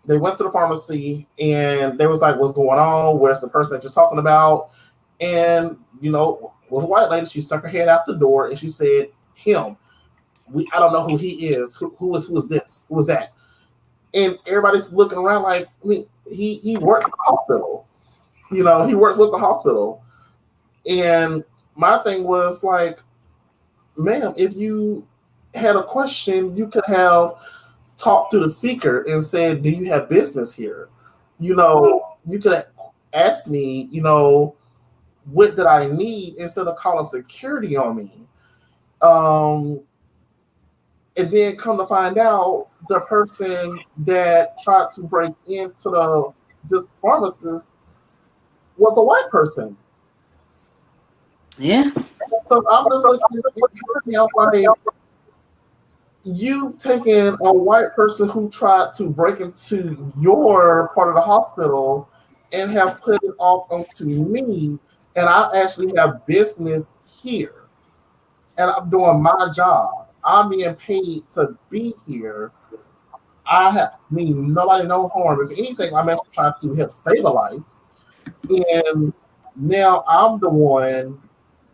they went to the pharmacy, and they was like, "What's going on? Where's the person that you're talking about?" And, you know, it was a white lady. She stuck her head out the door, and she said, "Him. I don't know who he is. Who is this? Who is that?" And everybody's looking around like, I mean, he works at the hospital. You know, he works with the hospital. And my thing was like, ma'am, if you had a question, you could have talked to the speaker and said, "Do you have business here?" You know, you could have asked me, you know, what did I need instead of calling security on me. And then come to find out, the person that tried to break into this pharmacist was a white person. Yeah. So I'm just looking at security. I was like, you've taken a white person who tried to break into your part of the hospital and have put it off onto me, and I actually have business here, and I'm doing my job. I'm being paid to be here. Nobody no harm. If anything, I'm actually trying to help save a life. And now I'm the one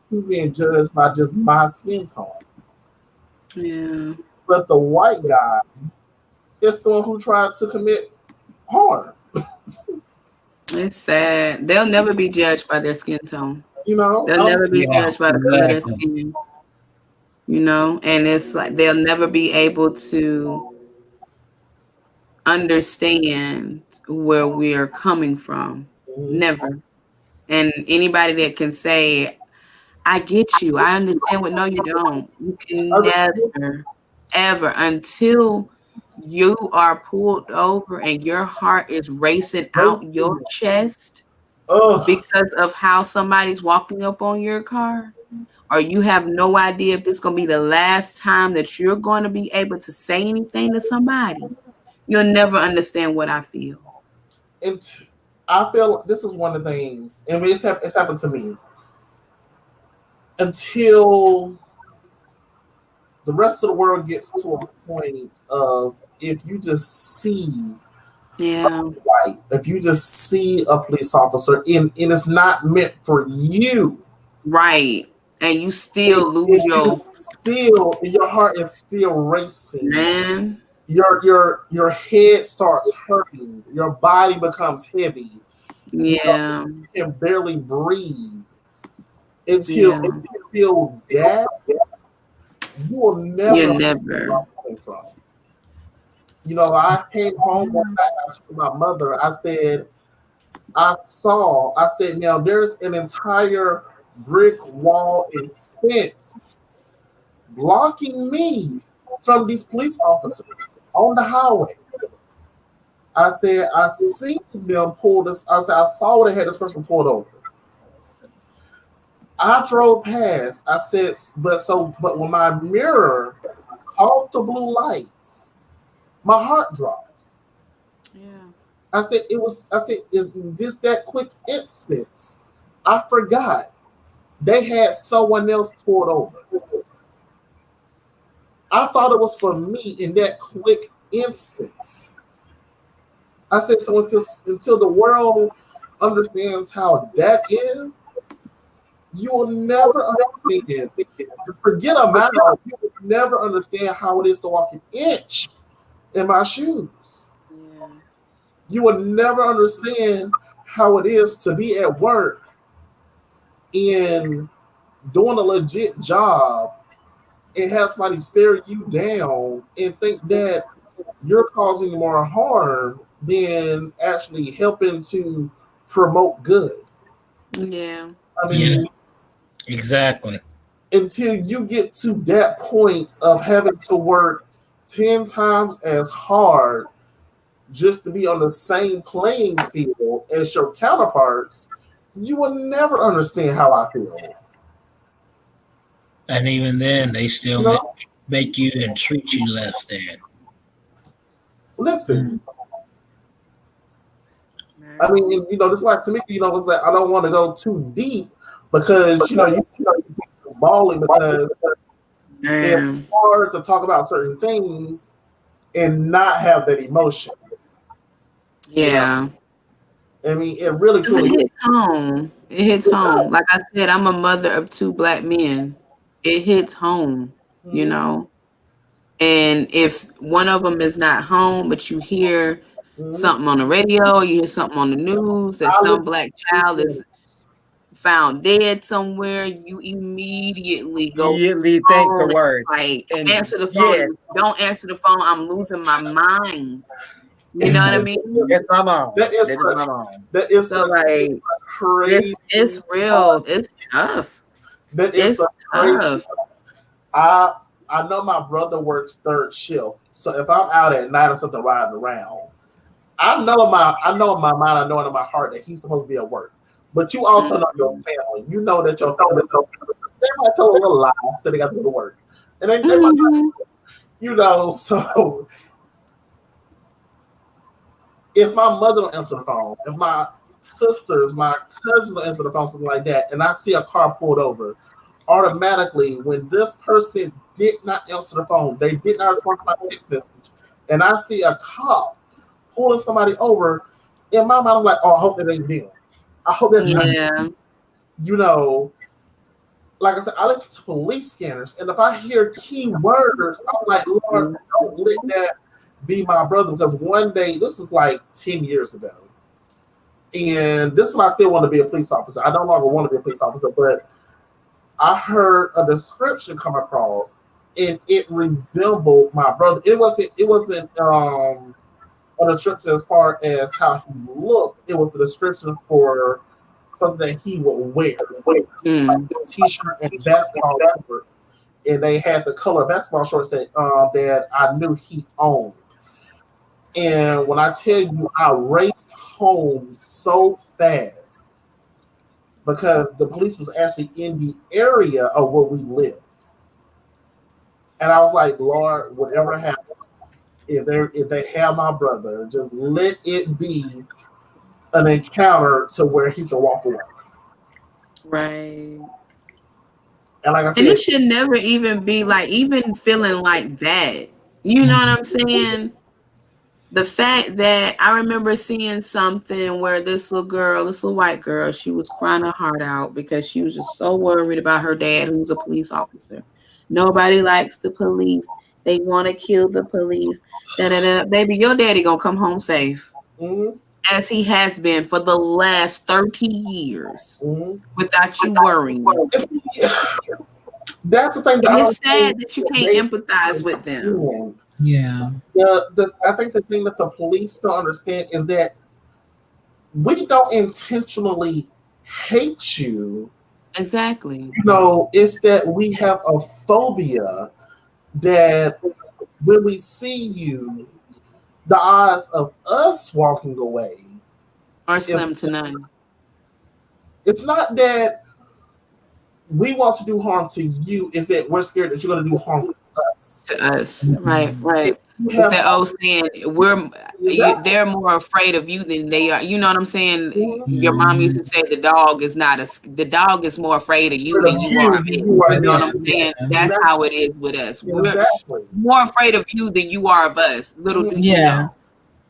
who's being judged by just my skin tone. Yeah. But the white guy is the one who tried to commit harm. It's sad. They'll never be judged by their skin tone. You know? They'll never be judged by the color of their skin. You know? And it's like they'll never be able to understand where we are coming from. Never. And anybody that can say, "I get you, I understand what," no, you don't. You can never, ever, until you are pulled over and your heart is racing out your chest because of how somebody's walking up on your car, or you have no idea if this is going to be the last time that you're going to be able to say anything to somebody. You'll never understand what I feel. I feel this is one of the things, and it's happened to me. Until the rest of the world gets to a point of, if you just see white, if you just see a police officer and it's not meant for you. Right. And you still lose your heart is still racing. Man. Your head starts hurting. Your body becomes heavy. Yeah. You can barely breathe. Until you feel that, you will never. You never. You know, I came home one night. I told my mother. I said, now there's an entire brick wall and fence blocking me from these police officers on the highway. I said, I seen them pull this. I said, I saw they had this person pulled over. I drove past. I said, but when my mirror caught the blue lights, my heart dropped. Yeah. I said, is this that quick instance? I forgot they had someone else pulled over. I thought it was for me in that quick instance. I said, so until the world understands how that is, you will never understand. Forget a mile. You will never understand how it is to walk an inch in my shoes. Yeah. You will never understand how it is to be at work and doing a legit job and have somebody stare you down and think that you're causing more harm than actually helping to promote good. Yeah. I mean, exactly. Until you get to that point of having to work 10 times as hard just to be on the same playing field as your counterparts, you will never understand how I feel. And even then, they still make you and treat you less than. Listen, I mean, this like to me, it's like I don't want to go too deep because you balling because it's hard to talk about certain things and not have that emotion. Yeah. I mean, it really it hits home. It hits home. Like I said, I'm a mother of 2 Black men. It hits home, And if one of them is not home, but you hear something on the radio, you hear something on the news that some Black child is found dead somewhere, you immediately think the word. Like, answer the phone. Yes. Don't answer the phone. I'm losing my mind. You know what I mean? That's my mom. That is my mom. That is so like crazy. It's real. It's tough. It's tough. I know my brother works third shift, so if I'm out at night or something riding around, I know in my mind, I know in my heart that he's supposed to be at work. But you also know your family. You know that your family, they might tell a little lie so they got to go to work, and they might, so. If my mother don't answer the phone, if my sisters, my cousins don't answer the phone, something like that, and I see a car pulled over, automatically, when this person did not answer the phone, they did not respond to my text message, and I see a cop pulling somebody over, in my mind, I'm like, oh, I hope that ain't them. I hope that's not them. Like I said, I listen to police scanners, and if I hear keywords, I'm like, Lord, don't let that be my brother, because one day, this is like 10 years ago, and this one I still want to be a police officer. I no longer want to be a police officer, but I heard a description come across, and it resembled my brother. It wasn't a description as far as how he looked. It was a description for something that he would wear, like a t-shirt and basketball shorts, and they had the color basketball shorts that I knew he owned. And when I tell you, I raced home so fast because the police was actually in the area of where we lived. And I was like, Lord, whatever happens, if they have my brother, just let it be an encounter to where he can walk away. Right. And like I said, and it should never even be like even feeling like that. You know what I'm saying? The fact that I remember seeing something where this little white girl, she was crying her heart out because she was just so worried about her dad, who's a police officer. Nobody likes the police. They want to kill the police. Baby, your daddy gonna come home safe. As he has been for the last 30 years without you worrying. That's the thing. And it's sad that you can't empathize with them. Yeah. I think the thing that the police don't understand is that we don't intentionally hate you. Exactly. It's that we have a phobia that when we see you, the odds of us walking away are slim to none. It's not that we want to do harm to you, is that we're scared that you're going to do harm to us. Right. It's that old saying, they're more afraid of you than they are. You know what I'm saying? Mm-hmm. Your mom used to say the dog is more afraid of you than you are of it. You know what I'm saying? That's how it is with us. We're more afraid of you than you are of us. Little do you know.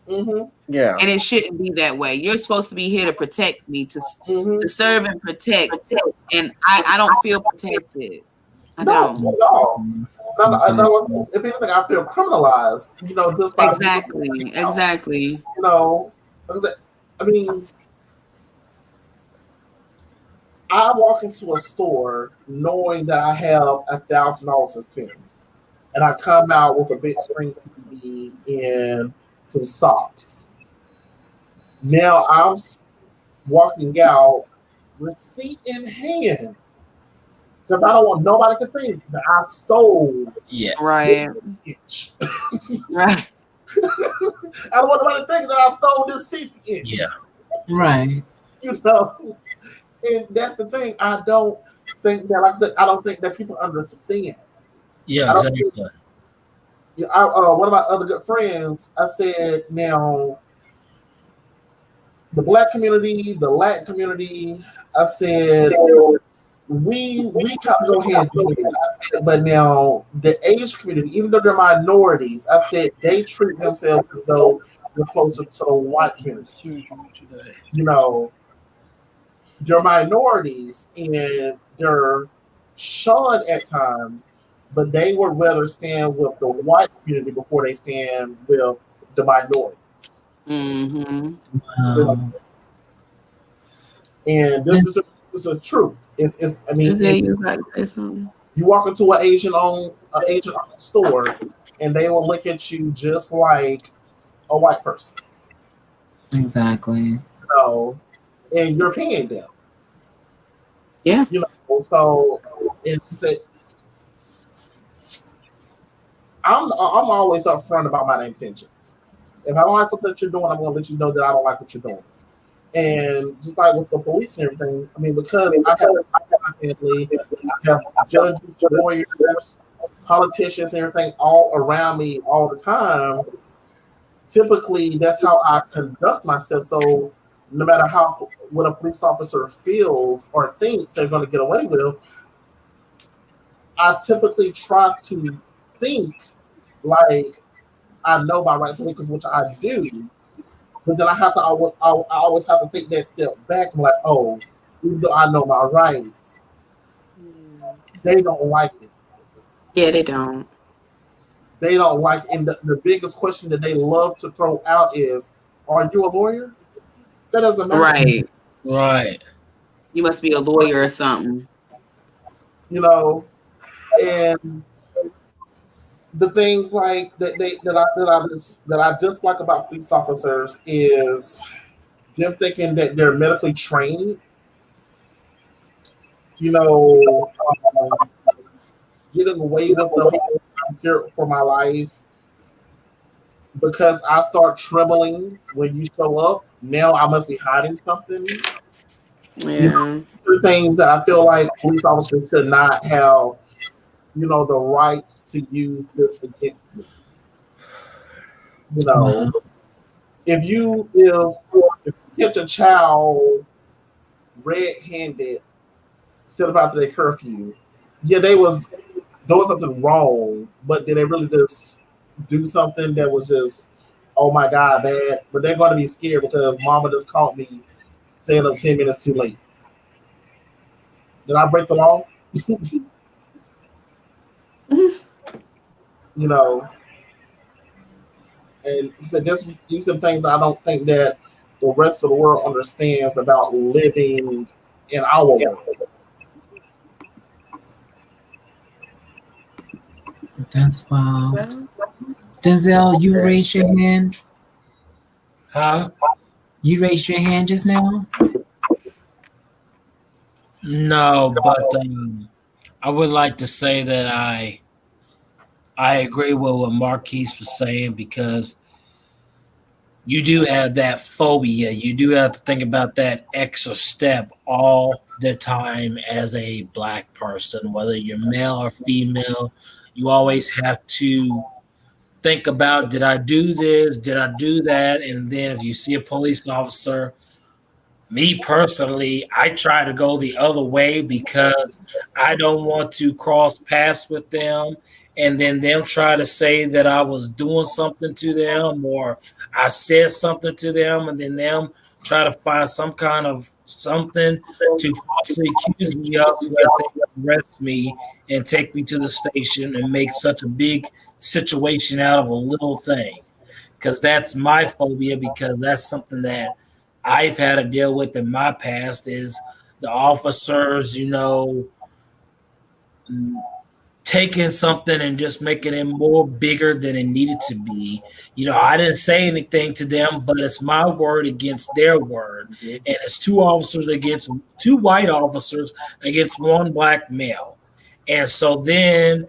Mm-hmm. Yeah. And it shouldn't be that way. You're supposed to be here to protect me, to serve and protect. And I don't feel protected. I don't. Not at all. If anything, I feel criminalized. Just by exactly. I mean, I walk into a store knowing that I have $1,000 to spend, and I come out with a big screen TV and some socks. Now I'm walking out, receipt in hand, because I don't want nobody to think that I stole. Yeah, right. Right. I don't want nobody to think that I stole this 60-inch. Yeah, right. And that's the thing. I don't think that, like I said, I don't think that people understand. Yeah, exactly. One of my other good friends, I said, now, the Black community, the Latin community, I said, we can go ahead and do it. I said, but now, the Asian community, even though they're minorities, I said, they treat themselves as though they're closer to the white community. They're minorities, and they're shunned at times, but they would rather stand with the white community before they stand with the minorities. Mm-hmm. And this is the truth. I mean, you walk into an Asian owned store, and they will look at you just like a white person. Exactly. And you're paying them. Yeah. So it's I'm always upfront about my intentions. If I don't like what you're doing, I'm going to let you know that I don't like what you're doing. And just like with the police and everything, I mean, because I have my family, I have judges, lawyers, politicians, and everything all around me all the time. Typically, that's how I conduct myself. So no matter what a police officer feels or thinks they're going to get away with, I typically try to think like I know my rights, because which I do. But then I always have to take that step back and like, oh, even though I know my rights, they don't like it. Yeah, they don't. They don't like it. And the biggest question that they love to throw out is, are you a lawyer? That doesn't matter. Right. You must be a lawyer or something. And the things like that I dislike about police officers is them thinking that they're medically trained. Getting away with the whole fear for my life, because I start trembling when you show up. Now I must be hiding something. Yeah. Things that I feel like police officers should not have, the rights to use this against me. If you catch a child red-handed, still about their curfew, yeah, they was doing something wrong, but did they really just do something that was just, oh my God, bad? But they're going to be scared because mama just caught me staying up 10 minutes too late. Did I break the law? And so these are things that I don't think that the rest of the world understands about living in our world. That's wild. Denzel, you raised your hand. Huh? You raised your hand just now? No, but I would like to say that I agree with what Marquise was saying, because you do have that phobia. You do have to think about that extra step all the time as a black person, whether you're male or female. You always have to think about, did I do this? Did I do that? And then if you see a police officer, me personally, I try to go the other way because I don't want to cross paths with them and then them try to say that I was doing something to them or I said something to them and then them try to find some kind of something to falsely accuse me of so that they can arrest me and take me to the station and make such a big situation out of a little thing. Because that's my phobia, because that's something that I've had to deal with in my past is the officers, taking something and just making it more bigger than it needed to be. I didn't say anything to them, but it's my word against their word. And it's two white officers against one black male. And so then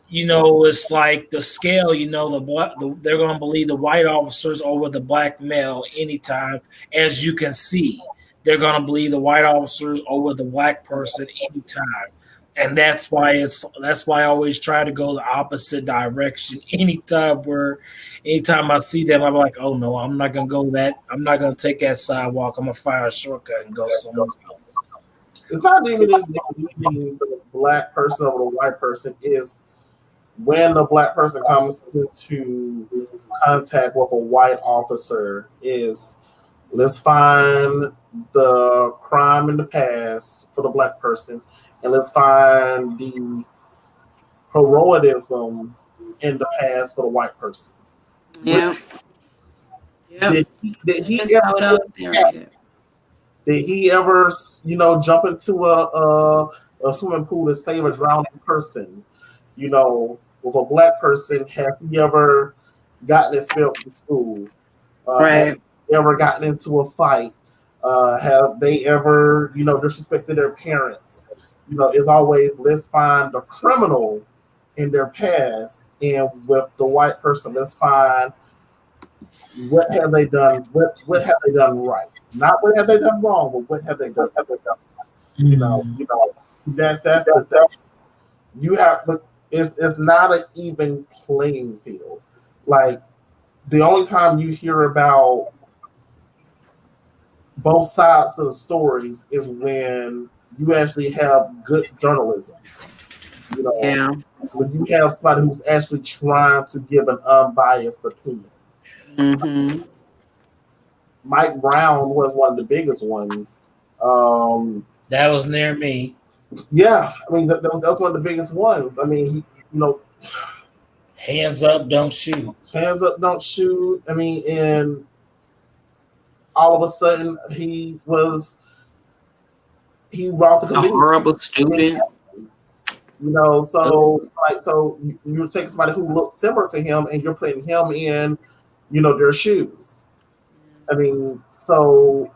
it's like the scale, they're going to believe the white officers over the black male anytime. As you can see, they're going to believe the white officers over the black person anytime. And that's why I always try to go the opposite direction. Anytime I see them, I'm like, oh no, I'm not going to go that. I'm not going to take that sidewalk. I'm going to find a shortcut and go somewhere else. It's not even just believing the black person over the white person. Is when the black person comes into contact with a white officer, is let's find the crime in the past for the black person and let's find the heroism in the past for the white person. Yeah. Did he ever jump into a swimming pool to save a drowning person? With a black person, have he ever gotten expelled from school? Right. Have they ever gotten into a fight? Have they ever, disrespected their parents? It's always, let's find the criminal in their past, and with the white person, let's find what have they done. What have they done right? Not what have they done wrong, but what have they done? That's the thing. You have, but it's not an even playing field. Like, the only time you hear about both sides of the stories is when you actually have good journalism. When you have somebody who's actually trying to give an unbiased opinion. Mm-hmm. Mike Brown was one of the biggest ones. That was near me. Yeah, I mean that was one of the biggest ones. I mean, hands up, don't shoot. Hands up, don't shoot. I mean, and all of a sudden he brought the a horrible student. So you take somebody who looks similar to him and you're putting him in, their shoes. I mean, so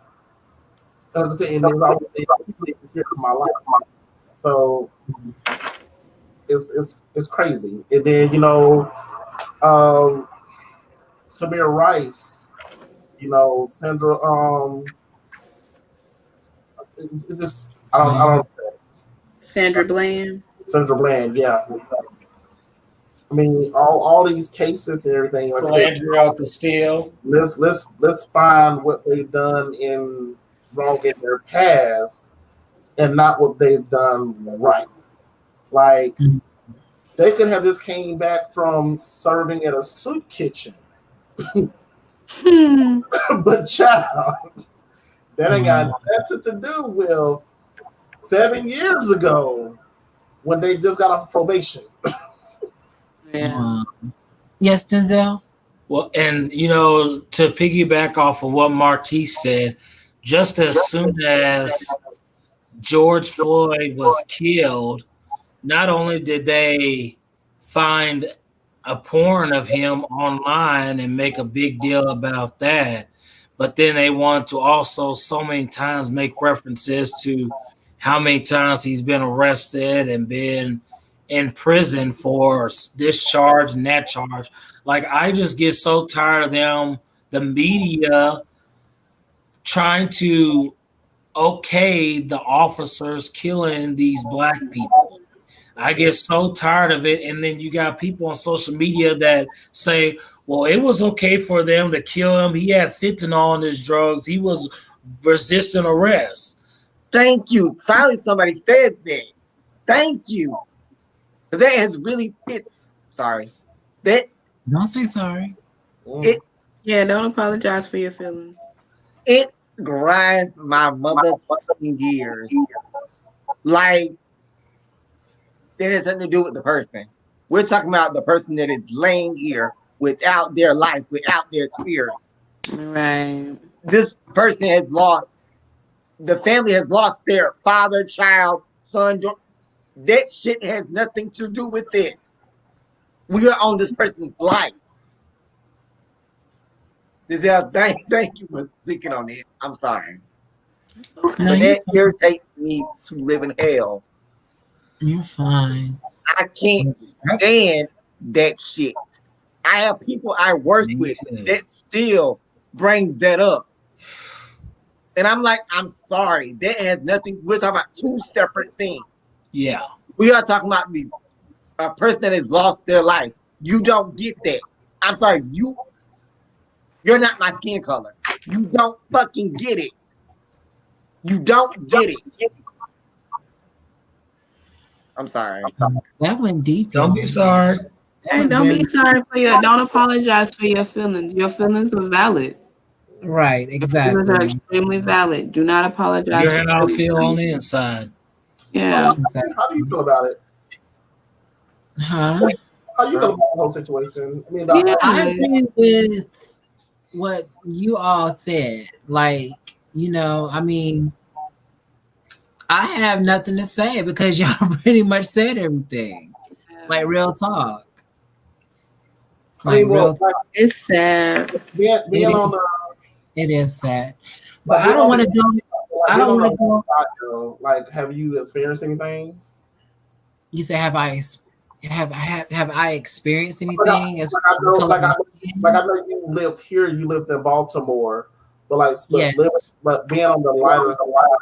I'm saying there's always in my life. So it's crazy. And then Tamir Rice, Sandra. Is this? I don't. Sandra Bland. Sandra Bland, yeah. I mean, all these cases and everything. Like Andrew Castillo. Let's find what they've done wrong in their past, and not what they've done right. Like they could have just came back from serving at a soup kitchen, but child, that ain't got nothing to do with 7 years ago when they just got off probation. Yeah. Yes, Denzel. Well, and to piggyback off of what Marquise said, just as soon as George Floyd was killed, not only did they find a porn of him online and make a big deal about that, but then they want to also so many times make references to how many times he's been arrested and been in prison for this charge and that charge. Like, I just get so tired of them the media trying to okay the officers killing these black people. I get so tired of it. And then you got people on social media that say, well, it was okay for them to kill him. He had fentanyl in his drugs. He was resisting arrest. Thank you. Finally, somebody says that. Thank you. That has really pissed. Sorry. That. Don't say sorry. Don't apologize for your feelings. It grinds my motherfucking gears. Like, it has nothing to do with the person. We're talking about the person that is laying here without their life, without their spirit. Right. This person has lost, the family has lost their father, child, son. That shit has nothing to do with this. We are on this person's life. Thank you for speaking on it. I'm sorry. Okay. But that irritates me to live in hell. You're fine. I can't stand that shit. I have people I work with that still brings that up. And I'm like, I'm sorry. That has nothing. We're talking about two separate things. Yeah. We are talking about a person that has lost their life. You don't get that. I'm sorry. You're not my skin color. You don't fucking get it. You don't get it. I'm sorry. That went deep. Don't be sorry. Hey, don't be sorry for don't apologize for your feelings. Your feelings are valid. Right, exactly. Your feelings are extremely valid. Do not apologize. You're how I feel on the inside. Yeah. Exactly. How do you feel about it? Huh? How do you feel about the whole situation? I mean, I agree with what you all said. Like, I mean, I have nothing to say because y'all pretty much said everything. Like, real talk. Like, real talk. It's sad. It is sad. But I don't want to go. I don't want to go. Like, have you experienced anything? You say, have I experienced anything? I know you lived here. You lived in Baltimore, but but being on the lighter side,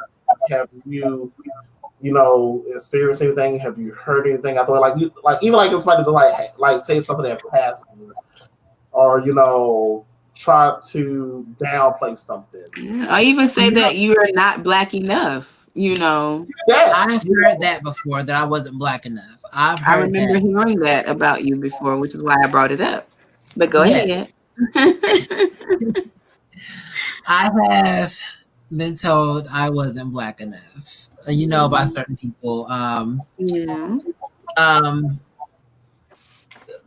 have you experienced anything? Have you heard anything? I thought even if somebody to say something that passed, or try to downplay something. I even say that you are not black enough. I've heard that before, that I wasn't black enough. I remember hearing that about you before, which is why I brought it up. But go ahead. I have been told I wasn't black enough, by certain people.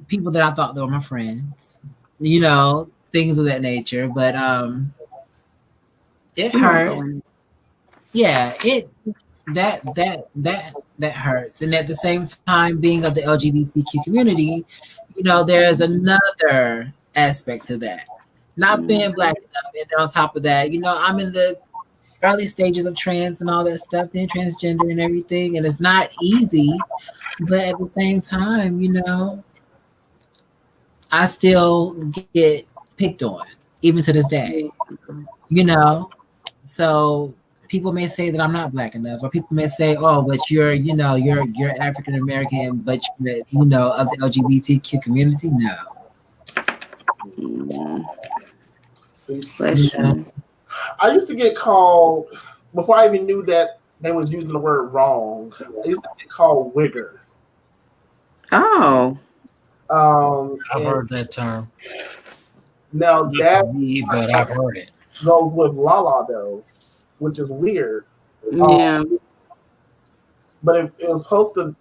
People that I thought they were my friends, things of that nature. But it hurts. Yeah, that hurts. And at the same time, being of the LGBTQ community, there's another aspect to that. Not being black enough, and then on top of that, I'm in the early stages of trans and all that stuff, being transgender and everything, and it's not easy. But at the same time, I still get picked on, even to this day. So people may say that I'm not black enough, or people may say, "Oh, but you're African American, but you're, of the LGBTQ community." No. I used to get called, before I even knew that they was using the word wrong, I used to get called wigger. Oh. I've heard that term. Now but I've heard it. Goes with Lala though, which is weird. Yeah. But it was supposed to,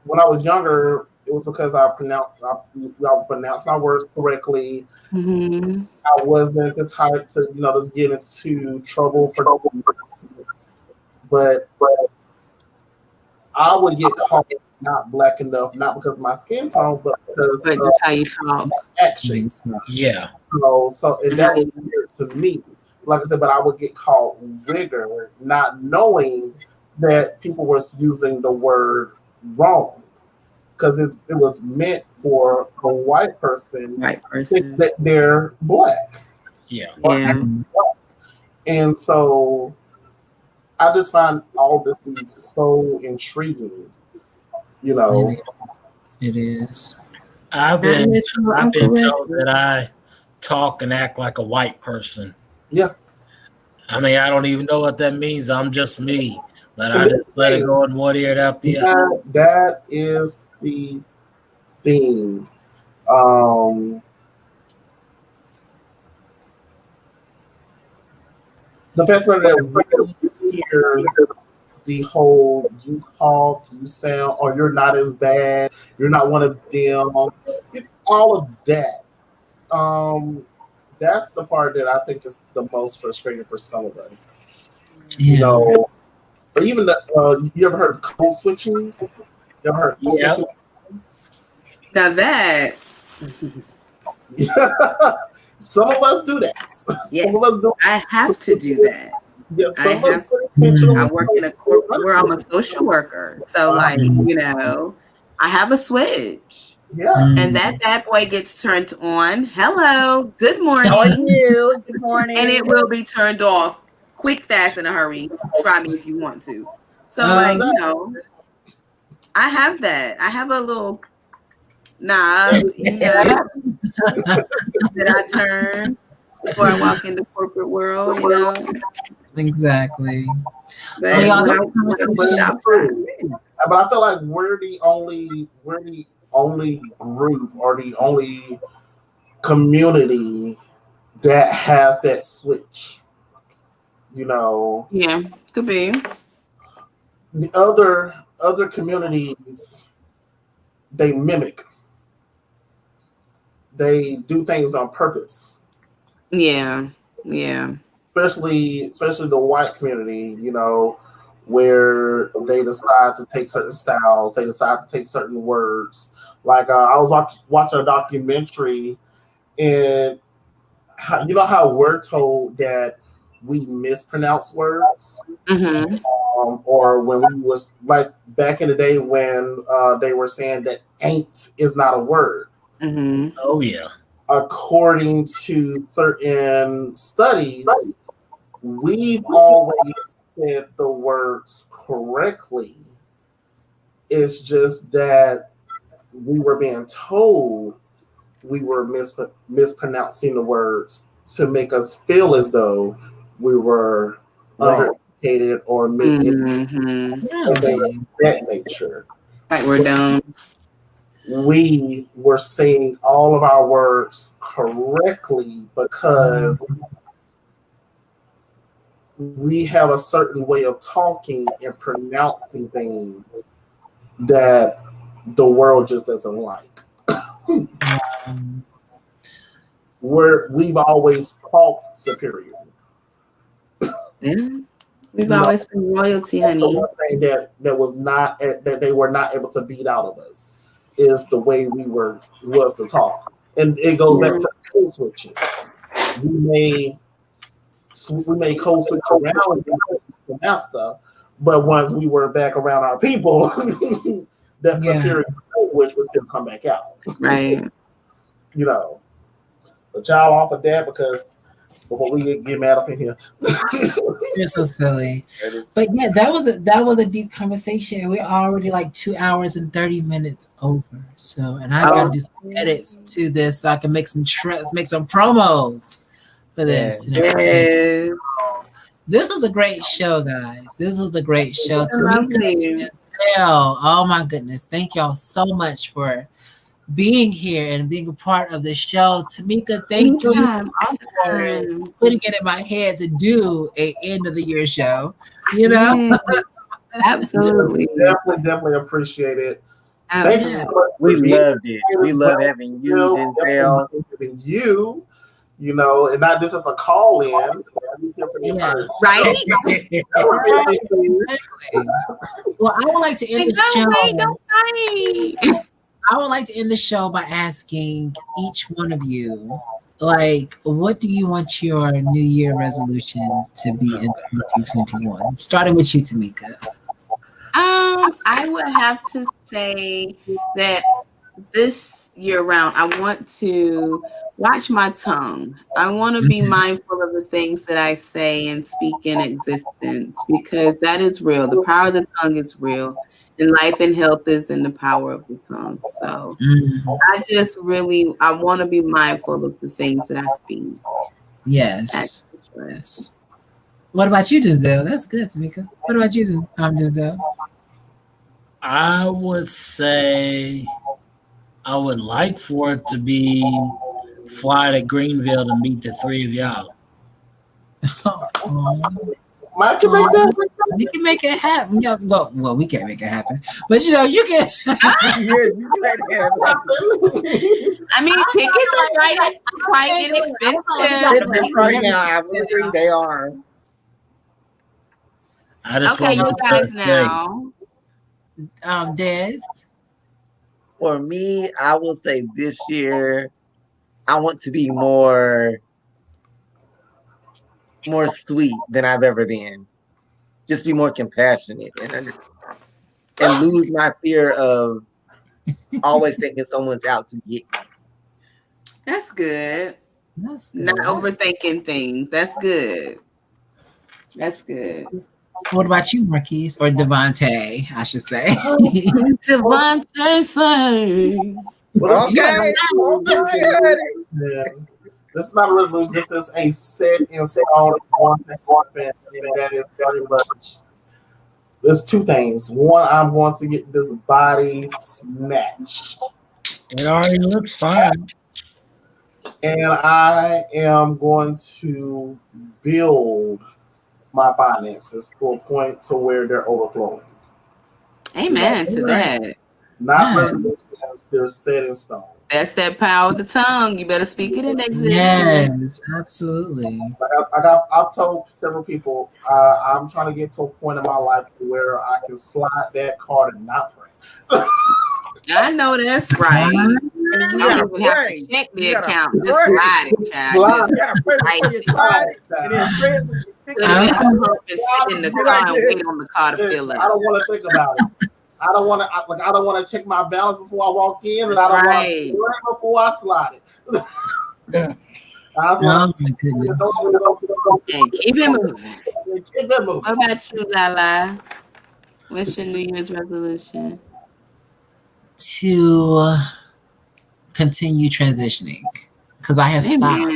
when I was younger, it was because I pronounced my words correctly. Mm-hmm. I wasn't the type to, just get into trouble for those. But I would get called not black enough, not because of my skin tone, but because of how you talk. Actions. Yeah. So and that was weird to me. Like I said, but I would get called wigger, not knowing that people were using the word wrong. because it was meant for a white person that they're black. Yeah. And so I just find all this is so intriguing. You know, it is. I've been told that I talk and act like a white person. Yeah. I mean, I don't even know what that means. I'm just me, but I just let it go in one ear and out the other. That is the thing. The fact that we hear the whole you talk, you sound, or you're not as bad, you're not one of them, all of that. That's the part that I think is the most frustrating for some of us. Yeah. You know, or even you ever heard of code switching? You ever heard of code switching? Now that some of us do that. Some of us do. I have to do that. Yeah, I work in a corporate where I'm a social worker. So like, you know, I have a switch. Yeah. And that bad boy gets turned on. Hello, good morning. How are you? Good morning. And it will be turned off quick, fast, in a hurry. Try me if you want to. So like, you know, I have that. I have a little that I turn before I walk in the corporate world, you know. Exactly. But I feel like we're the only group or the only community that has that switch. You know. Yeah, could be. The other communities, they mimic. They do things on purpose. Yeah. Especially the white community, you know, where they decide to take certain styles, they decide to take certain words. Like I was watching a documentary, and you know how we're told that we mispronounce words, or when we was like back in the day when they were saying that "ain't" is not a word. Oh yeah. According to certain studies, we've always said the words correctly. It's just that we were being told we were mispronouncing the words to make us feel as though we were undereducated or miseducated. That nature. Like we're down. We were saying all of our words correctly because we have a certain way of talking and pronouncing things that the world just doesn't like. We've always talked superior. Yeah. We've always been royalty, honey. The one thing that was not that they were not able to beat out of us is the way was to talk. And it goes back to code switching. We may code switch around the master, but once we were back around our people, that superior language would still come back out. Right. You know. But y'all off of that because before we get mad up in here. You're so silly. But yeah, that was a deep conversation. We're already like 2 hours and 30 minutes over. So, and I gotta do some edits to this so I can make some promos for this. Yeah. This was a great show, guys. This was a great show. Oh my goodness. Thank y'all so much for being here and being a part of the show. Tamika, thank you for putting it in my head to do a end of the year show. You know? Absolutely. Definitely appreciate it. Thank you. We loved it. We love having you, Denzel. You know, and not just as a call-in. So right? Exactly. Well, I would like to end the show. I would like to end the show by asking each one of you, like, what do you want your New Year resolution to be in 2021? Starting with you, Tamika. I would have to say that this year round, I want to watch my tongue. I want to be mindful of the things that I say and speak in existence because that is real. The power of the tongue is real, and life and health is in the power of the tongue. So I want to be mindful of the things that I speak. Yes. Yes. What about you, Denzel? That's good, Tamika. What about you, Denzel? I would say I would like for it to be fly to Greenville to meet the three of y'all. Might you make that? We can make it happen. Yeah, well, we can't make it happen, but you can. You can I mean, tickets are quite inexpensive. right now. I would agree they are. I just okay, you guys now. Des. For me, I will say this year, I want to be more sweet than I've ever been. Just be more compassionate and lose my fear of always thinking someone's out to get me. That's good. Not overthinking things. That's good. That's good. What about you, Marquise? Or Devontae, I should say. Devontae say. Okay. Yeah. This is not a resolution. This is a set in stone. One thing, and that is very much. There's two things. One, I'm going to get this body snatched. It already looks fine. And I am going to build my finances to a point to where they're overflowing. Amen to that. Not resolutions, they're set in stone. That's that power of the tongue. You better speak it in existence. Yes, absolutely. I've told several people I'm trying to get to a point in my life where I can slide that card and not pray. I know that's right. You don't even have to check the account. Just slide it, child. You gotta pray before you slide it. And then pray and sit in the car and wait on the car to fill up. I don't want to think about it. I don't want to check my balance before I walk in, and I don't want to pray before I slide it. Oh my goodness. And keep it moving. What about you, Lala? What's your New Year's resolution? To continue transitioning, because I have stopped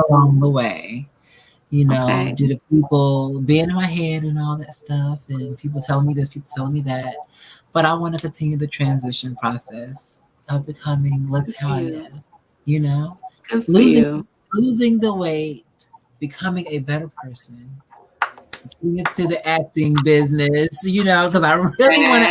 along the way. Due to people being in my head and all that stuff, and people telling me this, people telling me that. But I want to continue the transition process of becoming Latanya, losing the weight, becoming a better person, getting into the acting business, because I really want to,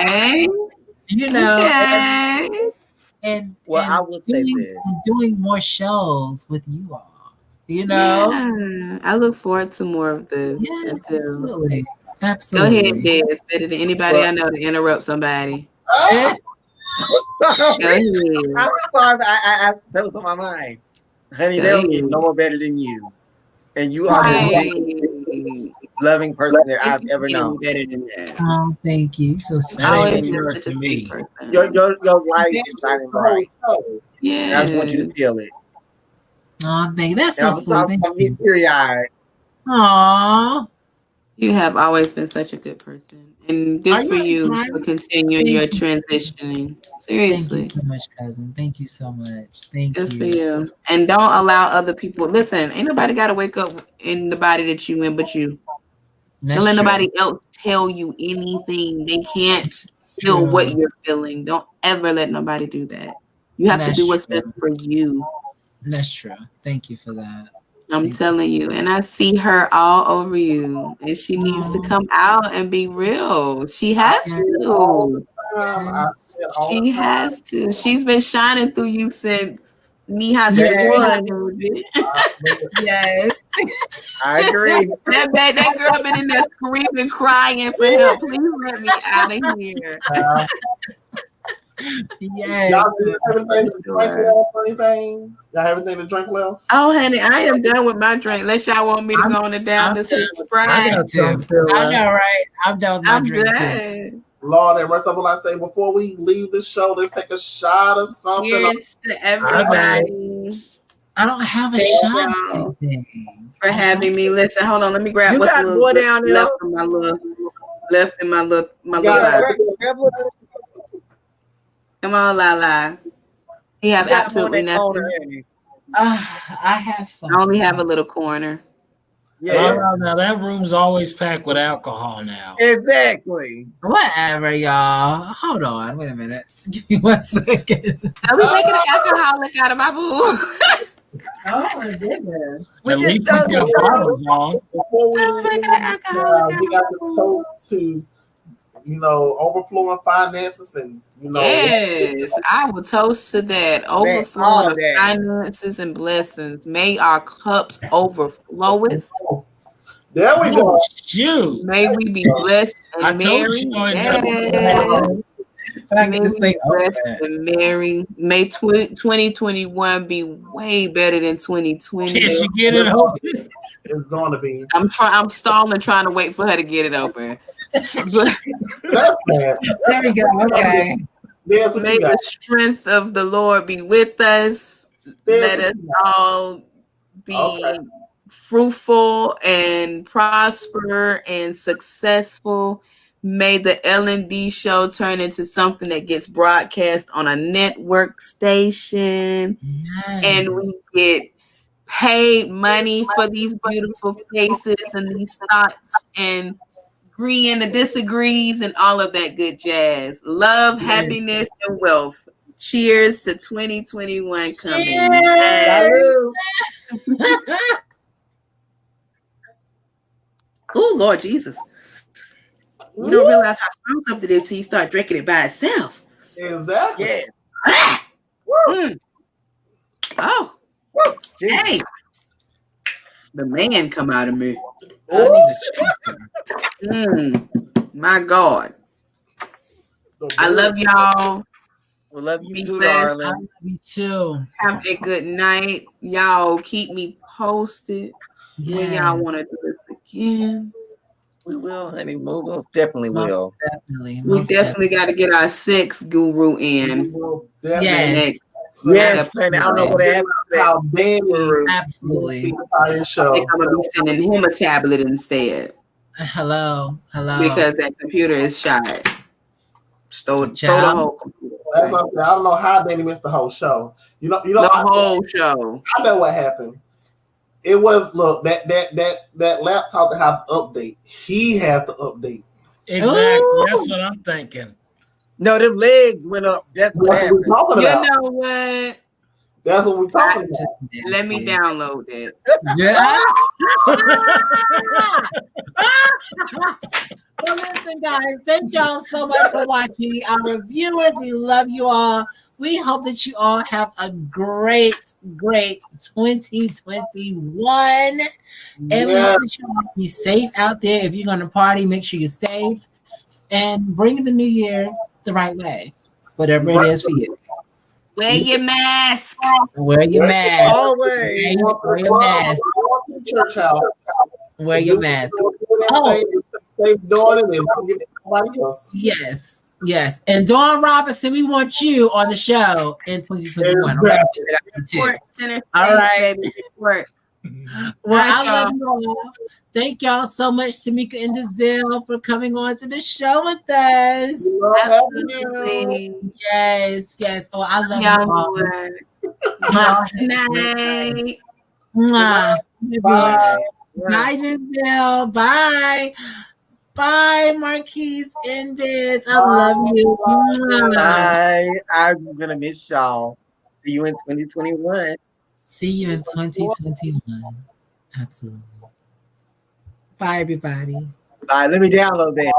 and I will say this. Doing more shows with you all. Yeah, I look forward to more of this. Yeah, absolutely. Go ahead, Des. Better than anybody I know to interrupt somebody. Go ahead. I'm sorry, I that was on my mind. Honey, they don't get no more better than you. And you are the loving person that I've ever known. Better than that. Oh, thank you. So sorry. Your light is shining bright. Yeah. I just want you to feel it. Oh, thank you. That's so sweet. I'm getting teary-eyed. Aww. You have always been such a good person. And good for you for continuing your transitioning. Seriously. Thank you so much, cousin. Thank you so much. Thank you. Good for you. And don't allow other people. Listen, ain't nobody got to wake up in the body that you in but you. Don't let nobody else tell you anything. They can't feel what you're feeling. Don't ever let nobody do that. You have to do what's best for you. That's true. Thank you for that. I'm telling you, and I see her all over you, and she needs to come out and be real. She has to. She has to. She's been shining through you since Neha Yes, I agree. That girl been in there screaming, crying for help. Please let me out of here. Yes. Y'all have anything to drink left or anything? Y'all have anything to drink left? Oh, honey, I am done with my drink. Unless y'all want me to go on and down this Sprite. I know, right? I'm done with my drink too. Lord and rest of all I say before we leave the show, let's take a shot of something. Cheers to everybody. I don't have a Thank shot y'all today. for having me. Listen, hold on, let me grab You what's got more down there. left in my little bottle. Come on, Lala. He have absolutely nothing. I have some. I only have a little corner. Yeah. Now that room's always packed with alcohol now. Exactly. Whatever, y'all. Hold on. Wait a minute. Give me 1 second. Are we making an alcoholic out of my boo? Oh my goodness. At least we got bottles on. Before we got the toast to, overflowing finances and, Yes, I will toast to that. Overflowing of finances and blessings. May our cups overfloweth. There we go. Shoot. May we be blessed and merry. May we be blessed and merry. May 2021 be way better than 2020. Can she get it open? It's going to be. I'm stalling, trying to wait for her to get it open. That's bad. There we go. Okay. May the strength of the Lord be with us. Let us all be fruitful and prosper and successful. May the L&D show turn into something that gets broadcast on a network station. Nice. And we get paid money for these beautiful faces and these thoughts and agree and the disagrees and all of that good jazz. Love, happiness, and wealth. Cheers to 2021 coming. Oh, Lord Jesus. You don't realize how strong something is till you start drinking it by itself. Exactly. Yes. Oh. Hey. The man come out of me. My God. I love y'all. We love you too, blessed. darling. I love you too. Have a good night. Y'all keep me posted when y'all want to do this again. We will, honey. We most definitely will. We definitely got to get our sex guru in. Yes. Yes, and I don't know what happened. How Danny absolutely I think I'm gonna be sending him a tablet instead. Hello. Because that computer is shot. Stole the whole computer. That's what I'm saying. I don't know how Danny missed the whole show. The whole show. I know what happened. It was that laptop that had to update. He had to update. Exactly. That's what I'm thinking. No, them legs went up. That's what happened. You know what? That's what we're talking about. Let me download that. Yeah. Well, listen, guys, thank y'all so much for watching. Our viewers, we love you all. We hope that you all have a great 2021. And we hope that you all be safe out there. If you're going to party, make sure you're safe. And bring the new year the right way. Whatever it is for you. Wear your mask. Wear your mask. Always. Wear your mask. Church house. Wear your mask. Safe doing it and don't give anybody else. Yes. And Dawn Robinson, we want you on the show in 2021. Exactly. All right. Well, I love you all. Thank y'all so much, Tamika and Dazelle, for coming on to the show with us. Absolutely. Yes. Oh, I love you all. Good night. Bye. Bye, Dazelle. Bye. Bye, Marquise Indes. I love you. Bye. I'm going to miss y'all. See you in 2021. See you in 2021. Absolutely. Bye, everybody. Bye. Let me download that.